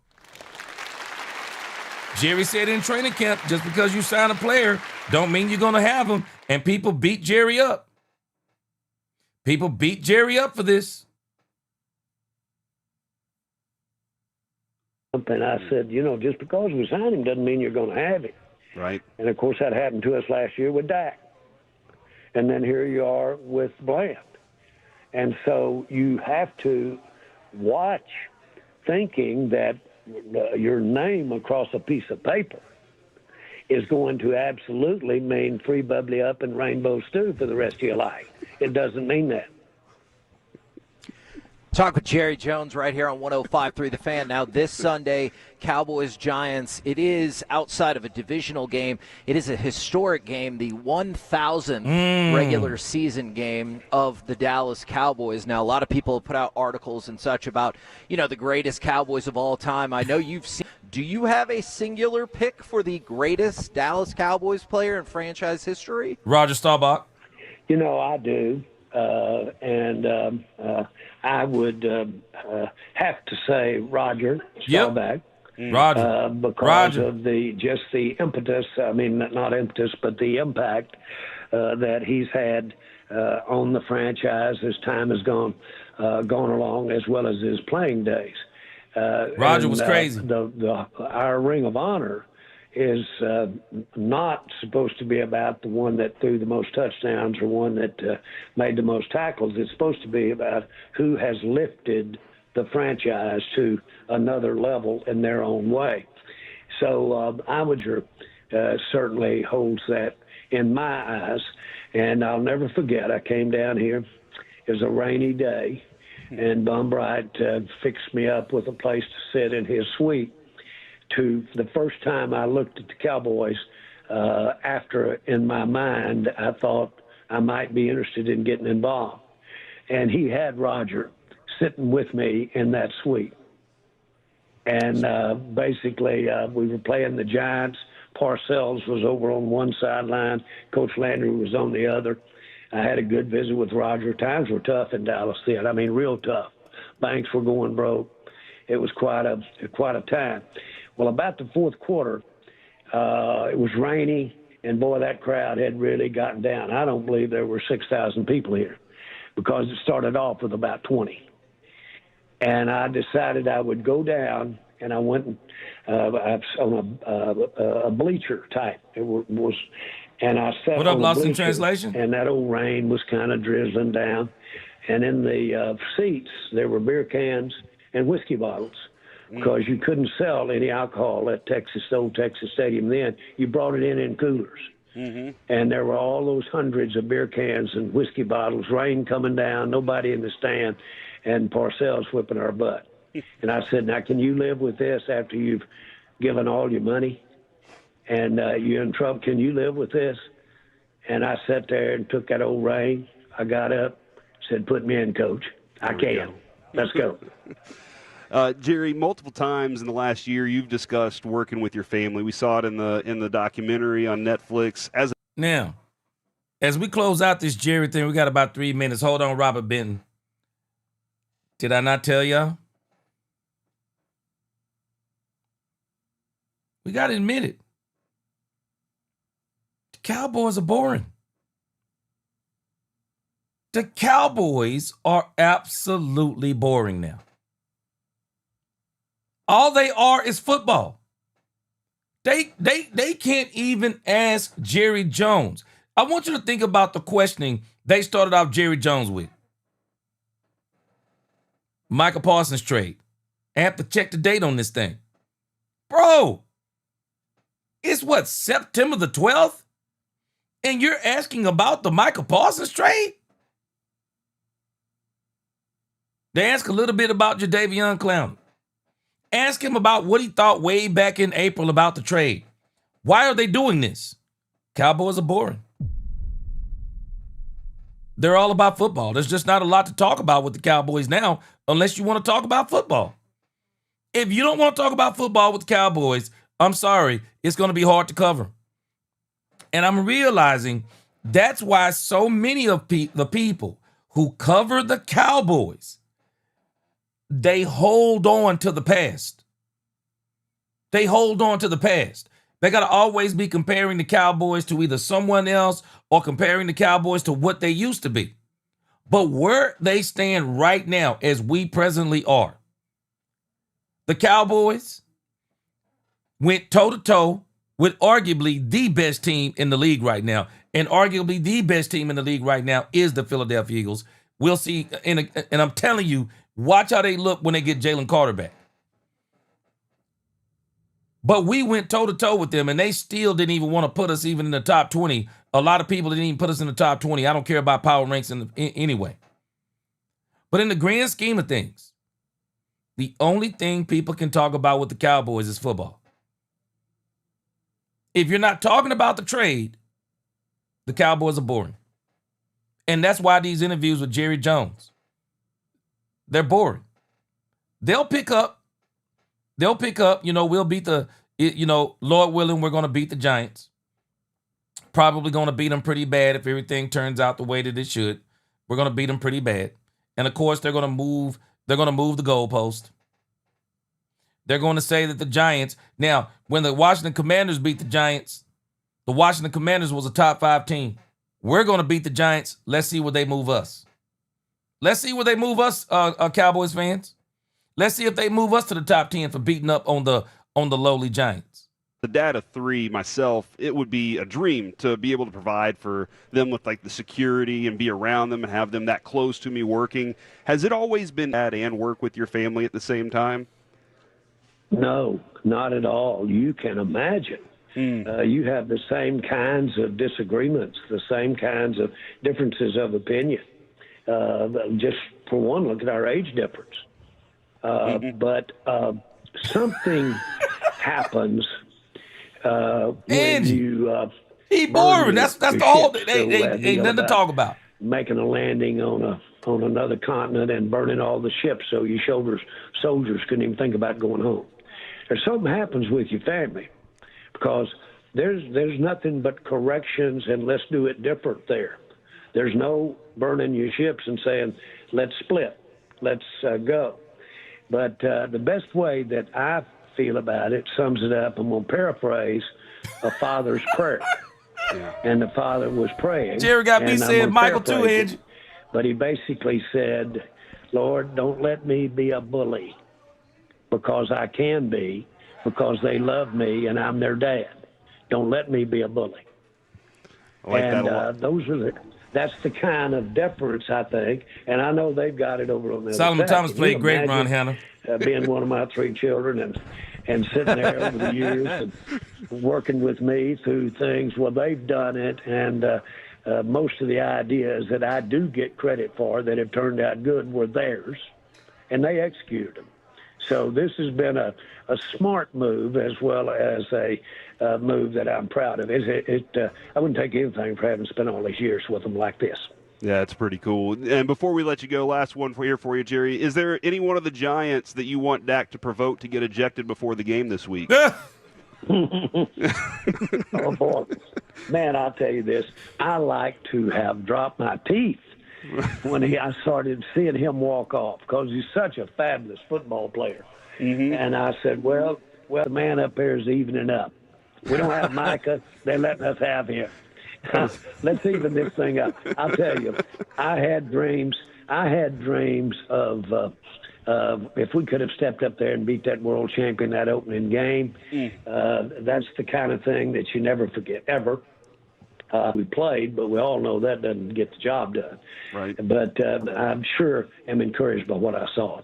Jerry said in training camp, just because you sign a player don't mean you're going to have him. And people beat Jerry up. People beat Jerry up for this. And I said, just because we signed him doesn't mean you're going to have him. Right. And, of course, that happened to us last year with Dak. And then here you are with Bland. And so you have to watch thinking that your name across a piece of paper is going to absolutely mean free bubbly up and rainbow stew for the rest of your life. It doesn't mean that. Talk with Jerry Jones right here on 105.3 The Fan. Now this Sunday, Cowboys-Giants, it is outside of a divisional game. It is a historic game, the 1,000th regular season game of the Dallas Cowboys. Now, a lot of people have put out articles and such about, the greatest Cowboys of all time. I know you've seen. Do you have a singular pick for the greatest Dallas Cowboys player in franchise history? Roger Staubach. I do. I would have to say Roger Staubach. Roger. Because of the impetus, not impetus, but the impact that he's had on the franchise as time has gone along, as well as his playing days. Roger was crazy. Our Ring of Honor is not supposed to be about the one that threw the most touchdowns or one that made the most tackles. It's supposed to be about who has lifted the franchise to another level in their own way. So Iwager certainly holds that in my eyes. And I'll never forget, I came down here. It was a rainy day, and Bum Bright fixed me up with a place to sit in his suite. To the first time I looked at the Cowboys, after in my mind I thought I might be interested in getting involved. And he had Roger sitting with me in that suite. And basically we were playing the Giants. Parcells was over on one sideline. Coach Landry was on the other. I had a good visit with Roger. Times were tough in Dallas then. Real tough. Banks were going broke. It was quite a time. Well, about the fourth quarter, it was rainy, and boy, that crowd had really gotten down. I don't believe there were 6,000 people here because it started off with about 20. And I decided I would go down, and I went on a bleacher type. And I sat What up, on Lost a in bleacher, Translation? and that old rain was kind of drizzling down. And in the seats, there were beer cans and whiskey bottles. Because you couldn't sell any alcohol at old Texas Stadium then. You brought it in coolers. Mm-hmm. And there were all those hundreds of beer cans and whiskey bottles, rain coming down, nobody in the stand, and Parcells whipping our butt. And I said, now, can you live with this after you've given all your money? And you're in trouble. Can you live with this? And I sat there and took that old rain. I got up, said, put me in, Coach. I can. Let's go. Jerry, multiple times in the last year, you've discussed working with your family. We saw it in the documentary on Netflix. Now, as we close out this Jerry thing, we got about 3 minutes. Hold on, Robert Benton. Did I not tell y'all? We got to admit it. The Cowboys are boring. The Cowboys are absolutely boring now. All they are is football. They can't even ask Jerry Jones. I want you to think about the questioning they started off Jerry Jones with. Michael Parsons trade. I have to check the date on this thing. Bro, it's what, September the 12th? And you're asking about the Michael Parsons trade? They ask a little bit about Jadeveon Clowney. Ask him about what he thought way back in April about the trade. Why are they doing this? Cowboys are boring. They're all about football. There's just not a lot to talk about with the Cowboys now unless you want to talk about football. If you don't want to talk about football with the Cowboys, I'm sorry, it's going to be hard to cover. And I'm realizing that's why so many of the people who cover the Cowboys, they hold on to the past. They hold on to the past. They got to always be comparing the Cowboys to either someone else or comparing the Cowboys to what they used to be. But where they stand right now, as we presently are, the Cowboys went toe-to-toe with arguably the best team in the league right now. And arguably the best team in the league right now is the Philadelphia Eagles. We'll see. And I'm telling you, watch how they look when they get Jalen Carter back. But we went toe-to-toe with them, and they still didn't even want to put us even in the top 20. A lot of people didn't even put us in the top 20. I don't care about power ranks anyway. But in the grand scheme of things, the only thing people can talk about with the Cowboys is football. If you're not talking about the trade, the Cowboys are boring. And that's why these interviews with Jerry Jones, they're boring. They'll pick up, we'll beat Lord willing, we're going to beat the Giants. Probably going to beat them pretty bad if everything turns out the way that it should. We're going to beat them pretty bad. And of course, they're going to move the goalpost. They're going to say that the Giants, now, when the Washington Commanders beat the Giants, the Washington Commanders was a top 5 team. We're going to beat the Giants. Let's see where they move us. Let's see where they move us, Cowboys fans. Let's see if they move us to the top 10 for beating up on the lowly Giants. The dad of 3 myself, it would be a dream to be able to provide for them with like the security and be around them and have them that close to me working. Has it always been dad and work with your family at the same time? No, not at all. You can imagine. You have the same kinds of disagreements, the same kinds of differences of opinion. Just for one, look at our age difference. But something happens when you he boring. That's the whole. Ain't nothing to talk about. Making a landing on another continent and burning all the ships, so your soldiers couldn't even think about going home. There's something happens with your family, because there's nothing but corrections and let's do it different there. There's no burning your ships and saying, let's split, let's go. But the best way that I feel about it sums it up. I'm going to paraphrase a father's prayer. Yeah. And the father was praying. Jerry got me saying Michael too, Edge. But he basically said, Lord, don't let me be a bully, because I can be, because they love me and I'm their dad. Don't let me be a bully. I like that a lot. That's the kind of deference, I think, and I know they've got it over on the other Solomon side. Thomas played great, Ron Hanna. Being one of my 3 children and sitting there over the years and working with me through things. Well, they've done it, and most of the ideas that I do get credit for that have turned out good were theirs, and they executed them. So this has been a smart move, as well as a move that I'm proud of. I wouldn't take anything for having spent all these years with them like this. Yeah, it's pretty cool. And before we let you go, last one for you, Jerry. Is there any one of the Giants that you want Dak to provoke to get ejected before the game this week? Oh, boy. Man, I'll tell you this. I like to have dropped my teeth when I started seeing him walk off, because he's such a fabulous football player. Mm-hmm. And I said, well, the man up there is evening up. We don't have Micah. They're letting us have him. Let's even this thing up. I'll tell you, I had dreams of if we could have stepped up there and beat that world champion that opening game. That's the kind of thing that you never forget, ever. We played, but we all know that doesn't get the job done. Right. But I'm sure am encouraged by what I saw.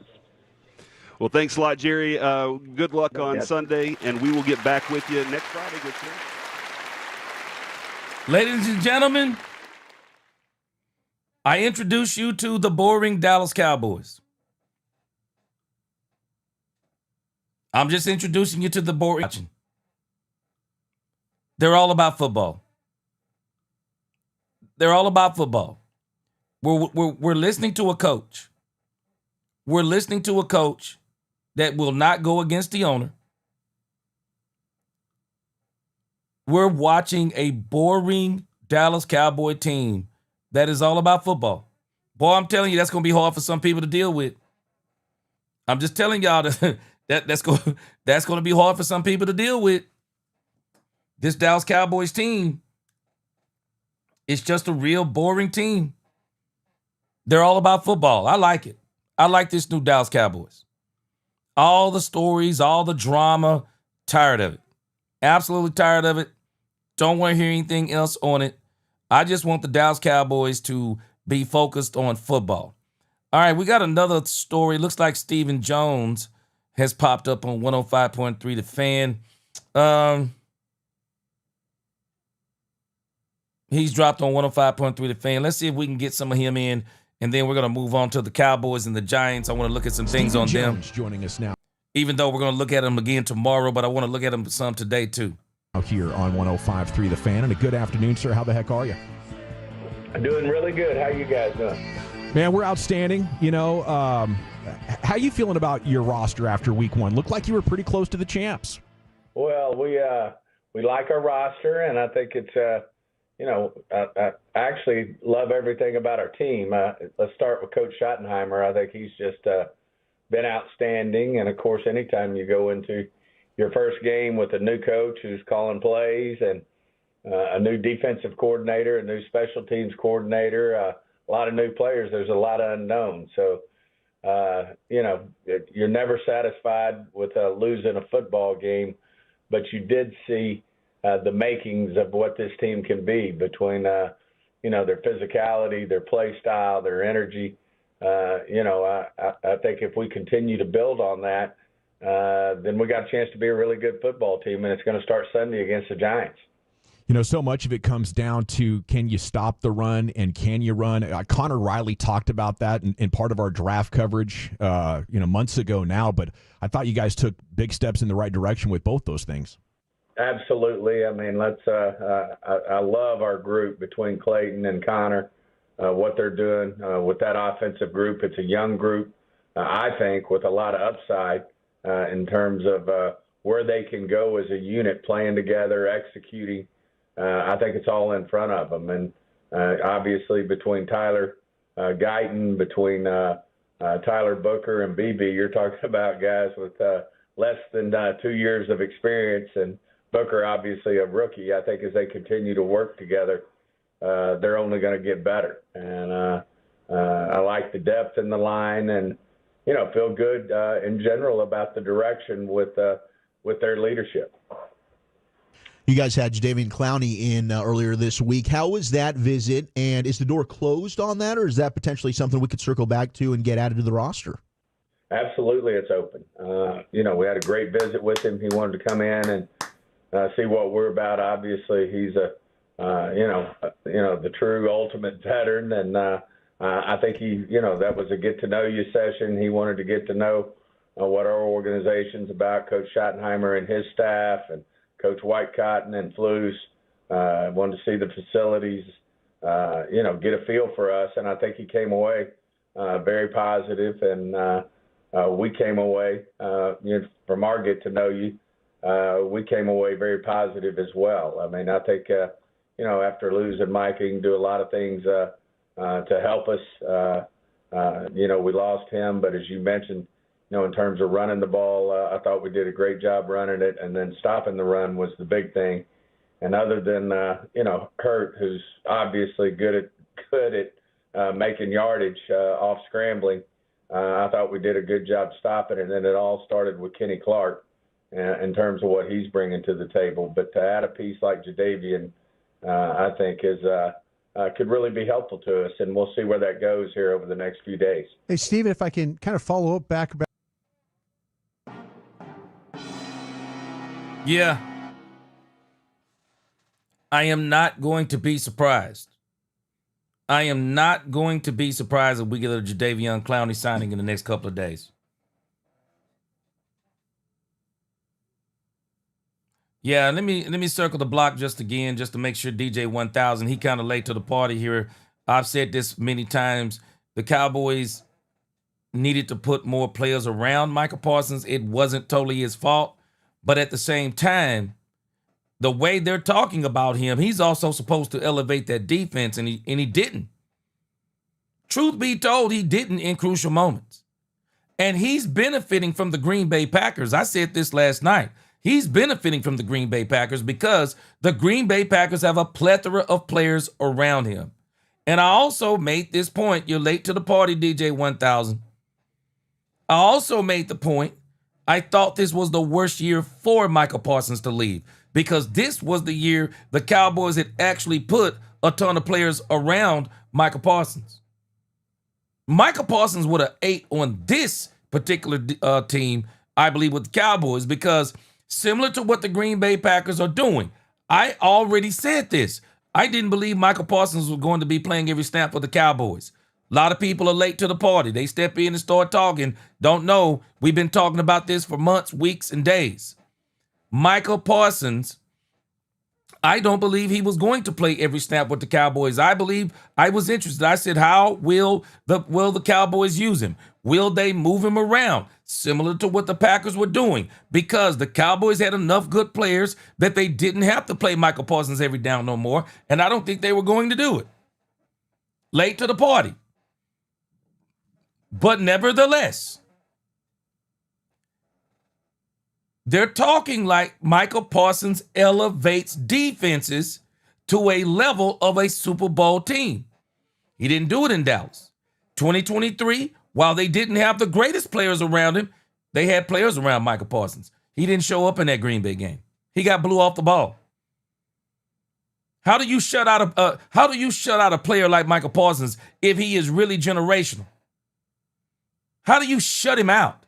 Well, thanks a lot, Jerry. Good luck on Sunday, and we will get back with you next Friday. Good sir. Ladies and gentlemen, I introduce you to the boring Dallas Cowboys. I'm just introducing you to the boring. They're all about football. They're all about football. We're listening to a coach. We're listening to a coach that will not go against the owner. We're watching a boring Dallas Cowboy team that is all about football. Boy, I'm telling you, that's going to be hard for some people to deal with. I'm just telling y'all that's going to be hard for some people to deal with. This Dallas Cowboys team is just a real boring team. They're all about football. I like it. I like this new Dallas Cowboys. All the stories, all the drama, tired of it. Absolutely tired of it. Don't want to hear anything else on it. I just want the Dallas Cowboys to be focused on football. All right, we got another story. Looks like Stephen Jones has popped up on 105.3 The Fan. He's dropped on 105.3 The Fan. Let's see if we can get some of him in, and then we're going to move on to the Cowboys and the Giants. I want to look at some things on them. Joining us now. Even though we're going to look at them again tomorrow, but I want to look at them some today too. Out here on 105.3 The Fan, and a good afternoon, sir. How the heck are you? I'm doing really good. How you guys doing? Man, we're outstanding. You know, how you feeling about your roster after week one? Looked like you were pretty close to the champs. Well, we like our roster, and I think it's I actually love everything about our team. Let's start with Coach Schottenheimer. I think he's just been outstanding, and of course, anytime you go into your first game with a new coach who's calling plays and a new defensive coordinator, a new special teams coordinator, a lot of new players, there's a lot of unknowns. So, you're never satisfied with losing a football game, but you did see the makings of what this team can be between, their physicality, their play style, their energy. I think if we continue to build on that, then we got a chance to be a really good football team, and it's going to start Sunday against the Giants. You know, so much of it comes down to, can you stop the run and can you run? Connor Riley talked about that in part of our draft coverage, months ago now, but I thought you guys took big steps in the right direction with both those things. Absolutely. I mean, I love our group between Clayton and Connor, what they're doing with that offensive group. It's a young group, I think, with a lot of upside in terms of where they can go as a unit, playing together, executing. I think it's all in front of them. And obviously between Tyler Guyton, between Tyler Booker and BB, you're talking about guys with less than 2 years of experience, and Booker obviously a rookie. I think as they continue to work together, they're only going to get better. And I like the depth in the line, and feel good in general about the direction with their leadership. You guys had Jadeveon Clowney in earlier this week. How was that visit, and is the door closed on that, or is that potentially something we could circle back to and get added to the roster? Absolutely, it's open. We had a great visit with him. He wanted to come in and see what we're about. Obviously, he's the true ultimate veteran, and I think that was a get-to-know-you session. He wanted to get to know what our organization's about, Coach Schottenheimer and his staff, and Coach Whitecotton and Flus. Wanted to see the facilities, get a feel for us, and I think he came away very positive, and we came away, from our get-to-know-you, we came away very positive as well. I mean, I think, after losing Mike, he can do a lot of things to help us. We lost him, but as you mentioned, in terms of running the ball, I thought we did a great job running it, and then stopping the run was the big thing. And other than, Kurt, who's obviously good at making yardage off scrambling, I thought we did a good job stopping it. And then it all started with Kenny Clark in terms of what he's bringing to the table. But to add a piece like Jadeveon, I think could really be helpful to us, and we'll see where that goes here over the next few days. Hey, Steven, if I can kind of follow up back about Yeah. I am not going to be surprised. I am not going to be surprised if we get a Jadeveon Clowney signing in the next couple of days. Yeah, let me circle the block just again, just to make sure DJ 1000, he kind of late to the party here. I've said this many times. The Cowboys needed to put more players around Michael Parsons. It wasn't totally his fault. But at the same time, the way they're talking about him, he's also supposed to elevate that defense, and he didn't. Truth be told, he didn't in crucial moments. And he's benefiting from the Green Bay Packers. I said this last night. He's benefiting from the Green Bay Packers because the Green Bay Packers have a plethora of players around him. And I also made this point. You're late to the party, DJ 1000. I also made the point. I thought this was the worst year for Michael Parsons to leave because this was the year the Cowboys had actually put a ton of players around Michael Parsons. Michael Parsons would have ate on this particular team, I believe, with the Cowboys because similar to what the Green Bay Packers are doing, I already said this. I didn't believe Michael Parsons was going to be playing every snap for the Cowboys. A lot of people are late to the party. They step in and start talking. Don't know. We've been talking about this for months, weeks, and days. Michael Parsons, I don't believe he was going to play every snap with the Cowboys. I believe I was interested. I said, how will the Cowboys use him? Will they move him around? Similar to what the Packers were doing, because the Cowboys had enough good players that they didn't have to play Michael Parsons every down no more, and I don't think they were going to do it. Late to the party. But nevertheless, they're talking like Michael Parsons elevates defenses to a level of a Super Bowl team. He didn't do it in Dallas. 2023, while they didn't have the greatest players around him, they had players around Michael Parsons. He didn't show up in that Green Bay game. He got blew off the ball. How do you shut out a player like Michael Parsons if he is really generational? How do you shut him out?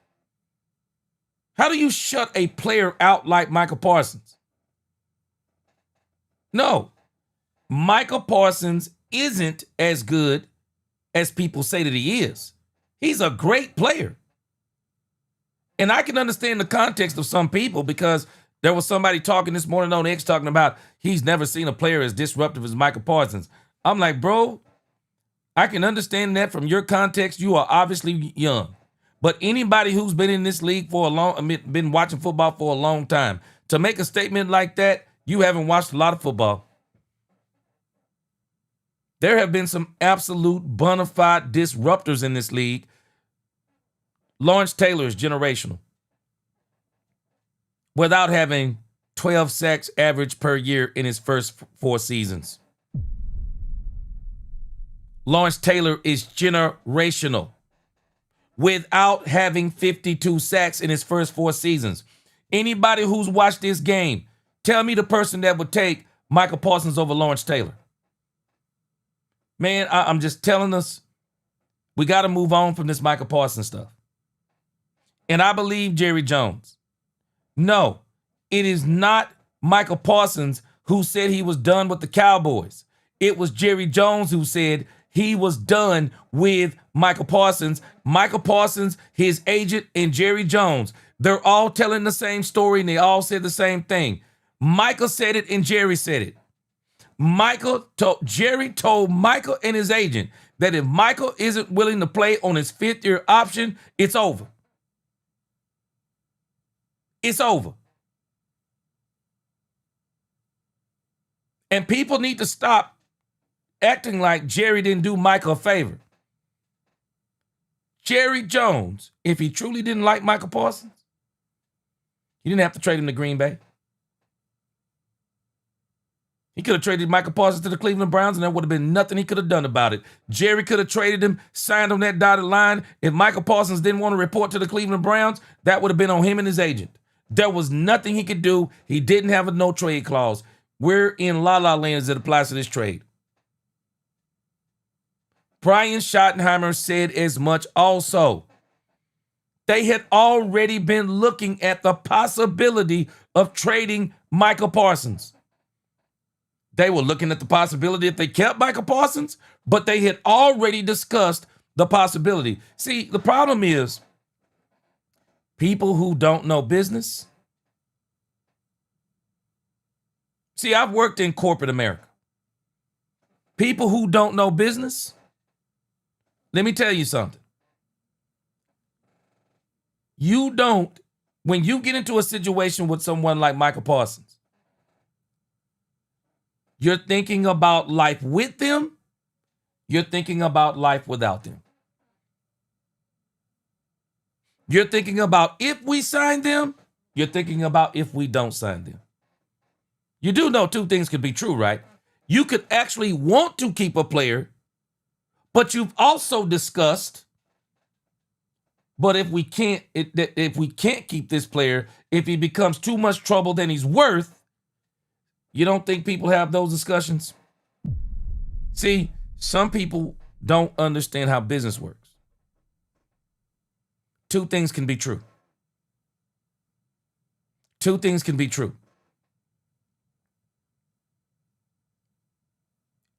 How do you shut a player out like Michael Parsons? No. Michael Parsons isn't as good as people say that he is. He's a great player. And I can understand the context of some people because there was somebody talking this morning on X talking about he's never seen a player as disruptive as Michael Parsons. I'm like, bro, I can understand that from your context. You are obviously young. But anybody who's been in this league been watching football for a long time, to make a statement like that, you haven't watched a lot of football. There have been some absolute bona fide disruptors in this league. Lawrence Taylor is generational. Without having 12 sacks average per year in his first 4 seasons. Lawrence Taylor is generational. Without having 52 sacks in his first 4 seasons. Anybody who's watched this game, tell me the person that would take Michael Parsons over Lawrence Taylor. Man, I'm just telling us, we got to move on from this Michael Parsons stuff. And I believe Jerry Jones. No, it is not Michael Parsons who said he was done with the Cowboys. It was Jerry Jones who said he was done with Michael Parsons. Michael Parsons, his agent, and Jerry Jones, they're all telling the same story, and they all said the same thing. Michael said it, and Jerry said it. Jerry told Michael and his agent that if Michael isn't willing to play on his 5th-year option, it's over. It's over. And people need to stop acting like Jerry didn't do Michael a favor. Jerry Jones, if he truly didn't like Michael Parsons, he didn't have to trade him to Green Bay. He could have traded Michael Parsons to the Cleveland Browns, and there would have been nothing he could have done about it. Jerry could have traded him, signed on that dotted line. If Michael Parsons didn't want to report to the Cleveland Browns, that would have been on him and his agent. There was nothing he could do. He didn't have a no-trade clause. We're in la-la land as it applies to this trade. Brian Schottenheimer said as much also. They had already been looking at the possibility of trading Michael Parsons. They were looking at the possibility if they kept Michael Parsons, but they had already discussed the possibility. See, the problem is people who don't know business. See, I've worked in corporate America. People who don't know business, let me tell you something. When you get into a situation with someone like Michael Parsons, you're thinking about life with them, you're thinking about life without them. You're thinking about if we sign them, you're thinking about if we don't sign them. You do know two things could be true, right? You could actually want to keep a player, but you've also discussed, but if we can't keep this player, if he becomes too much trouble than he's worth, you don't think people have those discussions? See, some people don't understand how business works. Two things can be true. Two things can be true.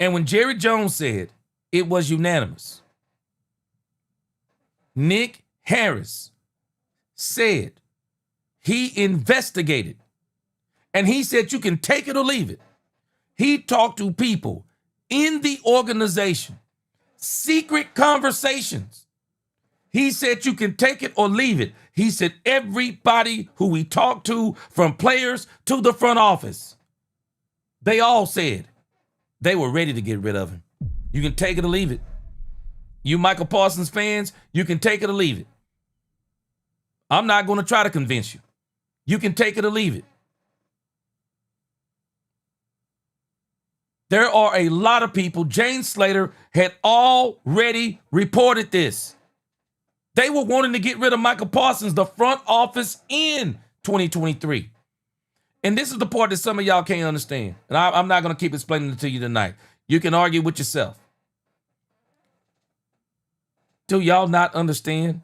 And when Jerry Jones said it was unanimous, Nick Harris said he investigated and he said you can take it or leave it. He talked to people in the organization, secret conversations. He said you can take it or leave it. He said everybody who we talked to, from players to the front office, they all said they were ready to get rid of him. You can take it or leave it. You Michael Parsons fans, you can take it or leave it. I'm not going to try to convince you. You can take it or leave it. There are a lot of people. Jane Slater had already reported this. They were wanting to get rid of Michael Parsons, the front office, in 2023. And this is the part that some of y'all can't understand. And I'm not going to keep explaining it to you tonight. You can argue with yourself. Do y'all not understand?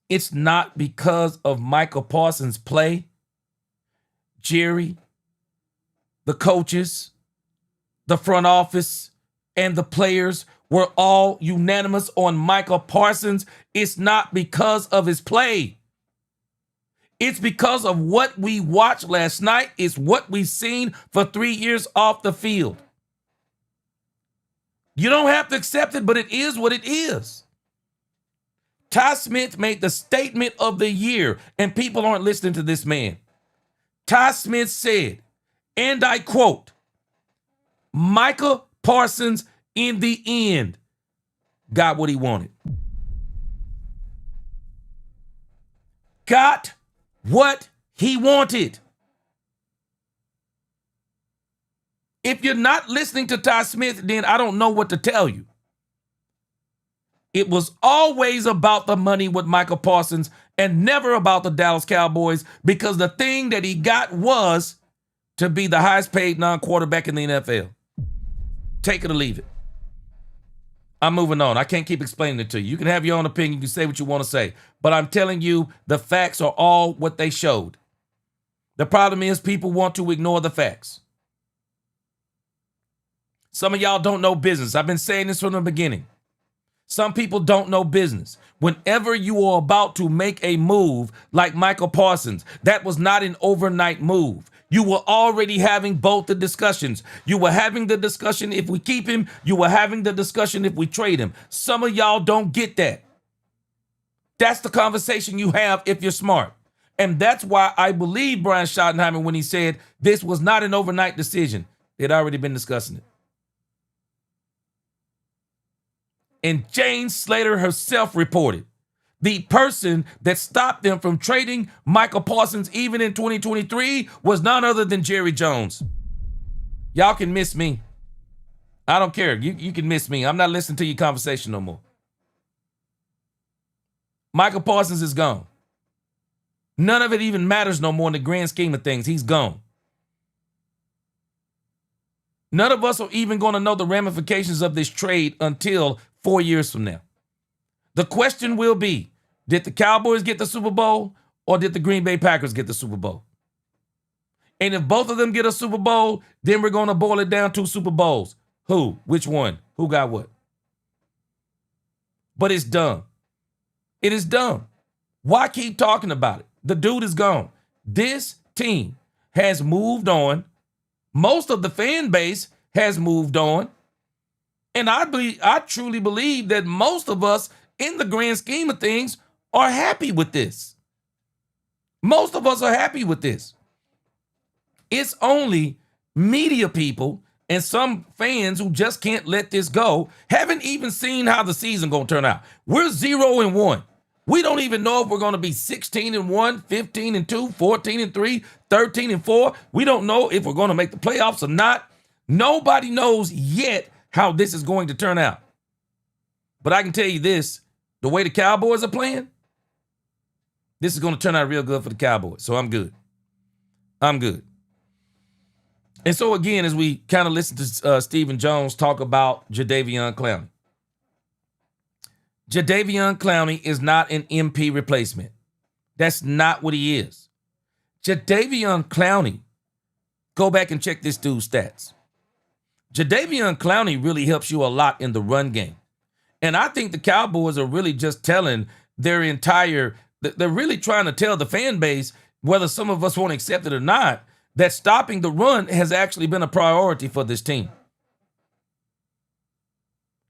It's not because of Michael Parsons' play. Jerry, the coaches, the front office, and the players were all unanimous on Michael Parsons. It's not because of his play. It's because of what we watched last night. It's what we've seen for 3 years off the field. You don't have to accept it, but it is what it is. Ty Smith made the statement of the year, and people aren't listening to this man. Ty Smith said, and I quote, Michael Parsons in the end got what he wanted. Got what he wanted. If you're not listening to Ty Smith, then I don't know what to tell you. It was always about the money with Michael Parsons and never about the Dallas Cowboys, because the thing that he got was to be the highest paid non-quarterback in the NFL. Take it or leave it. I'm moving on. I can't keep explaining it to you. You can have your own opinion. You can say what you want to say. But I'm telling you, the facts are all what they showed. The problem is people want to ignore the facts. Some of y'all don't know business. I've been saying this from the beginning. Some people don't know business. Whenever you are about to make a move like Michael Parsons, that was not an overnight move. You were already having both the discussions. You were having the discussion if we keep him. You were having the discussion if we trade him. Some of y'all don't get that. That's the conversation you have if you're smart. And that's why I believe Brian Schottenheimer when he said this was not an overnight decision. They'd already been discussing it. And Jane Slater herself reported the person that stopped them from trading Michael Parsons even in 2023 was none other than Jerry Jones. Y'all can miss me. I don't care. You can miss me. I'm not listening to your conversation no more. Michael Parsons is gone. None of it even matters no more in the grand scheme of things. He's gone. None of us are even going to know the ramifications of this trade until 4 years from now. The question will be, did the Cowboys get the Super Bowl or did the Green Bay Packers get the Super Bowl? And if both of them get a Super Bowl, then we're going to boil it down to Super Bowls. Who? Which one? Who got what? But it's dumb. It is dumb. Why keep talking about it? The dude is gone. This team has moved on. Most of the fan base has moved on. And I truly believe that most of us, in the grand scheme of things, are happy with this. Most of us are happy with this. It's only media people and some fans who just can't let this go, haven't even seen how the season gonna turn out. We're 0-1. We don't even know if we're gonna be 16-1, 15-2, 14-3, 13-4. We don't know if we're gonna make the playoffs or not. Nobody knows yet how this is going to turn out. But I can tell you this, the way the Cowboys are playing, this is gonna turn out real good for the Cowboys. So I'm good. I'm good. And so, again, as we kind of listen to Stephen Jones talk about Jadeveon Clowney. Jadeveon Clowney is not an MP replacement. That's not what he is. Jadeveon Clowney, go back and check this dude's stats. Jadeveon Clowney really helps you a lot in the run game. And I think the Cowboys are really just telling they're really trying to tell the fan base, whether some of us won't accept it or not, that stopping the run has actually been a priority for this team.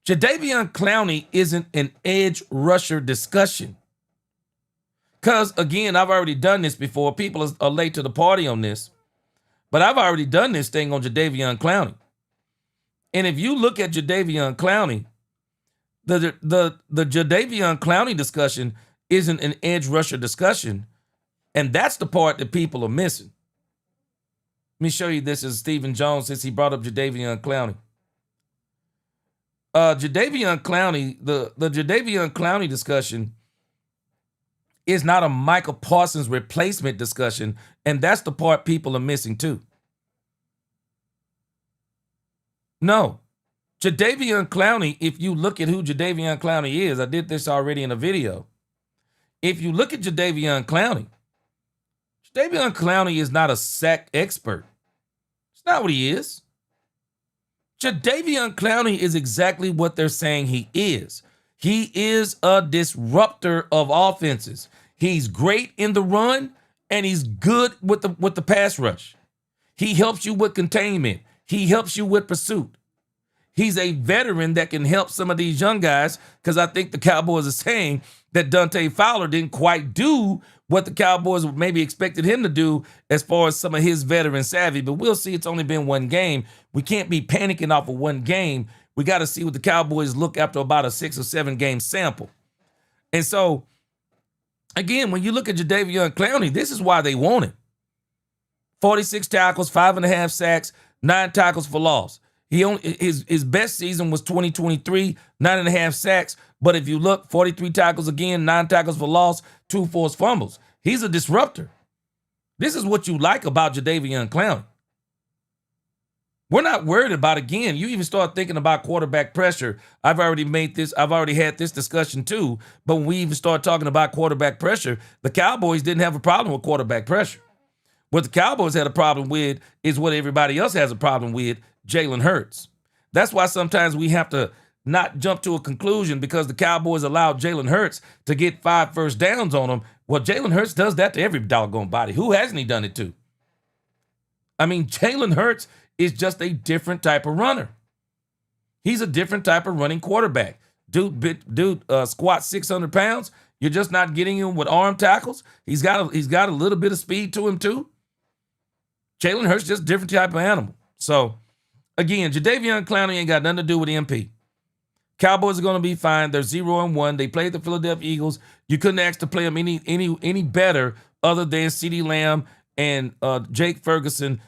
Jadeveon Clowney isn't an edge rusher discussion. Because, again, I've already done this before. People are late to the party on this. But I've already done this thing on Jadeveon Clowney. And if you look at Jadeveon Clowney, the Jadeveon Clowney discussion isn't an edge rusher discussion. And that's the part that people are missing. Let me show you this as Stephen Jones, since he brought up Jadeveon Clowney. Jadeveon Clowney, the Jadeveon Clowney discussion is not a Michael Parsons replacement discussion, and that's the part people are missing too. No. Jadeveon Clowney, if you look at who Jadeveon Clowney is, I did this already in a video. If you look at Jadeveon Clowney is not a sack expert. It's not what he is. Jadeveon Clowney is exactly what they're saying he is. He is a disruptor of offenses. He's great in the run, and he's good with the pass rush. He helps you with containment. He helps you with pursuit. He's a veteran that can help some of these young guys, because I think the Cowboys are saying that Dante Fowler didn't quite do what the Cowboys maybe expected him to do as far as some of his veteran savvy. But we'll see. It's only been one game. We can't be panicking off of one game. We got to see what the Cowboys look after about a 6 or 7 game sample. And so, again, when you look at Jadeveon Clowney, this is why they want him. 46 tackles, 5.5 sacks, 9 tackles for loss. His best season was 2023, 9.5 sacks. But if you look, 43 tackles again, 9 tackles for loss, 2 forced fumbles. He's a disruptor. This is what you like about Jadeveon Clowney. We're not worried about, again, you even start thinking about quarterback pressure. I've already had this discussion too, but when we even start talking about quarterback pressure, the Cowboys didn't have a problem with quarterback pressure. What the Cowboys had a problem with is what everybody else has a problem with, Jalen Hurts. That's why sometimes we have to not jump to a conclusion because the Cowboys allowed Jalen Hurts to get 5 first downs on them. Well, Jalen Hurts does that to every doggone body. Who hasn't he done it to? I mean, Jalen Hurts is just a different type of runner. He's a different type of running quarterback. Dude squats 600 pounds. You're just not getting him with arm tackles. He's got a little bit of speed to him too. Jalen Hurts just a different type of animal. So, again, Jadeveon Clowney ain't got nothing to do with MP. Cowboys are going to be fine. They're 0-1. They played the Philadelphia Eagles. You couldn't ask to play them any better other than CeeDee Lamb and Jake Ferguson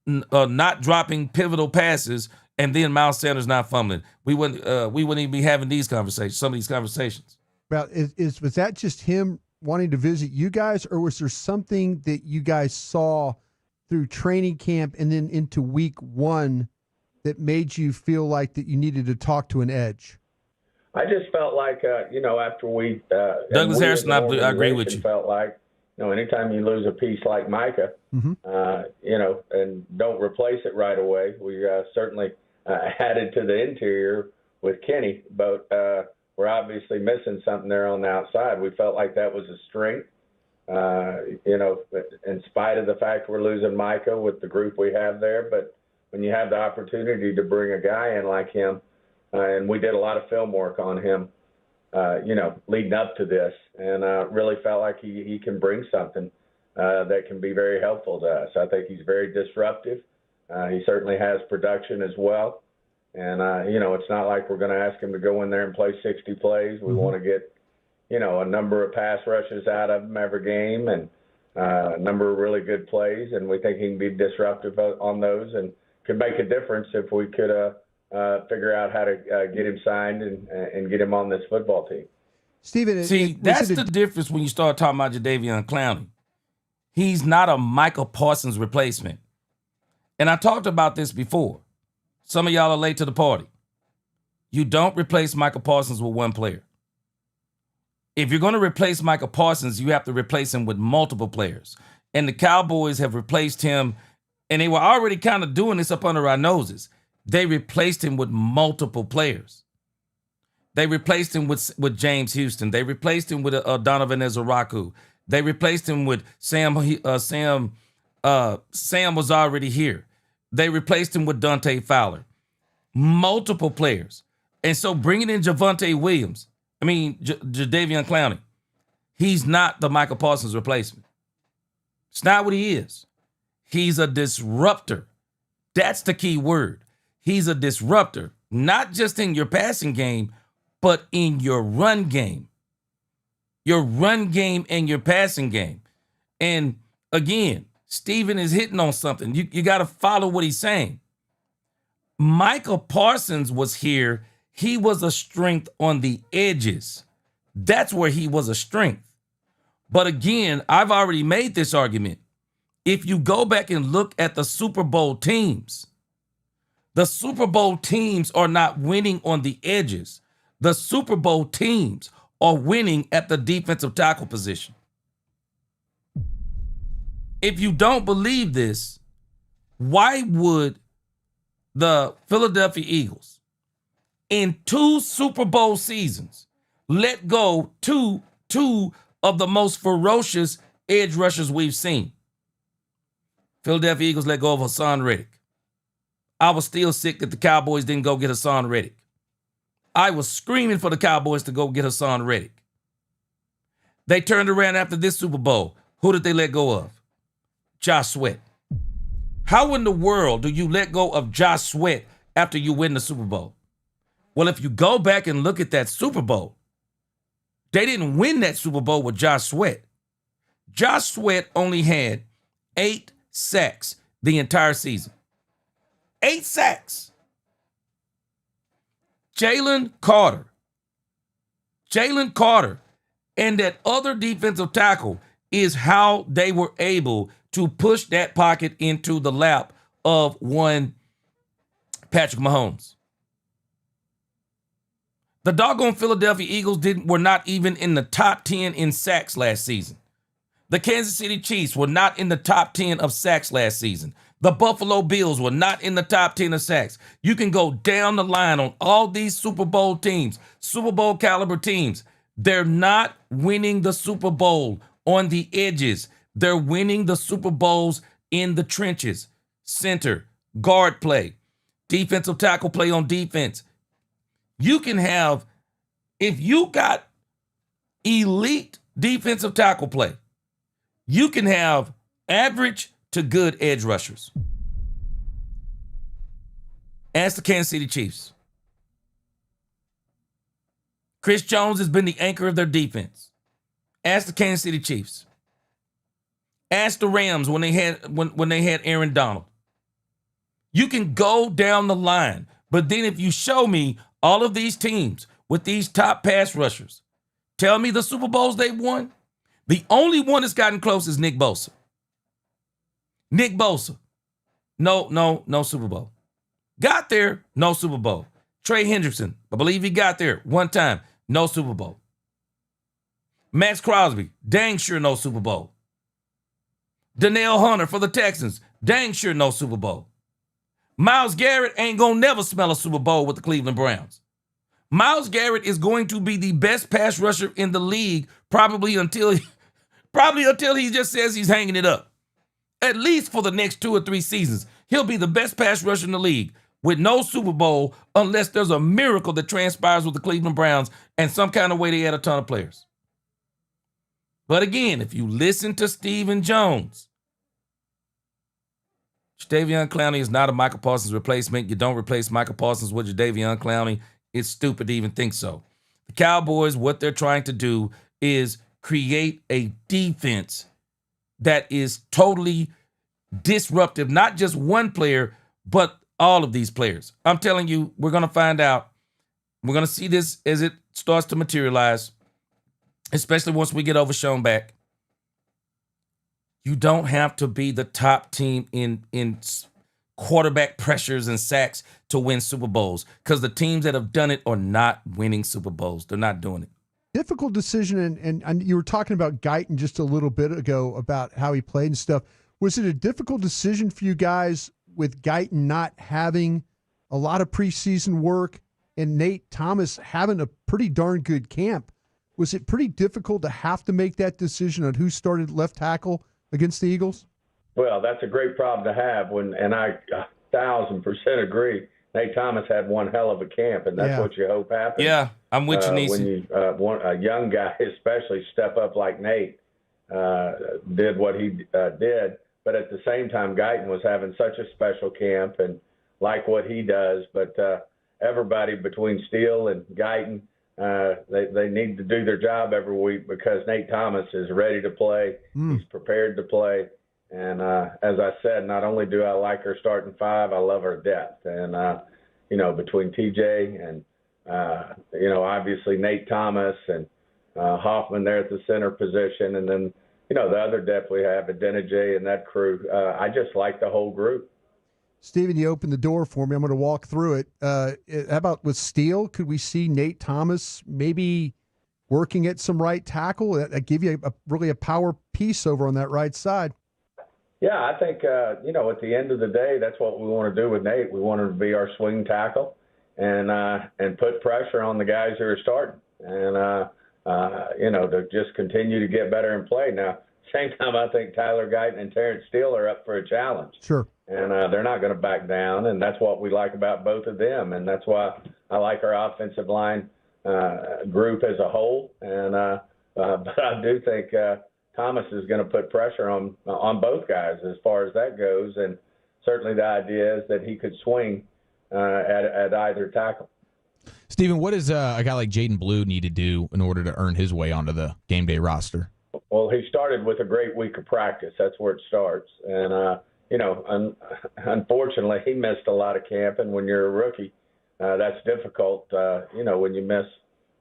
not dropping pivotal passes, and then Miles Sanders not fumbling. We wouldn't even be having these conversations. Some of these conversations. Well, was that just him wanting to visit you guys, or was there something that you guys saw through training camp and then into week 1 that made you feel like that you needed to talk to an edge? I just felt like, after we Douglas Harrison, I agree with you. Felt like, anytime you lose a piece like Micah, and don't replace it right away, we certainly added to the interior with Kenny, but we're obviously missing something there on the outside. We felt like that was a strength, in spite of the fact we're losing Micah with the group we have there. But when you have the opportunity to bring a guy in like him, and we did a lot of film work on him, leading up to this, and really felt like he can bring something that can be very helpful to us. I think he's very disruptive. He certainly has production as well. And, it's not like we're going to ask him to go in there and play 60 plays. We want to get, a number of pass rushes out of him every game and a number of really good plays. And we think he can be disruptive on those and could make a difference if we could figure out how to get him signed and get him on this football team. Stephen, that's the difference when you start talking about Jadeveon Clowney. He's not a Michael Parsons replacement. And I talked about this before. Some of y'all are late to the party. You don't replace Michael Parsons with one player. If you're going to replace Michael Parsons, you have to replace him with multiple players. And the Cowboys have replaced him, and they were already kind of doing this up under our noses. They replaced him with multiple players. They replaced him with James Houston. They replaced him with Donovan Ezeraku. They replaced him with Sam. Sam was already here. They replaced him with Dante Fowler. Multiple players. And so bringing in Jadeveon Clowney, he's not the Michael Parsons replacement. It's not what he is. He's a disruptor. That's the key word. He's a disruptor, not just in your passing game, but in your run game. Your run game and your passing game. And again, Steven is hitting on something. You got to follow what he's saying. Michael Parsons was here. He was a strength on the edges. That's where he was a strength. But again, I've already made this argument. If you go back and look at the Super Bowl teams are not winning on the edges. The Super Bowl teams are winning at the defensive tackle position. If you don't believe this, why would the Philadelphia Eagles in 2 Super Bowl seasons let go two of the most ferocious edge rushers we've seen? Philadelphia Eagles let go of Hassan Reddick. I was still sick that the Cowboys didn't go get Hassan Reddick. I was screaming for the Cowboys to go get Hassan Reddick. They turned around after this Super Bowl. Who did they let go of? Josh Sweat. How in the world do you let go of Josh Sweat after you win the Super Bowl? Well, if you go back and look at that Super Bowl, they didn't win that Super Bowl with Josh Sweat. Josh Sweat only had 8 sacks the entire season. 8 sacks. Jalen Carter, and that other defensive tackle is how they were able to push that pocket into the lap of one Patrick Mahomes. The doggone Philadelphia Eagles were not even in the top 10 in sacks last season. The Kansas City Chiefs were not in the top 10 of sacks last season. The Buffalo Bills were not in the top 10 of sacks. You can go down the line on all these Super Bowl teams, Super Bowl caliber teams. They're not winning the Super Bowl on the edges. They're winning the Super Bowls in the trenches. Center, guard play, defensive tackle play on defense. You can have, if you got elite defensive tackle play, you can have average to good edge rushers. Ask the Kansas City Chiefs. Chris Jones has been the anchor of their defense. Ask the Kansas City Chiefs. Ask the Rams when they had Aaron Donald. You can go down the line, but then if you show me all of these teams with these top pass rushers, tell me the Super Bowls they've won. The only one that's gotten close is Nick Bosa. Nick Bosa. No Super Bowl. Got there, no Super Bowl. Trey Hendrickson, I believe he got there one time, no Super Bowl. Max Crosby, dang sure no Super Bowl. Danielle Hunter for the Texans, dang sure no Super Bowl. Myles Garrett ain't gonna never smell a Super Bowl with the Cleveland Browns. Myles Garrett is going to be the best pass rusher in the league probably until he just says he's hanging it up. At least for the next 2 or 3 seasons, he'll be the best pass rusher in the league with no Super Bowl unless there's a miracle that transpires with the Cleveland Browns and some kind of way they add a ton of players. But again, if you listen to Stephen Jones, Jadeveon Clowney is not a Michael Parsons replacement. You don't replace Michael Parsons with Jadeveon Clowney. It's stupid to even think so. The Cowboys, what they're trying to do is create a defense that is totally disruptive, not just one player, but all of these players. I'm telling you, we're going to find out. We're going to see this as it starts to materialize, especially once we get Overshown back. You don't have to be the top team in quarterback pressures and sacks to win Super Bowls, because the teams that have done it are not winning Super Bowls. They're not doing it. Difficult decision, and you were talking about Guyton just a little bit ago about how he played and stuff. Was it a difficult decision for you guys with Guyton not having a lot of preseason work and Nate Thomas having a pretty darn good camp? Was it pretty difficult to have to make that decision on who started left tackle against the Eagles? Well, that's a great problem to have, and I 1,000% agree. Nate Thomas had one hell of a camp, and that's what you hope happens. Yeah, I'm with you, Niecy. When you want a young guy, especially, step up like Nate did what he did. But at the same time, Guyton was having such a special camp and like what he does. But everybody between Steele and Guyton, they need to do their job every week, because Nate Thomas is ready to play. He's prepared to play. And as I said, not only do I like her starting 5, I love her depth. And, between TJ and, obviously Nate Thomas and Hoffman there at the center position, and then, the other depth we have, Adeniji and that crew, I just like the whole group. Steven, you opened the door for me. I'm going to walk through it. How about with Steele? Could we see Nate Thomas maybe working at some right tackle? That give you really a power piece over on that right side. Yeah, I think, at the end of the day, that's what we want to do with Nate. We want him to be our swing tackle and put pressure on the guys who are starting and, to just continue to get better and play. Now, same time, I think Tyler Guyton and Terrence Steele are up for a challenge. Sure. And they're not going to back down, and that's what we like about both of them. And that's why I like our offensive line group as a whole. And but I do think Thomas is going to put pressure on both guys as far as that goes. And certainly the idea is that he could swing at either tackle. Steven, what does a guy like Jaden Blue need to do in order to earn his way onto the game day roster? Well, he started with a great week of practice. That's where it starts. And, unfortunately, he missed a lot of camp. And when you're a rookie, that's difficult, when you miss,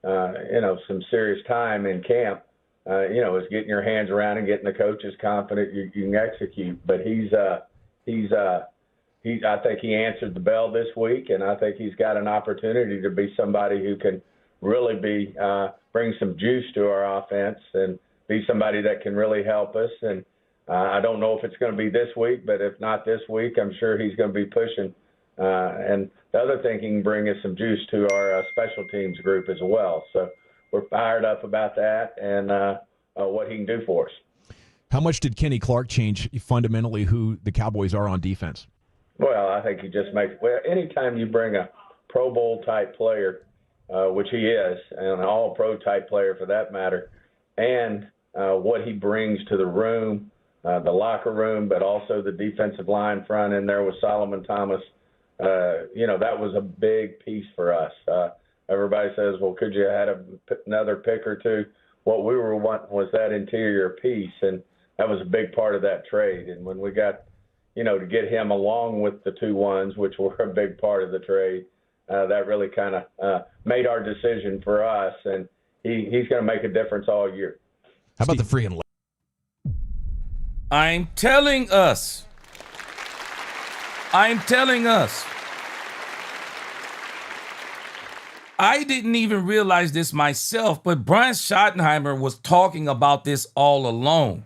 some serious time in camp. Is getting your hands around and getting the coaches confident you can execute. But I think he answered the bell this week, and I think he's got an opportunity to be somebody who can really bring some juice to our offense and be somebody that can really help us. And I don't know if it's going to be this week, but if not this week, I'm sure he's going to be pushing. And the other thing he can bring is some juice to our special teams group as well. So we're fired up about that and what he can do for us. How much did Kenny Clark change fundamentally who the Cowboys are on defense? Well, I think he just makes – anytime you bring a Pro Bowl-type player, which he is, and an all-pro type player for that matter, and what he brings to the room, the locker room, but also the defensive line front in there with Solomon Thomas, that was a big piece for us. Everybody says, well, could you have had another pick or two? What we were wanting was that interior piece, and that was a big part of that trade. And when we got – to get him along with the 2 ones, which were a big part of the trade, that really kind of made our decision for us, and he's going to make a difference all year. How about the freaking? I'm telling us. I didn't even realize this myself, but Brian Schottenheimer was talking about this all along.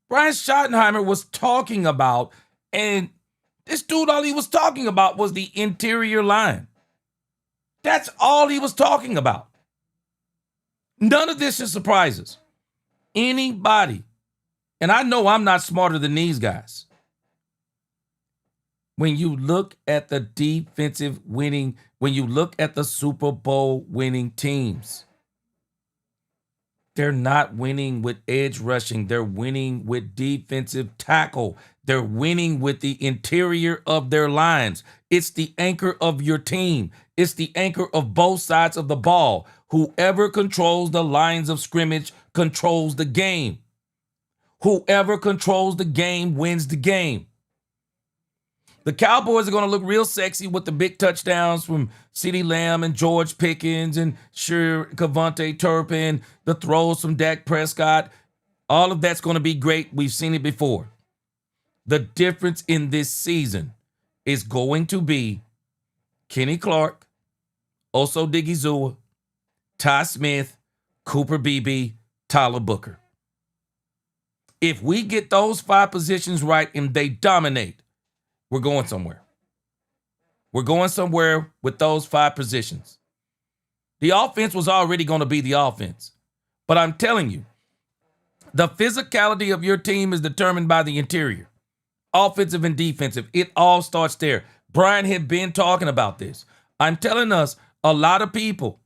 Brian Schottenheimer was talking about, and this dude, all he was talking about was the interior line. That's all he was talking about. None of this is surprises. Anybody, and I know I'm not smarter than these guys. When you look at the defensive winning, when you look at the Super Bowl winning teams, they're not winning with edge rushing. They're winning with defensive tackle. They're winning with the interior of their lines. It's the anchor of your team. It's the anchor of both sides of the ball. Whoever controls the lines of scrimmage controls the game. Whoever controls the game wins the game. The Cowboys are going to look real sexy with the big touchdowns from CeeDee Lamb and George Pickens and sure Cavante Turpin, the throws from Dak Prescott. All of that's going to be great. We've seen it before. The difference in this season is going to be Kenny Clark, Oso Digizua, Ty Smith, Cooper Beebe, Tyler Booker. If we get those 5 positions right and they dominate, we're going somewhere. We're going somewhere with those 5 positions. The offense was already going to be the offense. But I'm telling you, the physicality of your team is determined by the interior. Offensive and defensive. It all starts there. Brian had been talking about this. I'm telling us, a lot of people,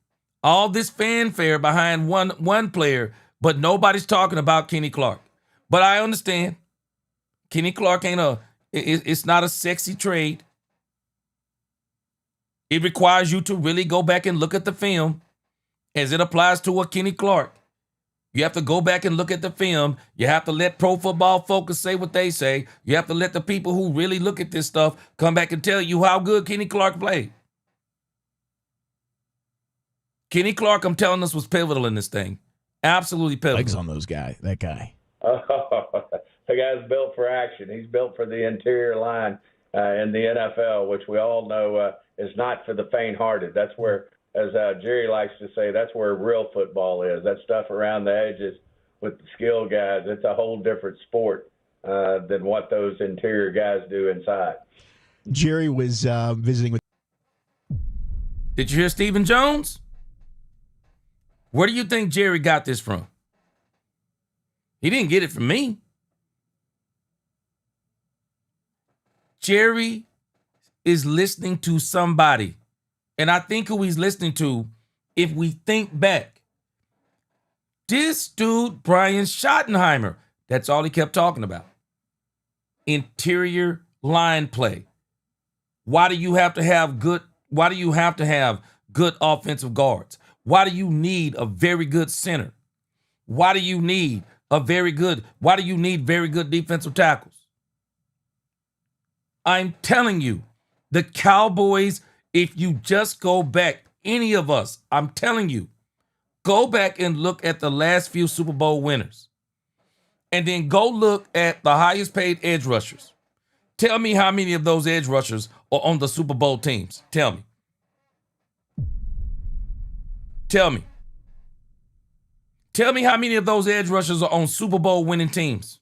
all this fanfare behind one player, but nobody's talking about Kenny Clark. But I understand. Kenny Clark it's not a sexy trade. It requires you to really go back and look at the film as it applies to a Kenny Clark. You have to go back and look at the film. You have to let Pro Football Focus say what they say. You have to let the people who really look at this stuff come back and tell you how good Kenny Clark played. Kenny Clark, I'm telling us, was pivotal in this thing. Absolutely pivotal. Legs on that guy. The guy's built for action. He's built for the interior line in the NFL, which we all know is not for the faint-hearted. That's where, as Jerry likes to say, that's where real football is. That stuff around the edges with the skill guys, it's a whole different sport than what those interior guys do inside. Jerry was visiting with. Did you hear Stephen Jones? Where do you think Jerry got this from? He didn't get it from me. Jerry is listening to somebody. And I think who he's listening to, if we think back, this dude, Brian Schottenheimer, that's all he kept talking about. Interior line play. Why do you have to have good offensive guards? Why do you need a very good center? Why do you need very good defensive tackles? I'm telling you, the Cowboys, if you just go back, any of us, I'm telling you, go back and look at the last few Super Bowl winners. And then go look at the highest paid edge rushers. Tell me how many of those edge rushers are on the Super Bowl teams. Tell me. Tell me. Tell me how many of those edge rushers are on Super Bowl winning teams.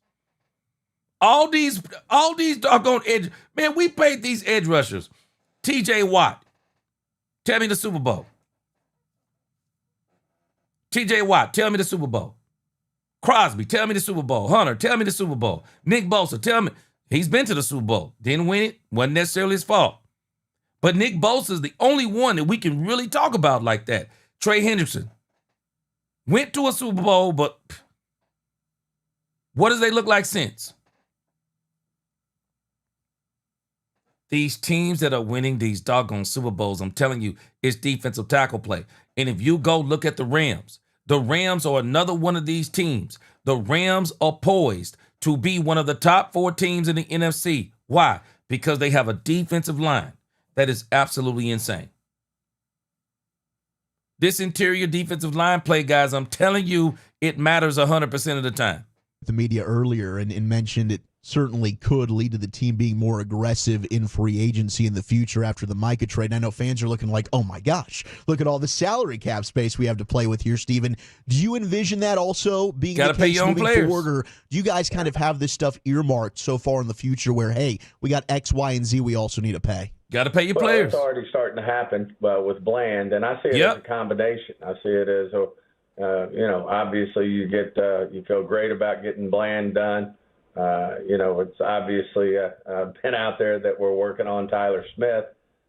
All these doggone edge, man, we paid these edge rushers. TJ Watt, tell me the Super Bowl. TJ Watt, tell me the Super Bowl. Crosby, tell me the Super Bowl. Hunter, tell me the Super Bowl. Nick Bosa, tell me. He's been to the Super Bowl. Didn't win it. Wasn't necessarily his fault. But Nick Bosa is the only one that we can really talk about like that. Trey Hendrickson went to a Super Bowl, but what does they look like since? These teams that are winning these doggone Super Bowls, I'm telling you, it's defensive tackle play. And if you go look at the Rams are another one of these teams. The Rams are poised to be one of the top 4 teams in the NFC. Why? Because they have a defensive line that is absolutely insane. This interior defensive line play, guys, I'm telling you, it matters 100% of the time. The media earlier and mentioned it certainly could lead to the team being more aggressive in free agency in the future after the Micah trade. And I know fans are looking like, oh my gosh, look at all the salary cap space we have to play with here, Steven. Do you envision that also being Gotta the pay case your own moving players. forward, or do you guys kind of have this stuff earmarked so far in the future where, hey, we got X, Y, and Z we also need to pay? Got to pay your Well, players. it's already starting to happen with Bland, and I see it as a combination. I see it as obviously you feel great about getting Bland done. It's obviously been out there that we're working on Tyler Smith.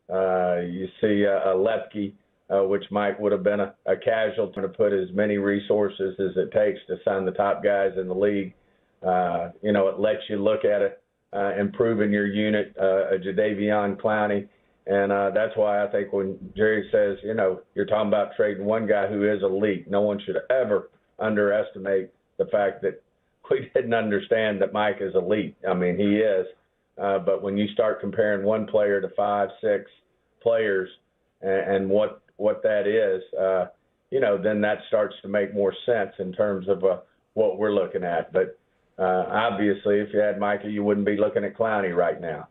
You see a Lepke, which Mike would have been a casualty to put as many resources as it takes to sign the top guys in the league. It lets you look at it, improving your unit, Jadeveon Clowney. And that's why I think when Jerry says, you're talking about trading one guy who is elite, no one should ever underestimate the fact that we didn't understand that Mike is elite. I mean, he is. But when you start comparing one player to 5, 6 players and what that is, then that starts to make more sense in terms of what we're looking at. But obviously, if you had Micah, you wouldn't be looking at Clowney right now.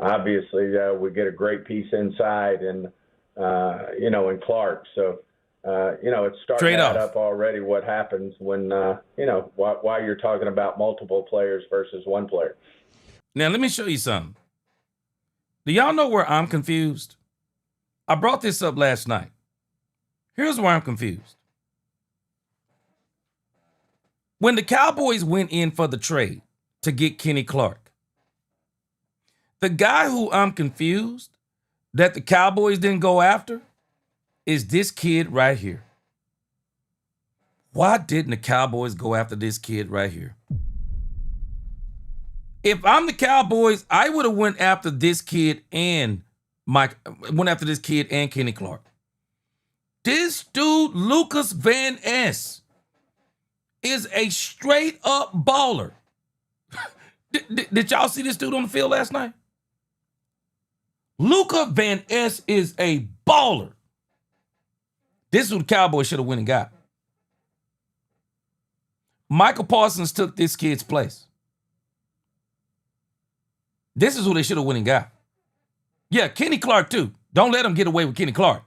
Obviously, we get a great piece inside and, in Clark. So, it's starting to add up already what happens when, while you're talking about multiple players versus one player. Now, let me show you something. Do y'all know where I'm confused? I brought this up last night. Here's where I'm confused. When the Cowboys went in for the trade to get Kenny Clark, the guy who I'm confused that the Cowboys didn't go after is this kid right here. Why didn't the Cowboys go after this kid right here? If I'm the Cowboys, I would have went after this kid and Kenny Clark. This dude, Lucas Van Ness, is a straight up baller. Did y'all see this dude on the field last night? Luca Van Ness is a baller. This is what the Cowboys should have went and got. Michael Parsons took this kid's place. This is who they should have went and got. Yeah, Kenny Clark too. Don't let them get away with Kenny Clark.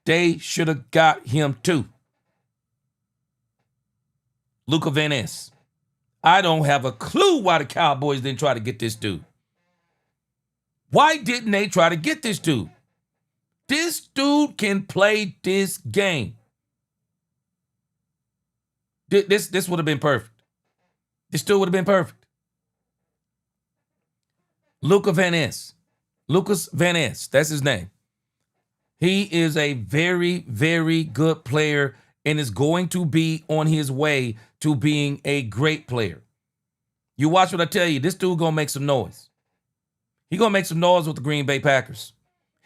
They should have got him too. Luca Van Ness. I don't have a clue why the Cowboys didn't try to get this dude. Why didn't they try to get this dude? This dude can play this game. This would have been perfect. This dude would have been perfect. Luca Van Ness. Lucas Van Ness. That's his name. He is a very, very good player and is going to be on his way to being a great player. You watch what I tell you. This dude going to make some noise. He going to make some noise with the Green Bay Packers.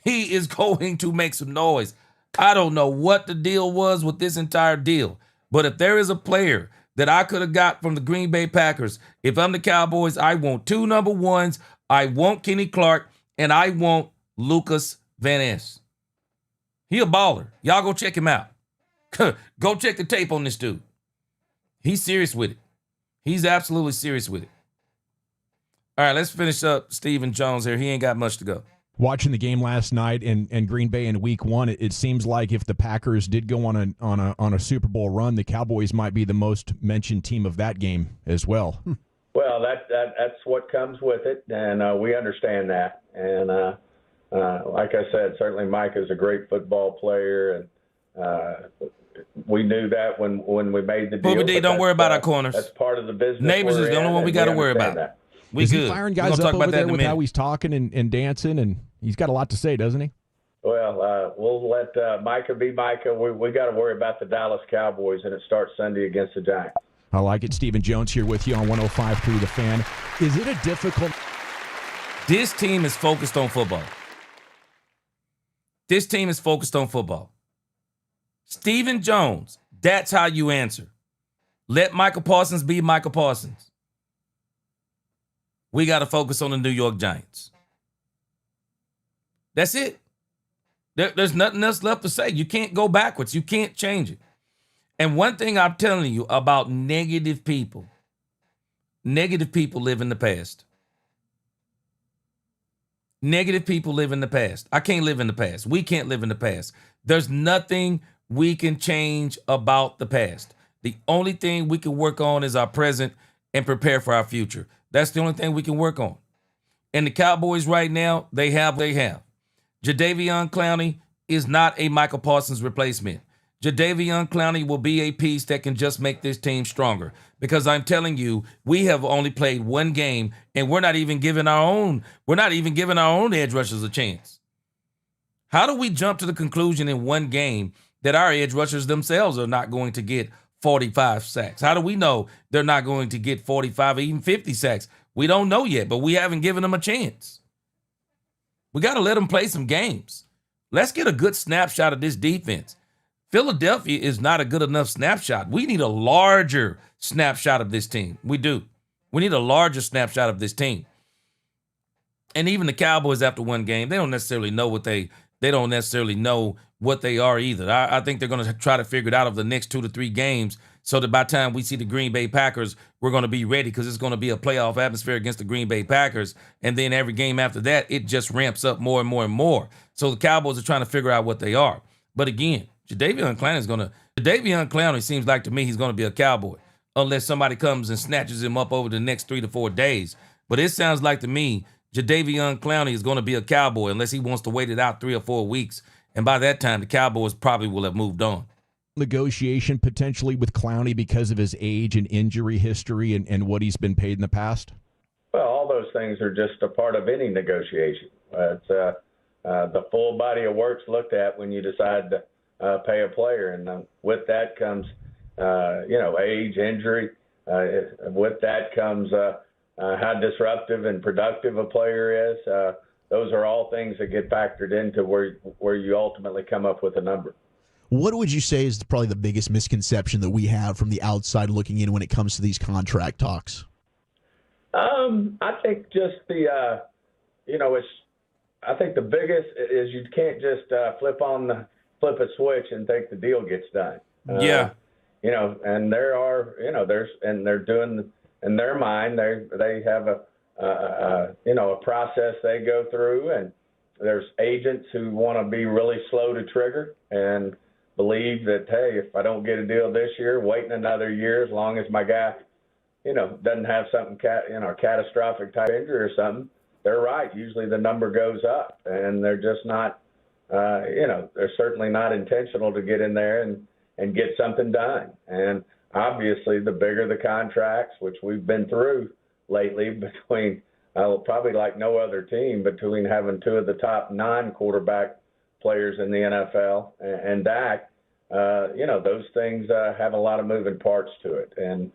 He is going to make some noise. I don't know what the deal was with this entire deal, but if there is a player that I could have got from the Green Bay Packers, if I'm the Cowboys, I want 2 number 1s. I want Kenny Clark, and I want Lucas Van Ness. He a baller. Y'all go check him out. Go check the tape on this dude. He's serious with it. He's absolutely serious with it. All right, let's finish up Stephen Jones here. He ain't got much to go. Watching the game last night in Green Bay in Week 1, it seems like if the Packers did go on a Super Bowl run, the Cowboys might be the most mentioned team of that game as well. Well, that's what comes with it, and we understand that. And like I said, certainly Mike is a great football player, and we knew that when we made the deal. Booby D, don't worry about our corners. That's part of the business. Neighbors is the only one we got to worry about. That. We is good. He firing guys up over there with how he's talking and dancing, and he's got a lot to say, doesn't he? Well, we'll let Micah be Micah. We got to worry about the Dallas Cowboys, and it starts Sunday against the Giants. I like it. Stephen Jones here with you on 105.3 The Fan. Is it a difficult... This team is focused on football. This team is focused on football. Stephen Jones, that's how you answer. Let Michael Parsons be Michael Parsons. We got to focus on the New York Giants. That's it. There's nothing else left to say. You can't go backwards. You can't change it. And one thing I'm telling you about negative people, negative people live in the past. Negative people live in the past. I can't live in the past. We can't live in the past. There's nothing we can change about the past. The only thing we can work on is our present and prepare for our future. That's the only thing we can work on. And the Cowboys right now, they have. Jadeveon Clowney is not a Michael Parsons replacement. Jadeveon Clowney will be a piece that can just make this team stronger. Because I'm telling you, we have only played one game, and we're not even giving our own edge rushers a chance. How do we jump to the conclusion in one game that our edge rushers themselves are not going to get 45 sacks? How do we know they're not going to get 45 or even 50 sacks? We don't know yet, but we haven't given them a chance. We got to let them play some games. Let's get a good snapshot of this defense. Philadelphia is not a good enough snapshot. We need a larger snapshot of this team. We do. We need a larger snapshot of this team. And even the Cowboys after one game, they don't necessarily know what they are either. I think they're going to try to figure it out over the next 2 to 3 games so that by the time we see the Green Bay Packers, we're going to be ready because it's going to be a playoff atmosphere against the Green Bay Packers. And then every game after that, it just ramps up more and more and more. So the Cowboys are trying to figure out what they are. But again, Jadeveon Clowney seems like to me he's going to be a Cowboy unless somebody comes and snatches him up over the next 3 to 4 days. But it sounds like to me Jadeveon Clowney is going to be a Cowboy unless he wants to wait it out 3 or 4 weeks. And by that time, the Cowboys probably will have moved on. Negotiation potentially with Clowney because of his age and injury history and what he's been paid in the past? Well, all those things are just a part of any negotiation. It's the full body of work's looked at when you decide to pay a player, and with that comes, age, injury. With that comes how disruptive and productive a player is. Those are all things that get factored into where you ultimately come up with a number. What would you say is probably the biggest misconception that we have from the outside looking in when it comes to these contract talks? I think just I think the biggest is you can't just flip a switch and think the deal gets done. Yeah. And they're doing in their mind they have a process they go through, and there's agents who want to be really slow to trigger and believe that, hey, if I don't get a deal this year, waiting another year as long as my guy, doesn't have something catastrophic type injury or something, they're right. Usually the number goes up, and they're just not, they're certainly not intentional to get in there and get something done. And obviously the bigger the contracts, which we've been through lately between probably like no other team, between having 2 of the top non-quarterback players in the NFL and Dak, those things have a lot of moving parts to it. And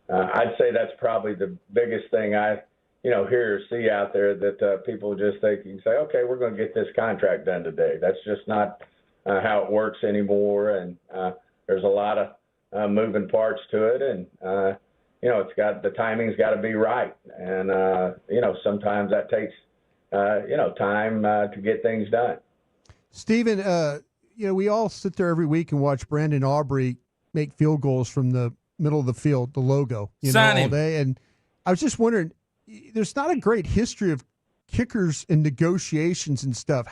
I'd say that's probably the biggest thing I hear or see out there, that people just think you can say, okay, we're going to get this contract done today. That's just not how it works anymore. And there's a lot of moving parts to it. And, the timing's got to be right. And, sometimes that takes, time to get things done. Stephen, we all sit there every week and watch Brandon Aubrey make field goals from the middle of the field, the logo, all day. And I was just wondering, there's not a great history of kickers and negotiations and stuff.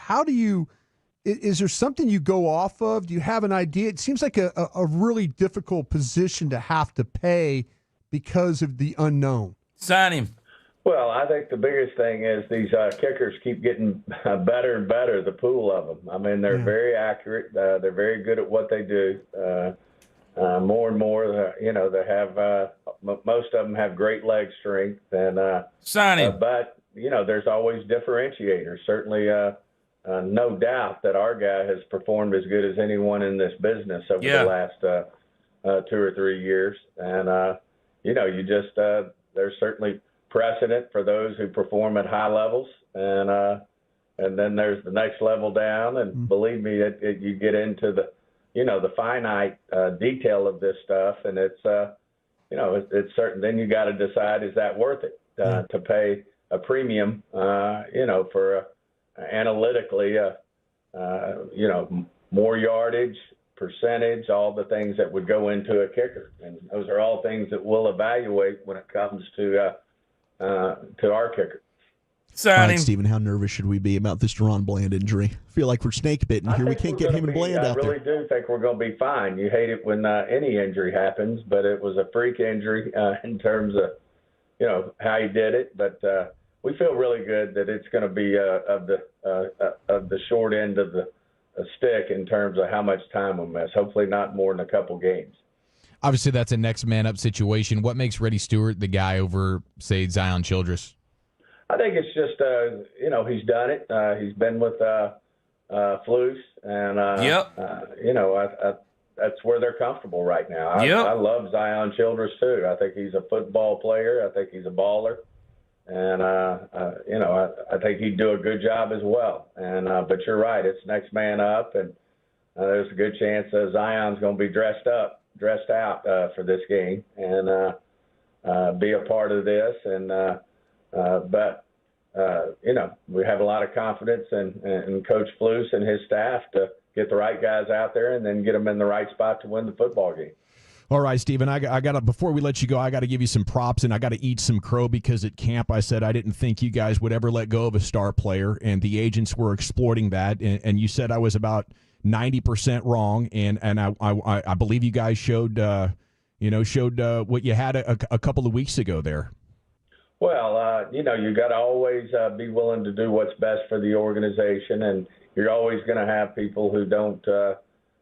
Is there something you go off of? Do you have an idea? It seems like a really difficult position to have to pay because of the unknown. Sign him. Well, I think the biggest thing is these kickers keep getting better and better, the pool of them. I mean, they're very accurate. They're very good at what they do. More and more, they have most of them have great leg strength. And sign him. But, there's always differentiators. Certainly, no doubt that our guy has performed as good as anyone in this business over the last 2 or 3 years. And, there's certainly precedent for those who perform at high levels, and then there's the next level down, and believe me, you get into the the finite detail of this stuff, and it's it's certain. Then you got to decide, is that worth it to pay a premium for analytically more yardage, percentage, all the things that would go into a kicker. And those are all things that we'll evaluate when it comes to our kicker. All right, Stephen, how nervous should we be about this Deron Bland injury? I feel like we're snake bitten here. We can't get him and Bland out there. I really do think we're going to be fine. You hate it when any injury happens, but it was a freak injury in terms of, how he did it. But we feel really good that it's going to be of the short end of the stick in terms of how much time we'll miss. Hopefully not more than a couple games. Obviously, that's a next man up situation. What makes Reddy Stewart the guy over, say, Zion Childress? I think it's just, he's done it. He's been with Flus, and that's where they're comfortable right now. I love Zion Childress too. I think he's a football player. I think he's a baller, and I think he'd do a good job as well. And but you're right, it's next man up, and there's a good chance Zion's going to be dressed out for this game and be a part of this. And but we have a lot of confidence in Coach Flus and his staff to get the right guys out there and then get them in the right spot to win the football game. All right, Stephen, I got to, before we let you go, I got to give you some props, and I got to eat some crow because at camp I said I didn't think you guys would ever let go of a star player, and the agents were exploiting that, and you said I was about 90% wrong, and I believe you guys showed what you had a couple of weeks ago there. Well, you got to always be willing to do what's best for the organization, and you're always going to have people who don't, who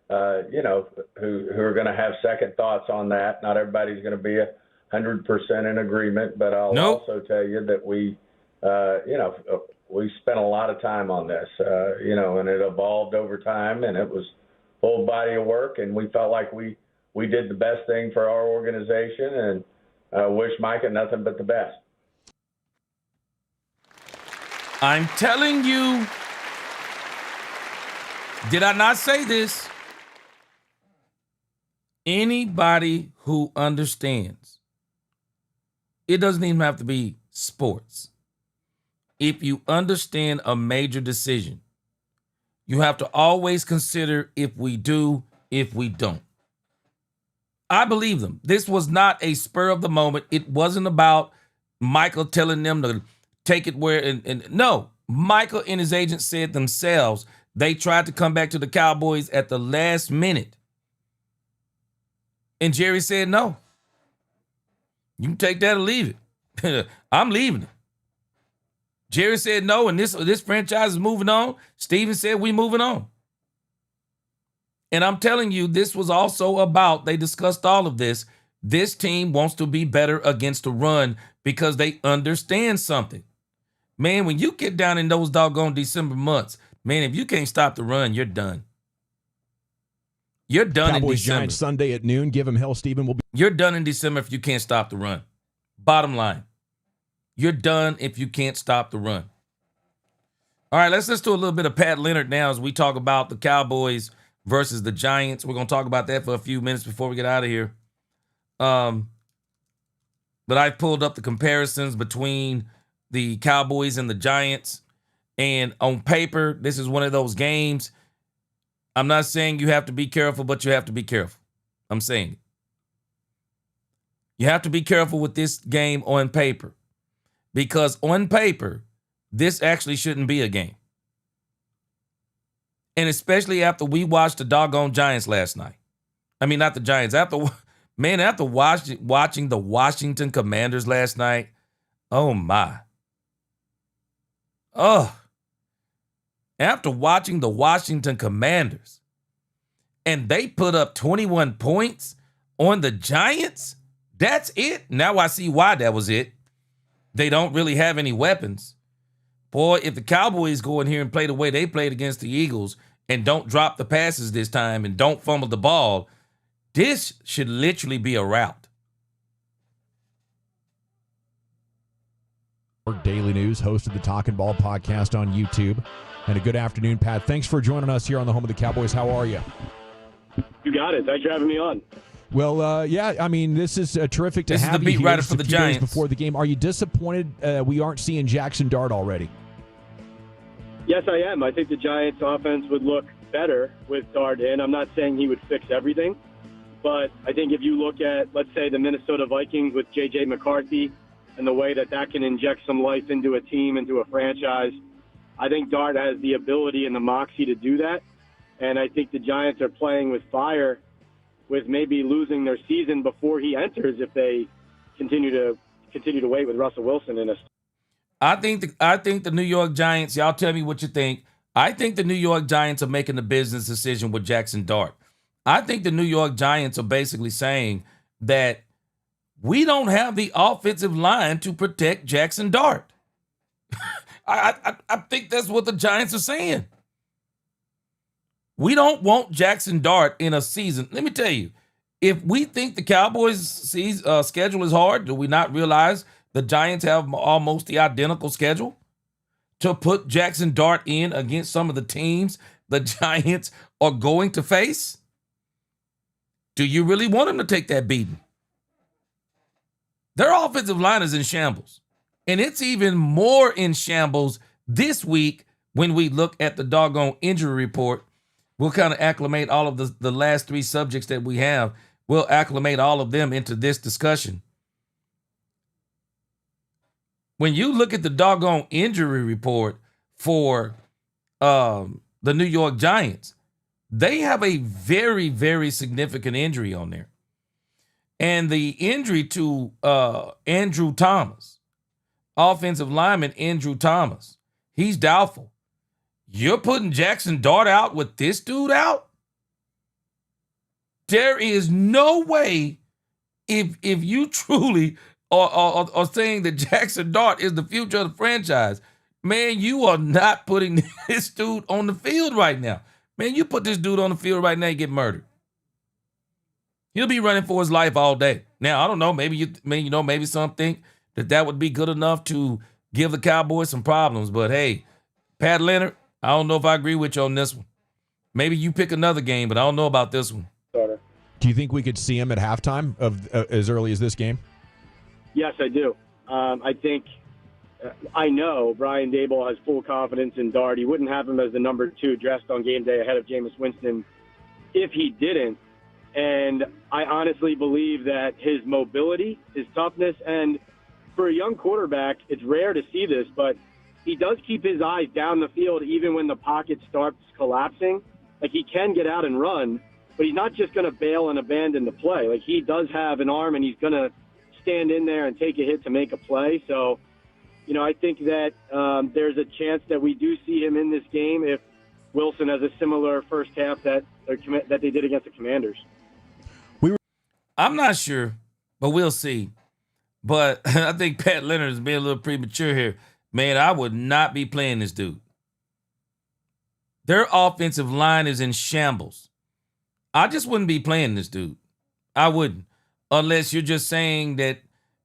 are going to have second thoughts on that. Not everybody's going to be 100% in agreement, but I'll also tell you that we spent a lot of time on this, and it evolved over time, and it was a full body of work, and we felt like we did the best thing for our organization, and wish Micah nothing but the best. I'm telling you, did I not say this? Anybody who understands, it doesn't even have to be sports. If you understand a major decision, you have to always consider if we do, if we don't. I believe them. This was not a spur of the moment. It wasn't about Michael telling them to take it where, and no, Michael and his agent said themselves, they tried to come back to the Cowboys at the last minute. And Jerry said, no, you can take that or leave it. I'm leaving it. Jerry said no, and this franchise is moving on. Steven said we moving on. And I'm telling you, this was also about, they discussed all of this. This team wants to be better against the run because they understand something. Man, when you get down in those doggone December months, man, if you can't stop the run, you're done. You're done in December. Cowboys Giants Sunday at noon. Give him hell, Stephen. You're done in December if you can't stop the run. Bottom line. You're done if you can't stop the run. All right, let's do a little bit of Pat Leonard now as we talk about the Cowboys versus the Giants. We're going to talk about that for a few minutes before we get out of here. But I pulled up the comparisons between the Cowboys and the Giants. And on paper, this is one of those games. I'm not saying you have to be careful, but you have to be careful. I'm saying it. You have to be careful with this game on paper. Because on paper, this actually shouldn't be a game. And especially after we watched the doggone Giants last night. I mean, not the Giants. After watching the Washington Commanders last night, oh my. After watching the Washington Commanders, and they put up 21 points on the Giants, that's it. Now I see why that was it. They don't really have any weapons. Boy, if the Cowboys go in here and play the way they played against the Eagles and don't drop the passes this time and don't fumble the ball, this should literally be a rout. Daily News, host of the Talkin' Ball podcast on YouTube. And a good afternoon, Pat. Thanks for joining us here on the home of the Cowboys. How are you? You got it. Thanks for having me on. Well, yeah, I mean, this is terrific to have you here. This is the beat writer for the Giants. Before the game, are you disappointed we aren't seeing Jackson Dart already? Yes, I am. I think the Giants' offense would look better with Dart in. I'm not saying he would fix everything, but I think if you look at, let's say, the Minnesota Vikings with J.J. McCarthy and the way that can inject some life into a team, into a franchise, I think Dart has the ability and the moxie to do that. And I think the Giants are playing with fire, with maybe losing their season before he enters if they continue to wait with Russell Wilson in a. I think the New York Giants, y'all tell me what you think. I think the New York Giants are making a business decision with Jackson Dart. I think the New York Giants are basically saying that we don't have the offensive line to protect Jackson Dart. I think that's what the Giants are saying. We don't want Jackson Dart in a season. Let me tell you, if we think the Cowboys' schedule is hard, do we not realize the Giants have almost the identical schedule to put Jackson Dart in against some of the teams the Giants are going to face? Do you really want him to take that beating? Their offensive line is in shambles. And it's even more in shambles this week when we look at the doggone injury report. We'll kind of acclimate all of the last three subjects that we have. We'll acclimate all of them into this discussion. When you look at the doggone injury report for the New York Giants, they have a very, very significant injury on there. And the injury to Andrew Thomas, offensive lineman Andrew Thomas, he's doubtful. You're putting Jackson Dart out with this dude out? There is no way, if you truly are saying that Jackson Dart is the future of the franchise, man, you are not putting this dude on the field right now. Man, you put this dude on the field right now, you get murdered. He'll be running for his life all day. Now, I don't know, maybe some think that would be good enough to give the Cowboys some problems. But hey, Pat Leonard, I don't know if I agree with you on this one. Maybe you pick another game, but I don't know about this one. Do you think we could see him at halftime of as early as this game? Yes, I do. I know Brian Daboll has full confidence in Dart. He wouldn't have him as the number 2 dressed on game day ahead of Jameis Winston if he didn't. And I honestly believe that his mobility, his toughness, and for a young quarterback, it's rare to see this, but he does keep his eyes down the field even when the pocket starts collapsing. Like, he can get out and run, but he's not just going to bail and abandon the play. Like, he does have an arm, and he's going to stand in there and take a hit to make a play. So, I think that there's a chance that we do see him in this game if Wilson has a similar first half that they did against the Commanders. I'm not sure, but we'll see. But I think Pat Leonard is being a little premature here. Man, I would not be playing this dude. Their offensive line is in shambles. I just wouldn't be playing this dude. I wouldn't. Unless you're just saying that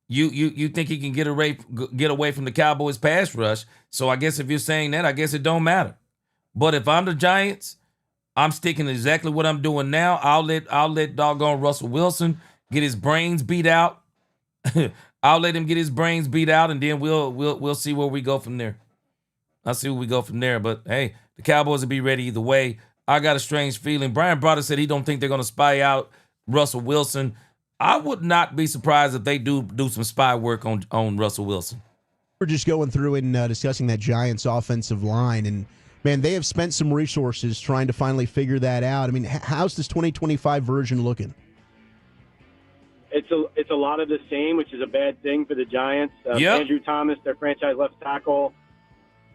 you think he can get away from the Cowboys pass rush. So I guess if you're saying that, I guess it don't matter. But if I'm the Giants, I'm sticking to exactly what I'm doing now. I'll let doggone Russell Wilson get his brains beat out. I'll let him get his brains beat out, and then we'll see where we go from there. I'll see where we go from there. But hey, the Cowboys will be ready either way. I got a strange feeling. Brian Broder said he don't think they're going to spy out Russell Wilson. I would not be surprised if they do some spy work on Russell Wilson. We're just going through and discussing that Giants offensive line, and man, they have spent some resources trying to finally figure that out. I mean, how's this 2025 version looking? It's a lot of the same, which is a bad thing for the Giants. Andrew Thomas, their franchise left tackle,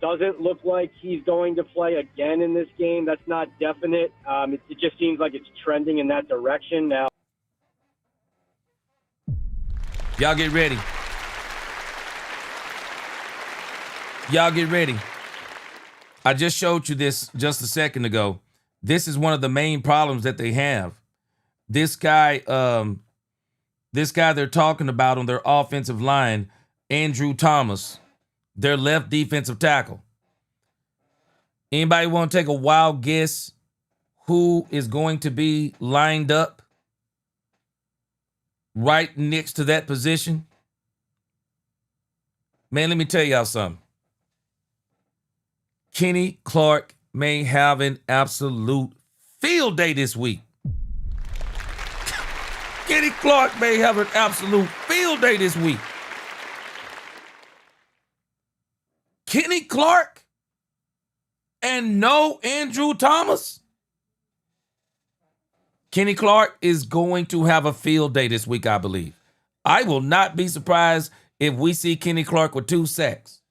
doesn't look like he's going to play again in this game. That's not definite. It just seems like it's trending in that direction now. Y'all get ready. Y'all get ready. I just showed you this just a second ago. This is one of the main problems that they have. This guy they're talking about on their offensive line, Andrew Thomas, their left defensive tackle. Anybody want to take a wild guess who is going to be lined up right next to that position? Man, let me tell y'all something. Kenny Clark may have an absolute field day this week. Kenny Clark may have an absolute field day this week. Kenny Clark and no Andrew Thomas. Kenny Clark is going to have a field day this week, I believe. I will not be surprised if we see Kenny Clark with 2 sacks.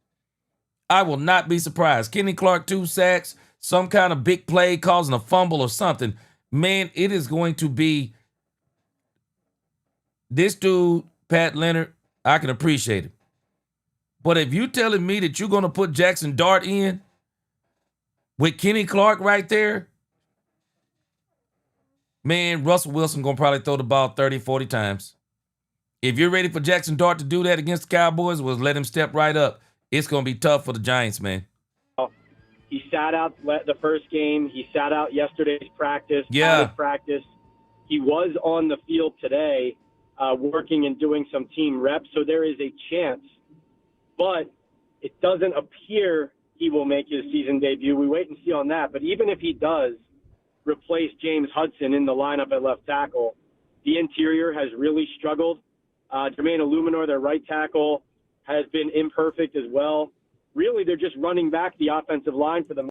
I will not be surprised. Kenny Clark, 2 sacks, some kind of big play causing a fumble or something. Man, it is going to be this dude, Pat Leonard. I can appreciate it. But if you're telling me that you're going to put Jackson Dart in with Kenny Clark right there, man, Russell Wilson going to probably throw the ball 30, 40 times. If you're ready for Jackson Dart to do that against the Cowboys, well, let him step right up. It's going to be tough for the Giants, man. He sat out the first game. He sat out yesterday's practice. Yeah. Added practice. He was on the field today working and doing some team reps, so there is a chance. But it doesn't appear he will make his season debut. We wait and see on that. But even if he does replace James Hudson in the lineup at left tackle, the interior has really struggled. Jermaine Illuminor, their right tackle, has been imperfect as well. Really, they're just running back the offensive line for them.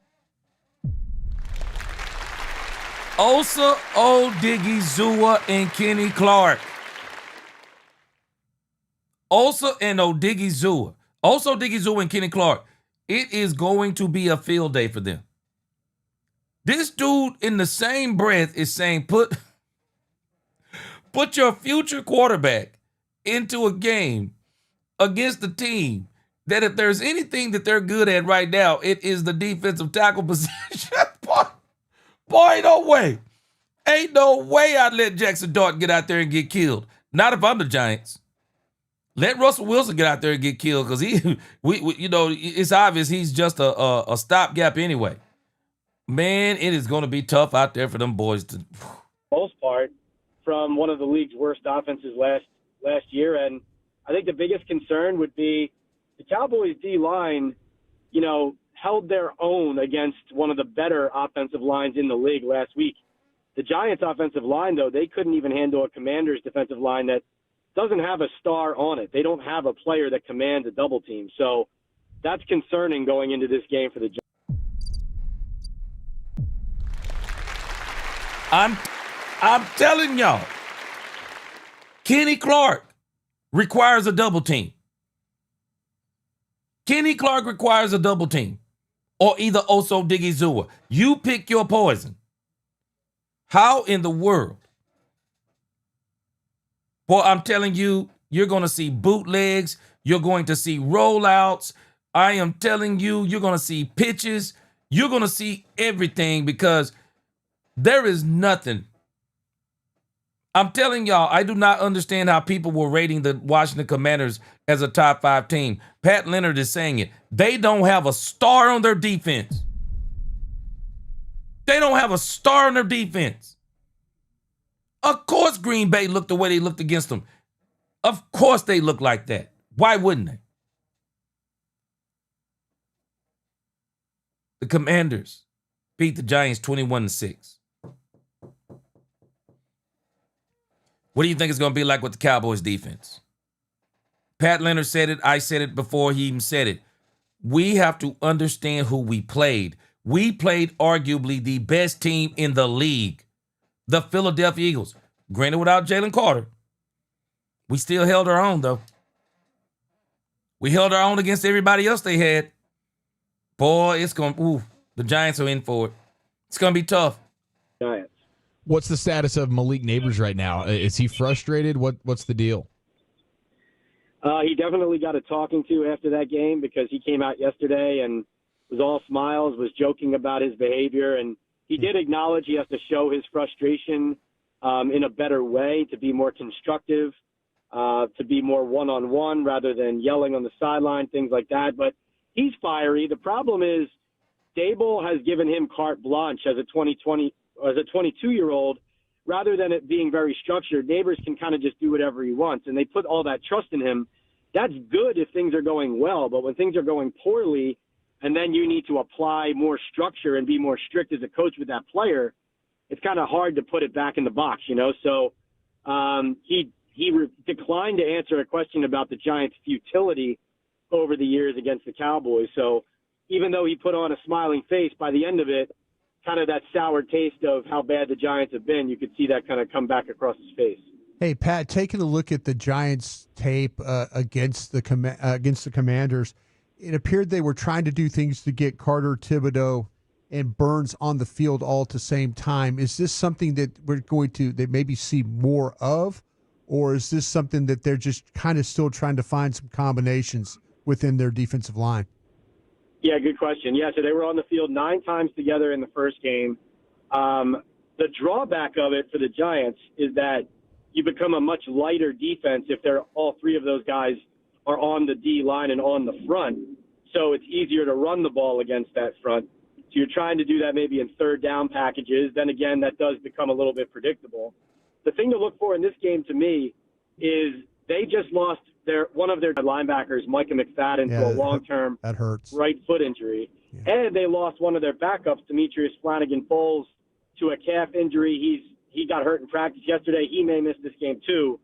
Osa Odigizua and Kenny Clark. Osa and Odigizua. Osa Odigizua and Kenny Clark. It is going to be a field day for them. This dude in the same breath is saying put your future quarterback into a game against the team that if there's anything that they're good at right now, it is the defensive tackle position. Boy, no way. Ain't no way I'd let Jackson Dart get out there and get killed. Not if I'm the Giants. Let Russell Wilson get out there and get killed because it's obvious he's just a stopgap anyway. Man, it is going to be tough out there for them boys to. Most part, from one of the league's worst offenses last year, and I think the biggest concern would be the Cowboys D-line, held their own against one of the better offensive lines in the league last week. The Giants' offensive line, though, they couldn't even handle a Commanders' defensive line that doesn't have a star on it. They don't have a player that commands a double team. So that's concerning going into this game for the Giants. I'm telling y'all, Kenny Clark requires a double team. Kenny Clark requires a double team. Or either Osa Odigizua. You pick your poison. How in the world? Boy, I'm telling you, you're going to see bootlegs. You're going to see rollouts. I am telling you, you're going to see pitches. You're going to see everything because there is nothing. I'm telling y'all, I do not understand how people were rating the Washington Commanders as a top 5 team. Pat Leonard is saying it. They don't have a star on their defense. They don't have a star on their defense. Of course Green Bay looked the way they looked against them. Of course they look like that. Why wouldn't they? The Commanders beat the Giants 21-6. What do you think it's going to be like with the Cowboys defense? Pat Leonard said it. I said it before he even said it. We have to understand who we played. We played arguably the best team in the league, the Philadelphia Eagles. Granted, without Jalen Carter. We still held our own, though. We held our own against everybody else they had. Boy, the Giants are in for it. It's going to be tough. Giants. What's the status of Malik Neighbors right now? Is he frustrated? What's the deal? He definitely got a talking to after that game because he came out yesterday and was all smiles, was joking about his behavior, and he did acknowledge he has to show his frustration in a better way, to be more constructive, to be more one-on-one rather than yelling on the sideline, things like that. But he's fiery. The problem is Dable has given him carte blanche as a 22-year-old, rather than it being very structured. Neighbors can kind of just do whatever he wants, and they put all that trust in him. That's good if things are going well, but when things are going poorly, and then you need to apply more structure and be more strict as a coach with that player, it's kind of hard to put it back in the box, you know? So he declined to answer a question about the Giants' futility over the years against the Cowboys. So even though he put on a smiling face, by the end of it, kind of that sour taste of how bad the Giants have been, you could see that kind of come back across his face. Hey, Pat, taking a look at the Giants' tape against the Commanders, it appeared they were trying to do things to get Carter, Thibodeau, and Burns on the field all at the same time. Is this something that we're going to maybe see more of, or is this something that they're just kind of still trying to find some combinations within their defensive line? Yeah, good question. Yeah, so they were on the field 9 times together in the first game. The drawback of it for the Giants is that you become a much lighter defense if all 3 of those guys are on the D line and on the front. So it's easier to run the ball against that front. So you're trying to do that maybe in third down packages. Then again, that does become a little bit predictable. The thing to look for in this game to me is they just lost one of their linebackers, Micah McFadden, to a long-term right foot injury. Yeah. And they lost one of their backups, Demetrius Flanagan-Foles, to a calf injury. He got hurt in practice yesterday. He may miss this game too.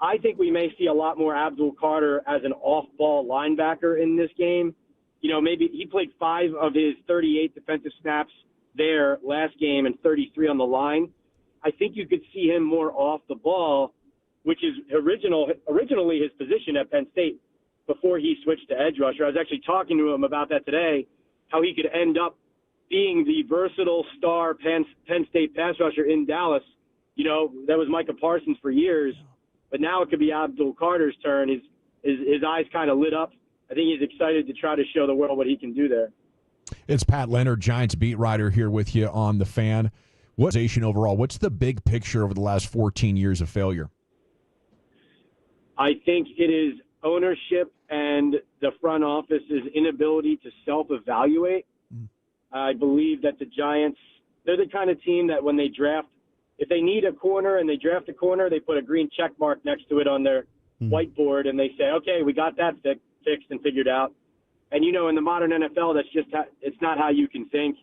I think we may see a lot more Abdul Carter as an off-ball linebacker in this game. You know, maybe he played 5 of his 38 defensive snaps there last game and 33 on the line. I think you could see him more off the ball, which is originally his position at Penn State before he switched to edge rusher. I was actually talking to him about that today, how he could end up being the versatile star Penn State pass rusher in Dallas. You know, that was Micah Parsons for years, but now it could be Abdul Carter's turn. His eyes kind of lit up. I think he's excited to try to show the world what he can do there. It's Pat Leonard, Giants beat writer, here with you on The Fan. What's overall? What's the big picture over the last 14 years of failure? I think it is ownership and the front office's inability to self-evaluate. I believe that the Giants, they're the kind of team that when they draft, if they need a corner and they draft a corner, they put a green check mark next to it on their whiteboard and they say, okay, we got that fixed and figured out. And, you know, in the modern NFL, that's just it's not how you can think.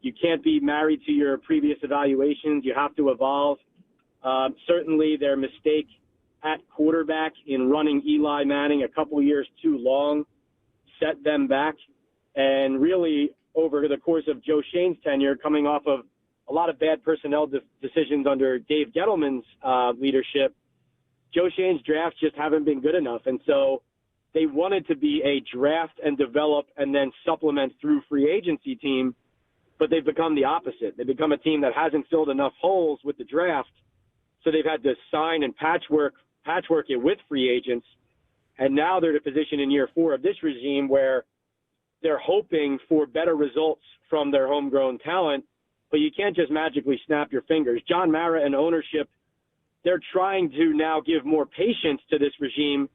You can't be married to your previous evaluations. You have to evolve. Certainly their mistake at quarterback in running Eli Manning a couple years too long set them back. And really, over the course of Joe Shane's tenure, coming off of a lot of bad personnel decisions under Dave Gettleman's leadership, Joe Shane's drafts just haven't been good enough. And so they wanted to be a draft and develop and then supplement through free agency team, but they've become the opposite. They've become a team that hasn't filled enough holes with the draft, so they've had to sign and patchwork it with free agents. And now they're in a position in year 4 of this regime where they're hoping for better results from their homegrown talent, but you can't just magically snap your fingers. John Mara and ownership, they're trying to now give more patience to this regime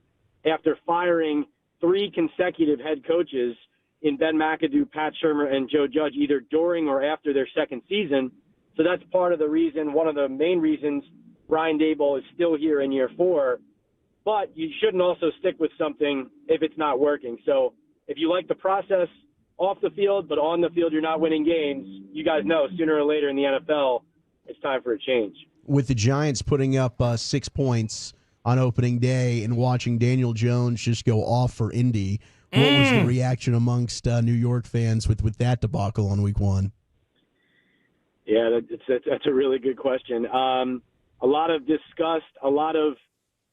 after firing 3 consecutive head coaches in Ben McAdoo, Pat Shurmur, and Joe Judge, either during or after their second season. So that's part of the reason, one of the main reasons Brian Daboll is still here in year 4. But you shouldn't also stick with something if it's not working. So if you like the process off the field, but on the field you're not winning games, you guys know sooner or later in the NFL, it's time for a change. With the Giants putting up 6 points on opening day and watching Daniel Jones just go off for Indy, what was the reaction amongst New York fans with that debacle on week 1? Yeah, that's a really good question. A lot of disgust, a lot of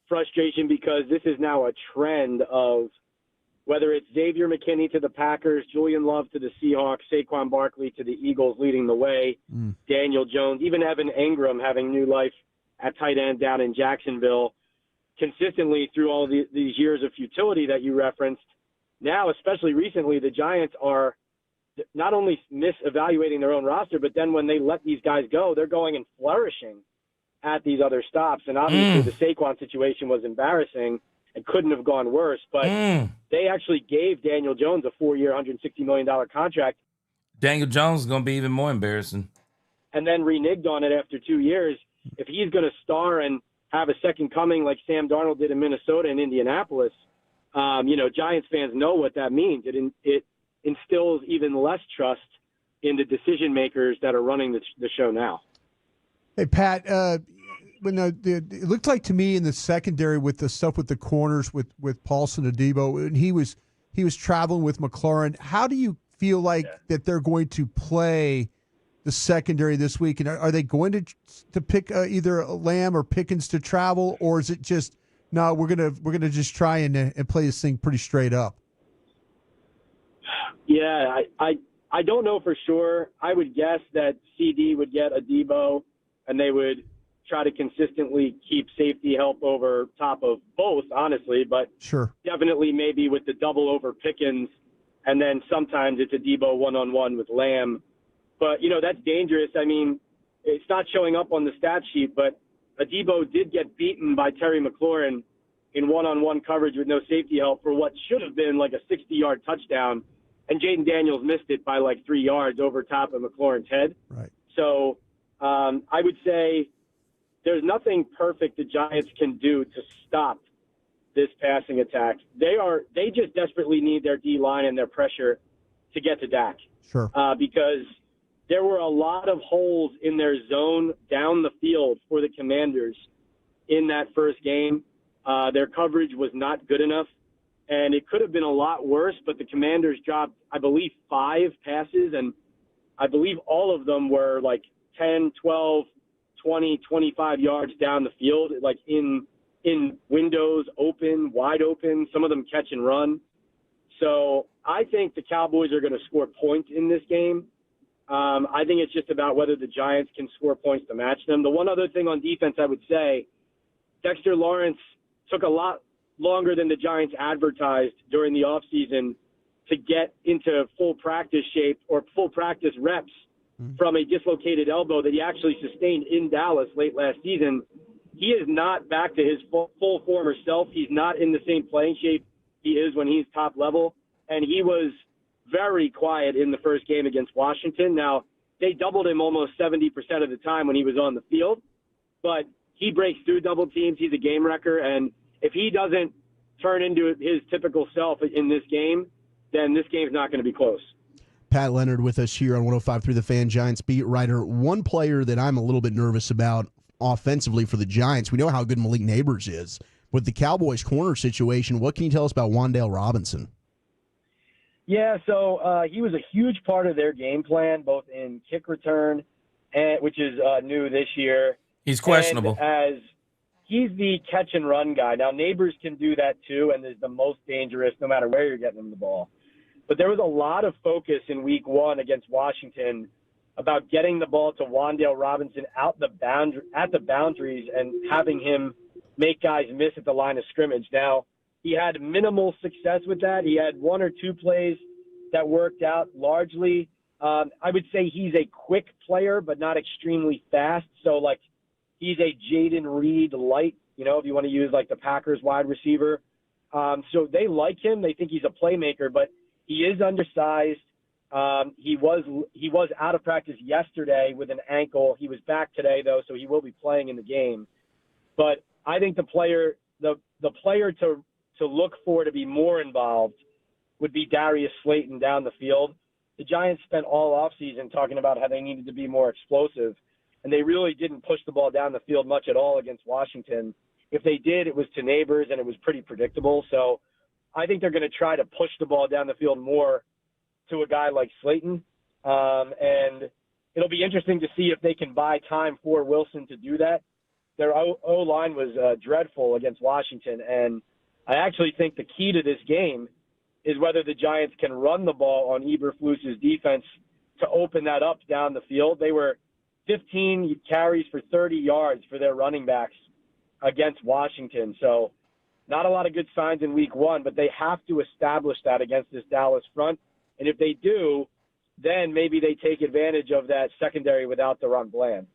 frustration, because this is now a trend of whether it's Xavier McKinney to the Packers, Julian Love to the Seahawks, Saquon Barkley to the Eagles leading the way, Daniel Jones, even Evan Engram having new life at tight end down in Jacksonville, consistently through all these years of futility that you referenced. Now, especially recently, the Giants are not only misevaluating their own roster, but then when they let these guys go, they're going and flourishing at these other stops. And obviously the Saquon situation was embarrassing and couldn't have gone worse, but they actually gave Daniel Jones a 4-year, $160 million contract. Daniel Jones is going to be even more embarrassing. And then reneged on it after 2 years. If he's going to star and have a second coming like Sam Darnold did in Minnesota and Indianapolis, Giants fans know what that means. It instills even less trust in the decision makers that are running the show now. Hey, Pat, when it looked like to me in the secondary with the stuff with the corners with Paulson and Debo, and he was traveling with McLaurin. How do you feel like that they're going to play the secondary this week? And are they going to pick either Lamb or Pickens to travel, or is it just no? We're gonna just try and play this thing pretty straight up. Yeah, I don't know for sure. I would guess that CD would get a Debo, and they would try to consistently keep safety help over top of both, honestly, but sure, definitely maybe with the double over Pickens, and then sometimes it's a Debo one-on-one with Lamb. But, that's dangerous. I mean, it's not showing up on the stat sheet, but Debo did get beaten by Terry McLaurin in one-on-one coverage with no safety help for what should have been like a 60-yard touchdown, and Jaden Daniels missed it by like 3 yards over top of McLaurin's head. Right. So I would say there's nothing perfect the Giants can do to stop this passing attack. They just desperately need their D-line and their pressure to get to Dak. Sure. Because there were a lot of holes in their zone down the field for the Commanders in that first game. Their coverage was not good enough, and it could have been a lot worse, but the Commanders dropped, I believe, 5 passes, and I believe all of them were like 10, 12, 20, 25 yards down the field, like in windows, open, wide open, some of them catch and run. So I think the Cowboys are going to score points in this game. I think it's just about whether the Giants can score points to match them. The one other thing on defense I would say, Dexter Lawrence took a lot longer than the Giants advertised during the offseason to get into full practice shape or full practice reps from a dislocated elbow that he actually sustained in Dallas late last season. He is not back to his full former self. He's not in the same playing shape he is when he's top level, and he was very quiet in the first game against Washington. Now, they doubled him almost 70% of the time when he was on the field, but he breaks through double teams. He's a game wrecker, and if he doesn't turn into his typical self in this game, then this game's not going to be close. Pat Leonard with us here on 105.3 The Fan, Giants beat writer. One player that I'm a little bit nervous about offensively for the Giants, we know how good Malik Neighbors is. With the Cowboys corner situation, what can you tell us about Wan'Dale Robinson? Yeah, so he was a huge part of their game plan, both in kick return, which is new this year. He's questionable. And as he's the catch and run guy. Now, Neighbors can do that too, and is the most dangerous no matter where you're getting him the ball. But there was a lot of focus in week 1 against Washington about getting the ball to Wan'Dale Robinson at the boundaries and having him make guys miss at the line of scrimmage. Now, he had minimal success with that. He had 1 or 2 plays that worked out largely. I would say he's a quick player, but not extremely fast. So, like, he's a Jaden Reed light, if you want to use, like, the Packers wide receiver. So they like him. They think he's a playmaker, but he is undersized. He was out of practice yesterday with an ankle. He was back today, though, so he will be playing in the game. But I think the player to look for to be more involved would be Darius Slayton down the field. The Giants spent all offseason talking about how they needed to be more explosive, and they really didn't push the ball down the field much at all against Washington. If they did, it was to Neighbors, and it was pretty predictable. So I think they're going to try to push the ball down the field more to a guy like Slayton. And it'll be interesting to see if they can buy time for Wilson to do that. Their O-line was dreadful against Washington, and I actually think the key to this game is whether the Giants can run the ball on Eberflus's defense to open that up down the field. They were 15 carries for 30 yards for their running backs against Washington. So not a lot of good signs in week 1, but they have to establish that against this Dallas front. And if they do, then maybe they take advantage of that secondary without DaRon Bland.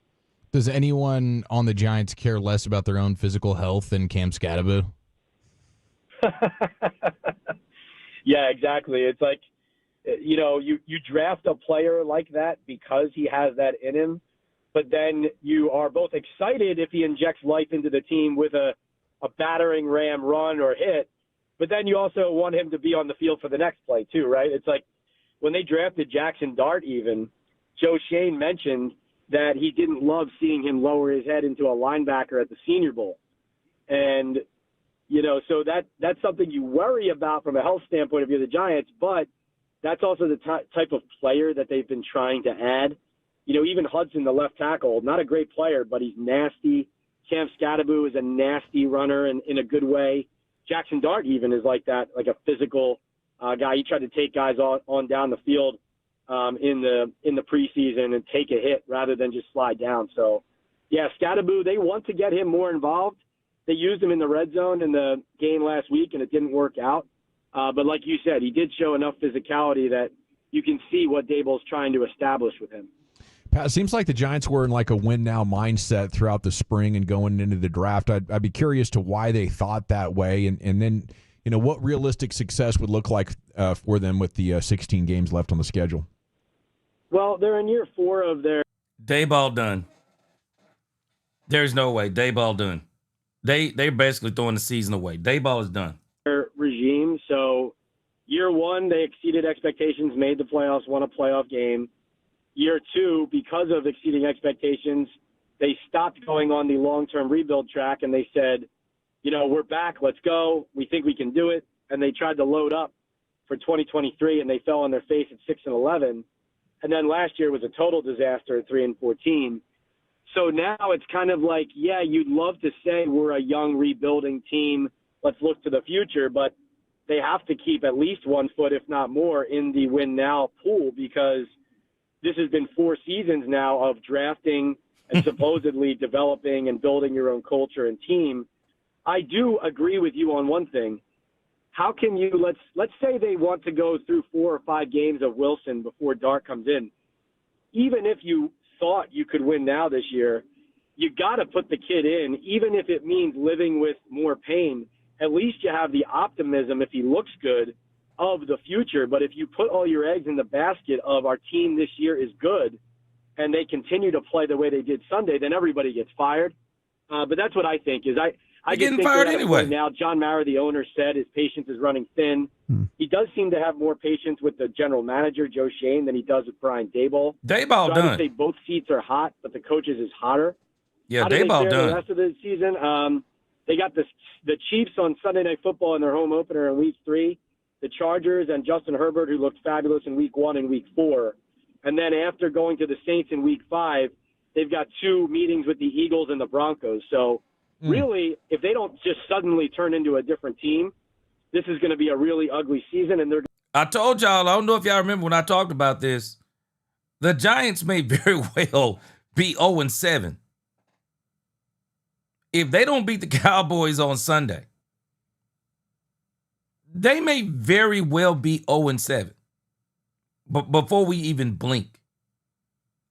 Does anyone on the Giants care less about their own physical health than Cam Scatterbo? Yeah, exactly. It's like, you draft a player like that because he has that in him, but then you are both excited if he injects life into the team with a battering ram run or hit, but then you also want him to be on the field for the next play too, right? It's like when they drafted Jackson Dart even, Joe Shane mentioned that he didn't love seeing him lower his head into a linebacker at the Senior Bowl. And, so that's something you worry about from a health standpoint if you're the Giants, but that's also the type of player that they've been trying to add. Even Hudson, the left tackle, not a great player, but he's nasty. Cam Scatterbu is a nasty runner in a good way. Jackson Dart even is like that, like a physical guy. He tried to take guys on down the field in the preseason and take a hit rather than just slide down. So, yeah, Scatterbu, they want to get him more involved. They used him in the red zone in the game last week, and it didn't work out. But like you said, he did show enough physicality that you can see what Daboll's trying to establish with him. Pat, it seems like the Giants were in like a win-now mindset throughout the spring and going into the draft. I'd be curious to why they thought that way, and then what realistic success would look like for them with the 16 games left on the schedule. Well, they're in year 4 of their Daboll done. There's no way. Daboll done. They're basically throwing the season away. Daboll is done. Regime. So year 1, they exceeded expectations, made the playoffs, won a playoff game. Year 2, because of exceeding expectations, they stopped going on the long-term rebuild track, and they said, we're back, let's go. We think we can do it. And they tried to load up for 2023, and they fell on their face at 6-11. And then last year was a total disaster at 3-14. So now it's kind of like, yeah, you'd love to say we're a young rebuilding team. Let's look to the future, but they have to keep at least one foot, if not more, in the win now pool, because this has been 4 seasons now of drafting and supposedly developing and building your own culture and team. I do agree with you on one thing. How can you, let's say they want to go through 4 or 5 games of Wilson before Dart comes in. Even if you thought you could win now this year, you got to put the kid in, even if it means living with more pain. At least you have the optimism, if he looks good, of the future. But if you put all your eggs in the basket of our team this year is good and they continue to play the way they did Sunday, then everybody gets fired. But that's what I think is I just think fired anyway. Now, John Mara, the owner, said his patience is running thin. He does seem to have more patience with the general manager, Joe Shane, than he does with Brian Daboll. Daboll so done. I would say both seats are hot, but the coaches is hotter. Yeah, How do Daboll they fare done. the rest of the season? They got the Chiefs on Sunday Night Football in their home opener in Week 3. The Chargers and Justin Herbert, who looked fabulous in Week 1 and Week 4. And then after going to the Saints in Week 5, they've got 2 meetings with the Eagles and the Broncos. So really, if they don't just suddenly turn into a different team, this is going to be a really ugly season. And they're. I told y'all, I don't know if y'all remember when I talked about this, the Giants may very well be 0-7. If they don't beat the Cowboys on Sunday, they may very well be 0-7. But before we even blink,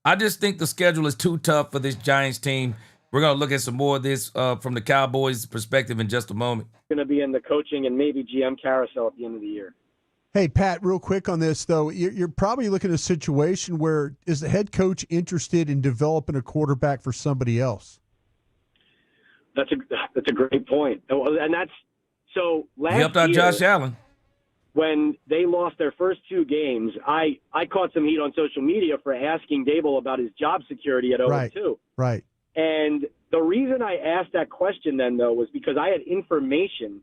I just think the schedule is too tough for this Giants team. We're going to look at some more of this from the Cowboys' perspective in just a moment. Going to be in the coaching and maybe GM carousel at the end of the year. Hey, Pat, real quick on this, though. You're probably looking at a situation where is the head coach interested in developing a quarterback for somebody else? That's a great point. And that's so last year. He helped out Josh Allen. When they lost their first 2 games, I caught some heat on social media for asking Daboll about his job security at 0-2. Right. And the reason I asked that question then, though, was because I had information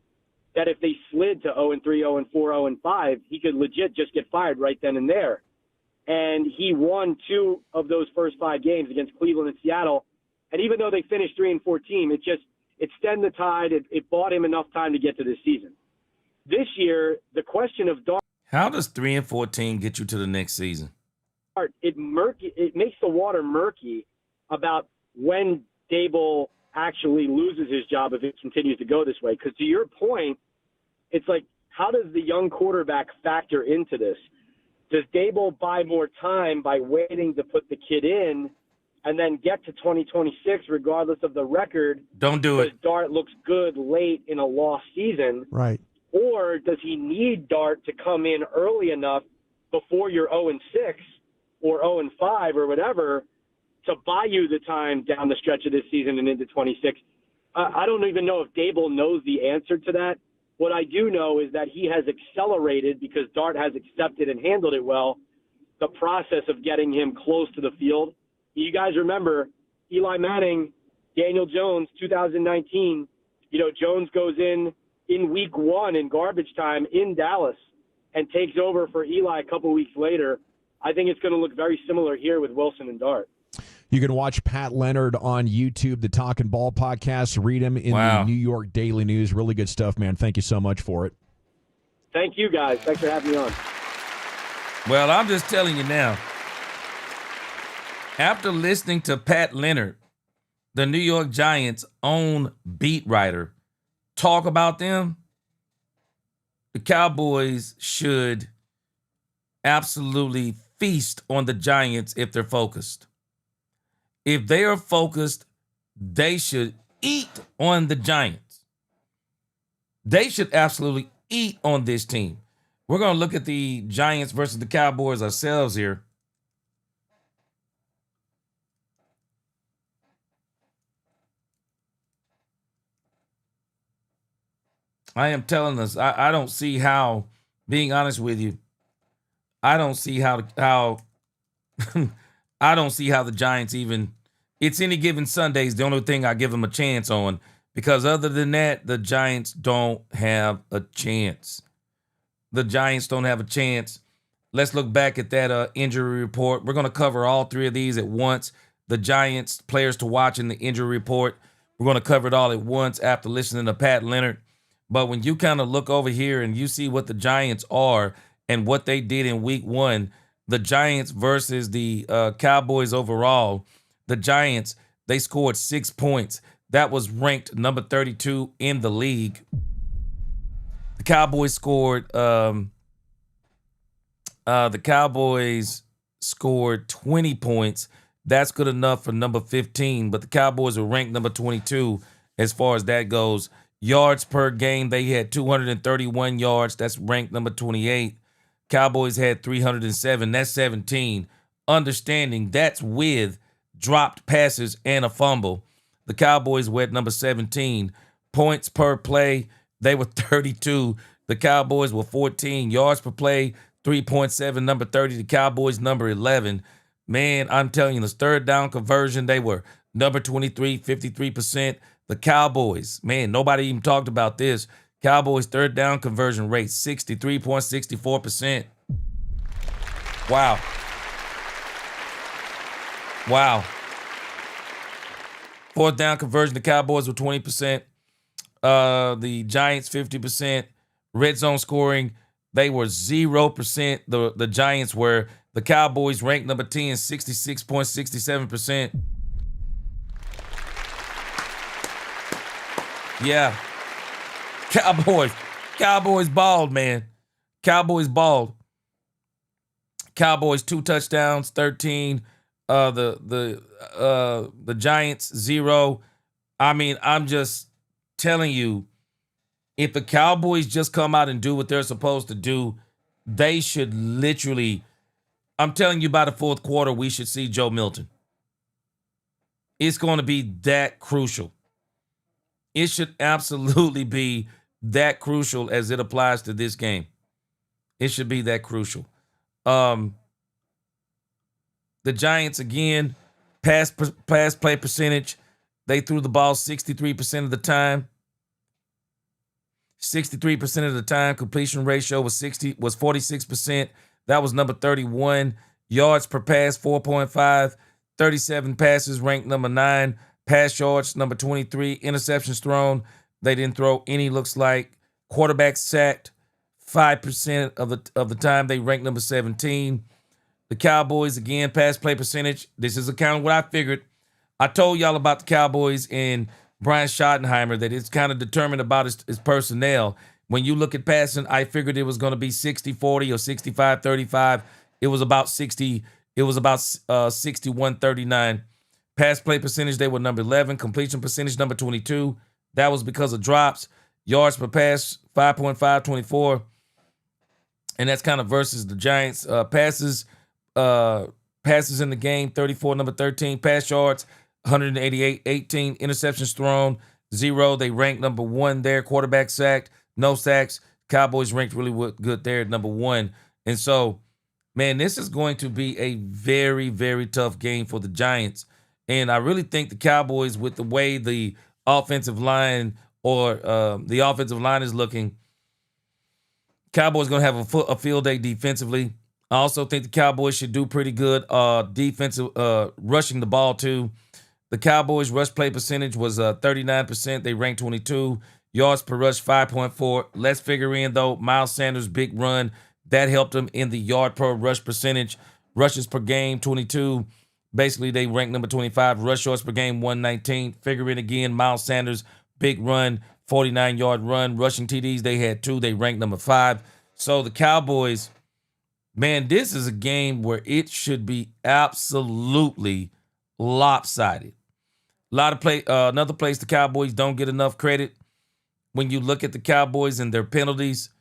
that if they slid to 0-3, 0-4, 0-5, he could legit just get fired right then and there. And he won 2 of those first 5 games against Cleveland and Seattle. And even though they finished 3-14, it stemmed the tide. It bought him enough time to get to this season. This year, the question of Dart. How does 3-14 get you to the next season? It makes the water murky about when Daboll actually loses his job if it continues to go this way. Because to your point, it's like, how does the young quarterback factor into this? Does Daboll buy more time by waiting to put the kid in and then get to 2026 regardless of the record? Don't do it. Because Dart looks good late in a lost season. Right. Or does he need Dart to come in early enough before you're 0-6 or 0-5 or whatever to buy you the time down the stretch of this season and into 26? I don't even know if Daboll knows the answer to that. What I do know is that he has accelerated, because Dart has accepted and handled it well, the process of getting him close to the field. You guys remember Eli Manning, Daniel Jones, 2019, Jones goes in week 1 in garbage time in Dallas and takes over for Eli a couple weeks later. I think it's going to look very similar here with Wilson and Dart. You can watch Pat Leonard on YouTube, the Talking Ball podcast. Read him in the New York Daily News. Really good stuff, man. Thank you so much for it. Thank you, guys. Thanks for having me on. Well, I'm just telling you now, after listening to Pat Leonard, the New York Giants' own beat writer, talk about them, the Cowboys should absolutely feast on the Giants if they're focused. If they are focused, they should eat on the Giants. They should absolutely eat on this team. We're going to look at the Giants versus the Cowboys ourselves here. I am telling us, I don't see how, being honest with you, I don't see how I don't see how the Giants even, it's Any Given Sundays, the only thing I give them a chance on, because other than that, the Giants don't have a chance. The Giants don't have a chance. Let's look back at that injury report. We're going to cover all three of these at once. The Giants players to watch in the injury report. We're going to cover it all at once after listening to Pat Leonard. But when you kind of look over here and you see what the Giants are and what they did in week 1, the Giants versus the Cowboys overall, the Giants, they scored 6 points. That was ranked number 32 in the league. The Cowboys scored 20 points. That's good enough for number 15, but the Cowboys are ranked number 22 as far as that goes. Yards per game, they had 231 yards. That's ranked number 28. Cowboys had 307. That's 17. Understanding that's with dropped passes and a fumble. The Cowboys were at number 17. Points per play, they were 32. The Cowboys were 14. Yards per play, 3.7, number 30. The Cowboys, number 11. Man, I'm telling you, this third down conversion, they were number 23, 53%. The Cowboys, man, nobody even talked about this. Cowboys' third down conversion rate, 63.64%. Wow. Fourth down conversion, the Cowboys were 20%. The Giants, 50%. Red zone scoring, they were 0%. The Giants were. The Cowboys ranked number 10, 66.67%. Yeah. Cowboys balled, man. Cowboys balled. Cowboys 2 touchdowns, 13. The Giants 0. I mean, I'm just telling you, if the Cowboys just come out and do what they're supposed to do, they should literally, I'm telling you, by the fourth quarter, we should see Joe Milton. It's going to be that crucial. It should absolutely be that crucial as it applies to this game. It should be that crucial. The Giants, again, pass play percentage, they threw the ball 63% of the time. 63% of the time. Completion ratio was 46%. That was number 31. Yards per pass, 4.5. 37 passes, ranked number 9. Pass yards, number 23. Interceptions thrown, they didn't throw any, looks like. Quarterback sacked 5% of the time. They ranked number 17. The Cowboys, again, pass play percentage. This is kind of what I figured. I told y'all about the Cowboys and Brian Schottenheimer that it's kind of determined about his personnel. When you look at passing, I figured it was going to be 60-40 or 65-35. It was about 60. It was about 61-39. Pass play percentage, they were number 11. Completion percentage, number 22. That was because of drops. Yards per pass, 5.5, 24. And that's kind of versus the Giants. Passes in the game, 34, number 13. Pass yards, 188, 18. Interceptions thrown, 0. They ranked number 1 there. Quarterback sacked, no sacks. Cowboys ranked really good there at number 1. And so, man, this is going to be a very, very tough game for the Giants. And I really think the Cowboys, with the way the offensive line is looking, Cowboys going to have a field day defensively. I also think the Cowboys should do pretty good defensive rushing the ball too. The Cowboys' rush play percentage was 39%. They ranked 22. Yards per rush, 5.4. Let's figure in, though, Miles Sanders' big run. That helped them in the yard per rush percentage. Rushes per game, 22. Basically, they ranked number 25. Rush yards per game, 119. Figure in again, Miles Sanders' big run, 49-yard run. Rushing TDs, they had 2. They ranked number 5. So the Cowboys, man, this is a game where it should be absolutely lopsided. Another place the Cowboys don't get enough credit. When you look at the Cowboys and their penalties,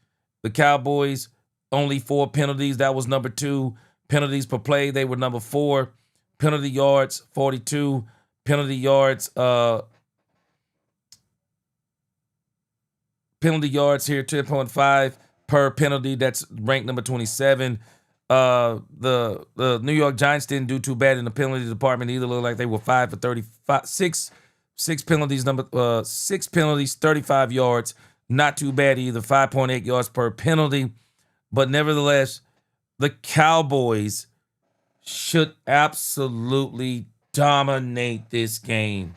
the Cowboys only 4 penalties. That was number 2. Penalties per play, they were number 4. Penalty yards, 42. Penalty yards here, 10.5 per penalty. That's ranked number 27. The New York Giants didn't do too bad in the penalty department either. Looked like they were 5 for 35, 6 penalties, 6 penalties, 35 yards. Not too bad either. 5.8 yards per penalty. But nevertheless, the Cowboys should absolutely dominate this game.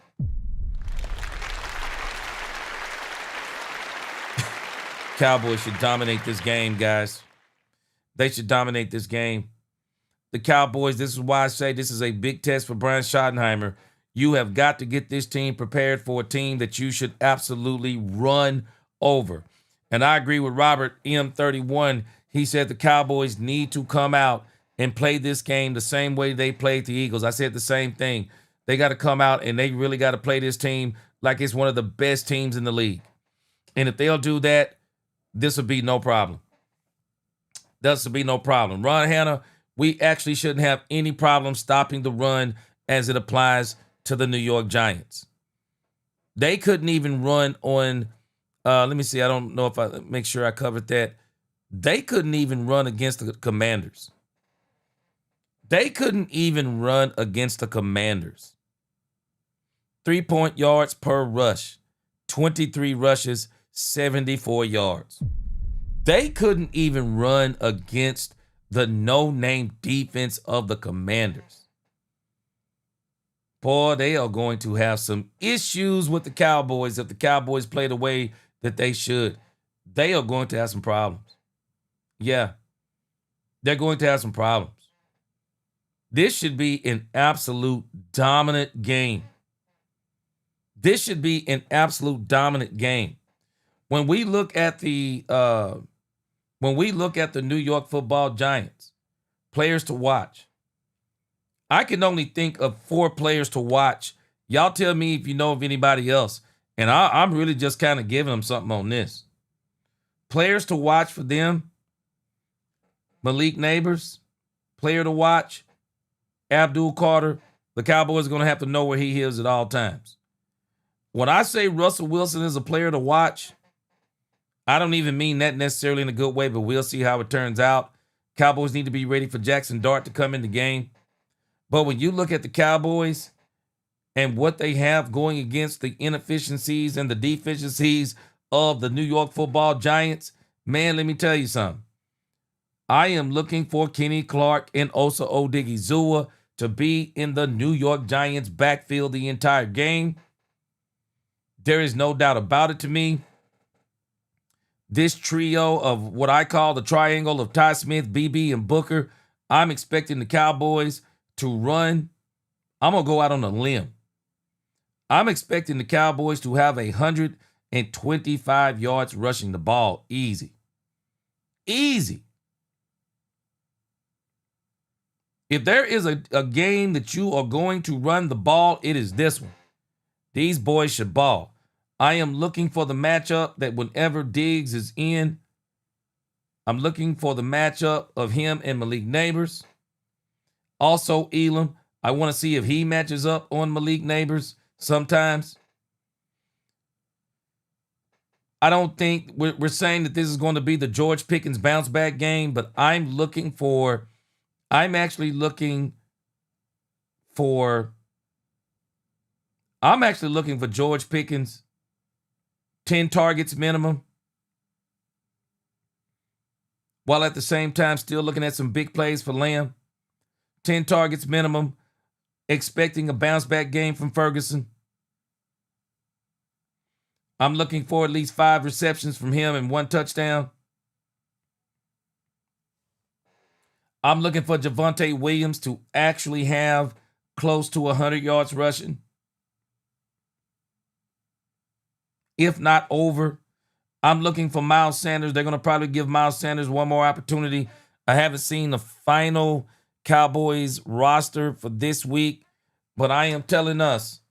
Cowboys should dominate this game, guys. They should dominate this game. The Cowboys, this is why I say this is a big test for Brian Schottenheimer. You have got to get this team prepared for a team that you should absolutely run over. And I agree with Robert M31. He said the Cowboys need to come out and play this game the same way they played the Eagles. I said the same thing. They got to come out and they really got to play this team like it's one of the best teams in the league. And if they'll do that, this will be no problem. This will be no problem. Ron Hanna, we actually shouldn't have any problem stopping the run as it applies to the New York Giants. They couldn't even run on, let me see, I don't know if I make sure I covered that. They couldn't even run against the Commanders. They couldn't even run against the Commanders. 3-point yards per rush, 23 rushes, 74 yards. They couldn't even run against the no-name defense of the Commanders. Boy, they are going to have some issues with the Cowboys if the Cowboys play the way that they should. They are going to have some problems. Yeah, they're going to have some problems. This should be an absolute dominant game. This should be an absolute dominant game. When we look at the New York Football Giants, players to watch, I can only think of 4 players to watch. Y'all tell me if you know of anybody else. And I'm really just kind of giving them something on this. Players to watch for them, Malik Neighbors, player to watch, Abdul Carter. The Cowboys are going to have to know where he is at all times. When I say Russell Wilson is a player to watch, I don't even mean that necessarily in a good way, but we'll see how it turns out. Cowboys need to be ready for Jackson Dart to come in the game. But when you look at the Cowboys and what they have going against the inefficiencies and the deficiencies of the New York Football Giants, man, let me tell you something. I am looking for Kenny Clark and Osa Odigizua to be in the New York Giants backfield the entire game. There is no doubt about it to me. This trio of what I call the triangle of Ty Smith, BB, and Booker, I'm expecting the Cowboys to run. I'm going to go out on a limb. I'm expecting the Cowboys to have 125 yards rushing the ball. Easy. Easy. If there is a game that you are going to run the ball, it is this one. These boys should ball. I am looking for the matchup that whenever Diggs is in, I'm looking for the matchup of him and Malik Neighbors. Also, Elam, I want to see if he matches up on Malik Neighbors sometimes. I don't think we're saying that this is going to be the George Pickens bounce back game, but I'm actually looking for George Pickens 10 targets minimum, while at the same time still looking at some big plays for Lamb. 10 targets minimum, expecting a bounce back game from Ferguson. I'm looking for at least 5 receptions from him and 1 touchdown. I'm looking for Javonte Williams to actually have close to 100 yards rushing, if not over. I'm looking for Miles Sanders. They're going to probably give Miles Sanders one more opportunity. I haven't seen the final Cowboys roster for this week, but I am telling us,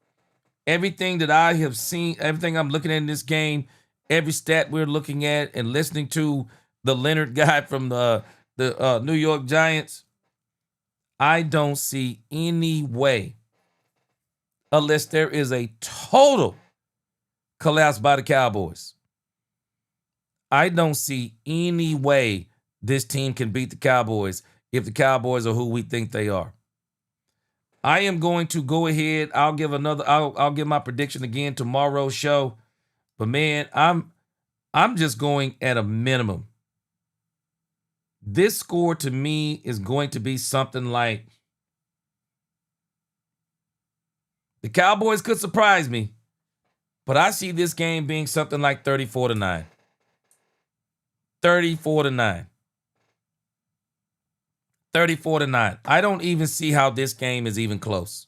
everything that I have seen, everything I'm looking at in this game, every stat we're looking at and listening to the Leonard guy from the New York Giants, I don't see any way, unless there is a total collapse by the Cowboys, I don't see any way this team can beat the Cowboys if the Cowboys are who we think they are. I am going to go ahead. I'll give my prediction again tomorrow's show. But man, I'm just going at a minimum. This score to me is going to be something like, the Cowboys could surprise me, but I see this game being something like 34-9. 34-9. 34-9. I don't even see how this game is even close.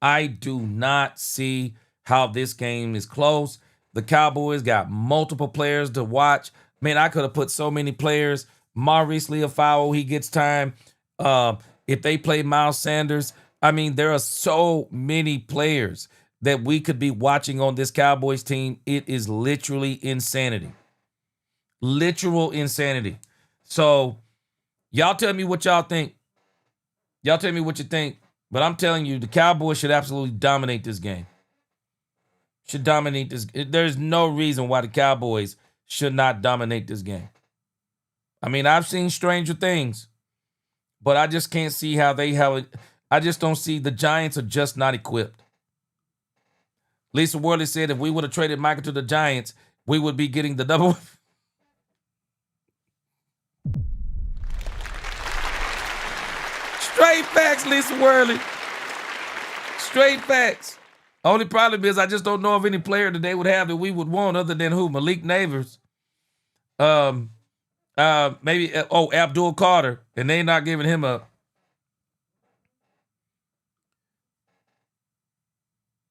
I do not see how this game is close. The Cowboys got multiple players to watch. Man, I could have put so many players. Maurice Leafau, he gets time. If they play Miles Sanders, I mean, there are so many players that we could be watching on this Cowboys team. It is literally insanity. Literal insanity. So, y'all tell me what y'all think. Y'all tell me what you think. But I'm telling you, the Cowboys should absolutely dominate this game. Should dominate this. There's no reason why the Cowboys should not dominate this game. I mean, I've seen stranger things, but I just can't see how they have it. I just don't see. The Giants are just not equipped. Lisa Worley said if we would have traded Michael to the Giants, we would be getting the double. Straight facts, Lisa Worley. Straight facts. Only problem is I just don't know of any player that they would have that we would want other than who? Malik Neighbors. Maybe Abdul Carter, and they're not giving him up.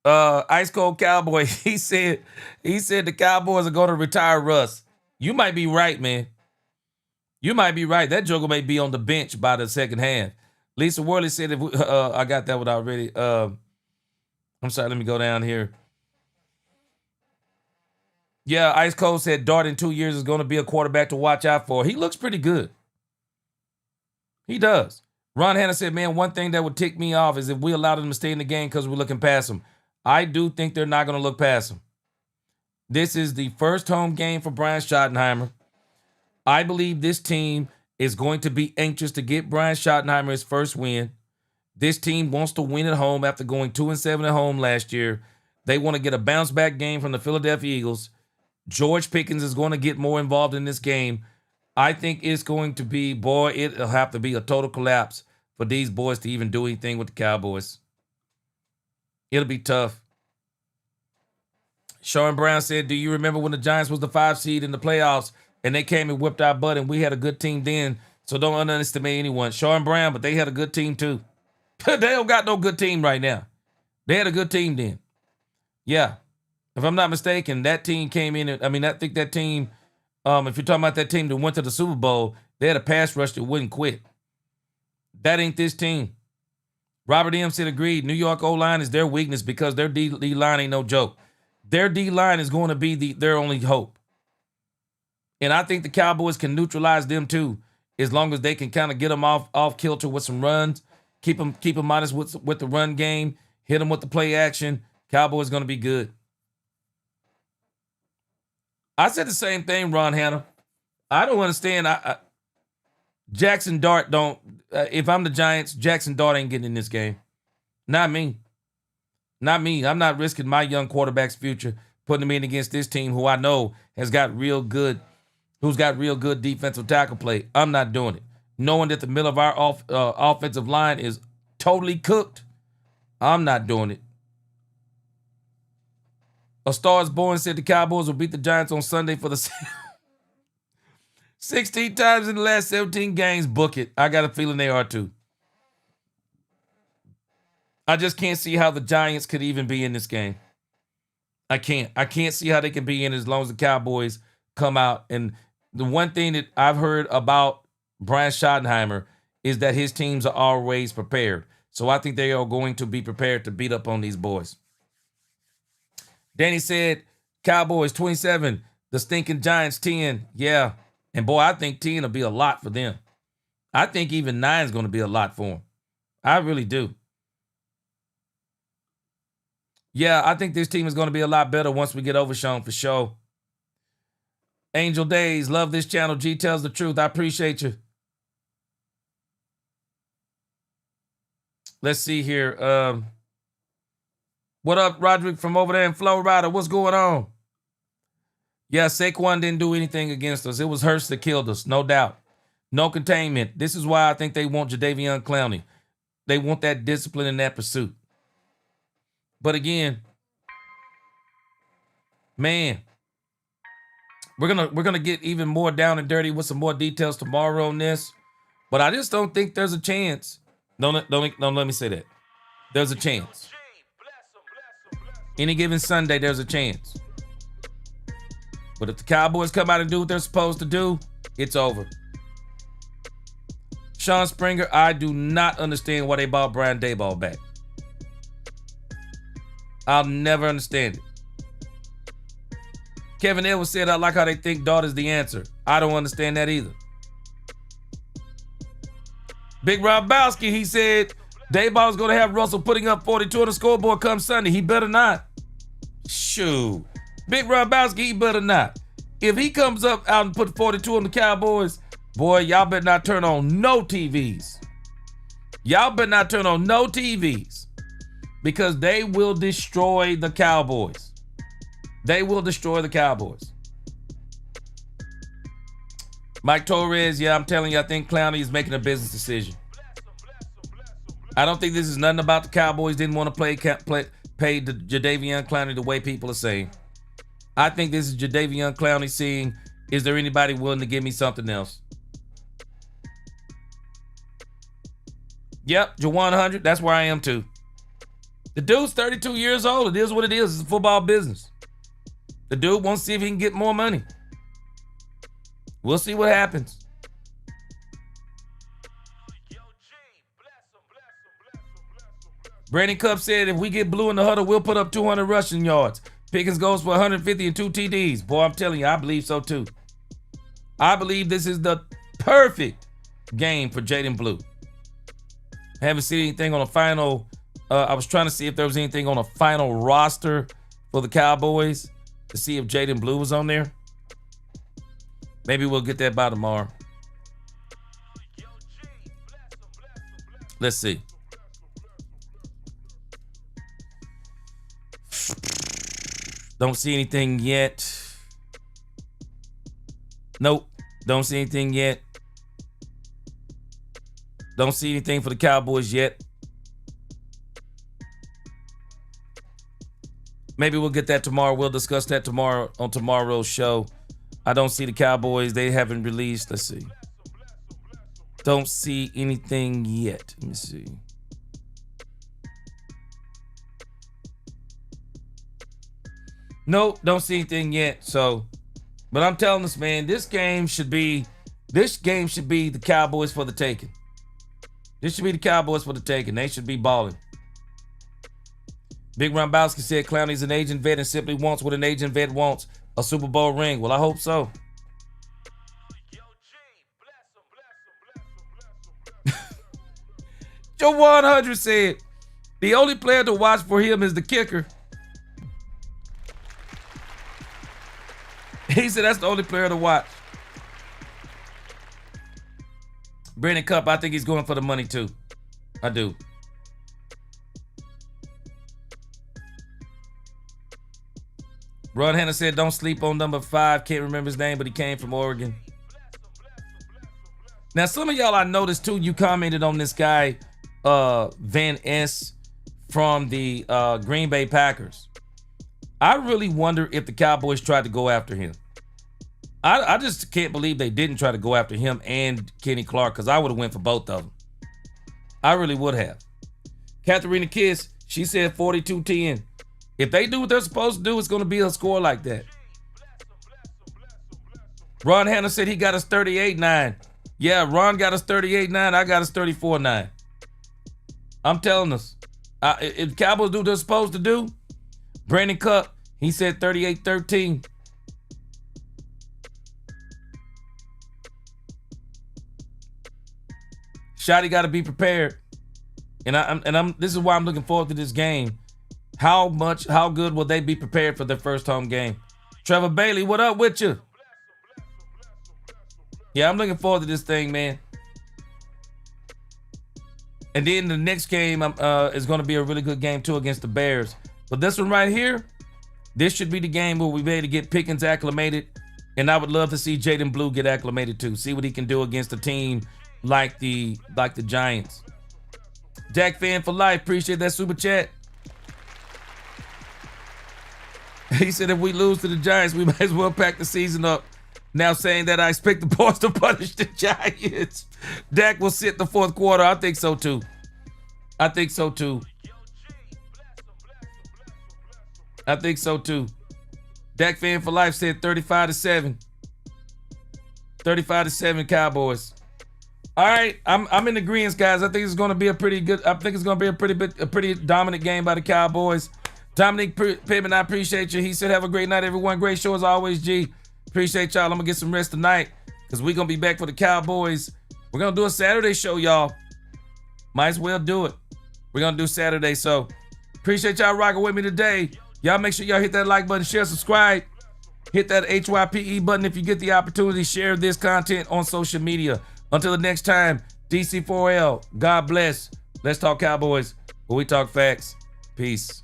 Ice Cold Cowboy, he said the Cowboys are going to retire Russ. You might be right, man. You might be right. That joker may be on the bench by the second half. Lisa Worley said if we, I got that one already. I'm sorry, let me go down here. Yeah, Ice Cold said Dart in 2 years is going to be a quarterback to watch out for. He looks pretty good. He does. Ron Hanna said, man, one thing that would tick me off is if we allowed them to stay in the game because we're looking past them. I do think they're not going to look past them. This is the first home game for Brian Schottenheimer. I believe this team is going to be anxious to get Brian Schottenheimer his first win. This team wants to win at home after going 2-7 at home last year. They want to get a bounce back game from the Philadelphia Eagles. George Pickens is going to get more involved in this game. I think it's going to be, it'll have to be a total collapse for these boys to even do anything with the Cowboys. It'll be tough. Sean Brown said, do you remember when the Giants was the 5 seed in the playoffs and they came and whipped our butt and we had a good team then? So don't underestimate anyone. Sean Brown, but they had a good team too. They don't got no good team right now. They had a good team then. Yeah. If I'm not mistaken, that team came in. I think that team, if you're talking about that team that went to the Super Bowl, they had a pass rush that wouldn't quit. That ain't this team. Robert M. said agreed. New York O-line is their weakness because their D-line ain't no joke. Their D-line is going to be their only hope. And I think the Cowboys can neutralize them too, as long as they can kind of get them off kilter with some runs, keep them honest with the run game, hit them with the play action. Cowboys going to be good. I said the same thing, Ron Hanna. I don't understand. Jackson Dart don't. If I'm the Giants, Jackson Dart ain't getting in this game. Not me. Not me. I'm not risking my young quarterback's future putting him in against this team who I know has got real good, who's got real good defensive tackle play. I'm not doing it. Knowing that the middle of our offensive line is totally cooked, I'm not doing it. A Star is Born said the Cowboys will beat the Giants on Sunday for the 16 times in the last 17 games. Book it. I got a feeling they are too. I just can't see how the Giants could even be in this game. I can't see how they can be in it as long as the Cowboys come out. And the one thing that I've heard about Brian Schottenheimer is that his teams are always prepared. So I think they are going to be prepared to beat up on these boys. Danny said, Cowboys 27, the stinking Giants 10. Yeah. And boy, I think 10 will be a lot for them. I think even 9 is going to be a lot for them. I really do. Yeah, I think this team is going to be a lot better once we get Overshown for sure. Angel Days, love this channel. G tells the truth. I appreciate you. Let's see here. What up, Roderick from over there in Florida? What's going on? Yeah, Saquon didn't do anything against us. It was Hurst that killed us, no doubt. No containment. This is why I think they want Jadeveon Clowney. They want that discipline and that pursuit. But again, man, we're gonna get even more down and dirty with some more details tomorrow on this. But I just don't think there's a chance. Don't let me say that. There's a chance. Any given Sunday, there's a chance. But if the Cowboys come out and do what they're supposed to do, it's over. Sean Springer, I do not understand why they brought Brian Daboll back. I'll never understand it. Kevin Edwards said, I like how they think Dart is the answer. I don't understand that either. Big Robowski, he said, Daboll's going to have Russell putting up 42 on the scoreboard come Sunday. He better not. Shoot. Big Robowski, he better not. If he comes up out and put 42 on the Cowboys, boy, y'all better not turn on no TVs. Y'all better not turn on no TVs. Because they will destroy the Cowboys. They will destroy the Cowboys. Mike Torres, yeah, I'm telling you, I think Clowney is making a business decision. I don't think this is nothing about the Cowboys didn't want to pay the Jadeveon Clowney the way people are saying. I think this is Jadeveon Clowney seeing, is there anybody willing to give me something else? Yep, Jawan 100, that's where I am too. The dude's 32 years old. It is what it is. It's a football business. The dude wants to see if he can get more money. We'll see what happens. Brandon Cup said, if we get blue in the huddle, we'll put up 200 rushing yards. Pickens goes for 150 and 2 TDs. Boy, I'm telling you, I believe so too. I believe this is the perfect game for Jaden Blue. Haven't seen anything on the final. I was trying to see if there was anything on a final roster for the Cowboys to see if Jaden Blue was on there. Maybe we'll get that by tomorrow. Let's see. Don't see anything yet. Nope. Don't see anything yet. Don't see anything for the Cowboys yet. Maybe we'll get that tomorrow. We'll discuss that tomorrow on tomorrow's show. I don't see the Cowboys. They haven't released. Let's see. Don't see anything yet. Let me see. Nope, don't see anything yet. So, but I'm telling us, man, this game should be the Cowboys for the taking. This should be the Cowboys for the taking. They should be balling. Big Rombowski said Clowney's an agent vet and simply wants what an agent vet wants, a Super Bowl ring. Well, I hope so. Joe 100 said, the only player to watch for him is the kicker. He said that's the only player to watch. Brandon Cup, I think he's going for the money too. I do. Ron Hanna said, don't sleep on number 5. Can't remember his name, but he came from Oregon. Now, some of y'all I noticed too, you commented on this guy, Van S from the Green Bay Packers. I really wonder if the Cowboys tried to go after him. I just can't believe they didn't try to go after him and Kenny Clark, because I would have went for both of them. I really would have. Katharina Kiss, she said 42-10. If they do what they're supposed to do, it's going to be a score like that. Ron Hanna said he got us 38-9. Yeah, Ron got us 38-9. I got us 34-9. I'm telling us. If Cowboys do what they're supposed to do, Brandon Cup, he said 38-13. Shotty got to be prepared. And this is why I'm looking forward to this game. How good will they be prepared for their first home game? Trevor Bailey, what up with you? Yeah, I'm looking forward to this thing, man. And then the next game is going to be a really good game too against the Bears. But this one right here, this should be the game where we're ready to get Pickens acclimated. And I would love to see Jaden Blue get acclimated too. See what he can do against a team like the Giants. Jack Fan for life. Appreciate that super chat. He said if we lose to the Giants, we might as well pack the season up. Now saying that I expect the boys to punish the Giants. Dak will sit the fourth quarter. I think so too. I think so too. Dak Fan for life said 35-7. 35-7 Cowboys. All right, I'm in agreement, guys. I think it's going to be a pretty dominant game by the Cowboys. Dominic Pittman, I appreciate you. He said, have a great night, everyone. Great show as always, G. Appreciate y'all. I'm going to get some rest tonight because we're going to be back for the Cowboys. We're going to do a Saturday show, y'all. Might as well do it. We're going to do Saturday, so appreciate y'all rocking with me today. Y'all make sure y'all hit that like button, share, subscribe. Hit that HYPE button if you get the opportunity. Share this content on social media. Until the next time, DC4L, God bless. Let's talk Cowboys, where we talk facts. Peace.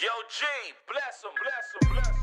Yo, G, bless him, bless him, bless him.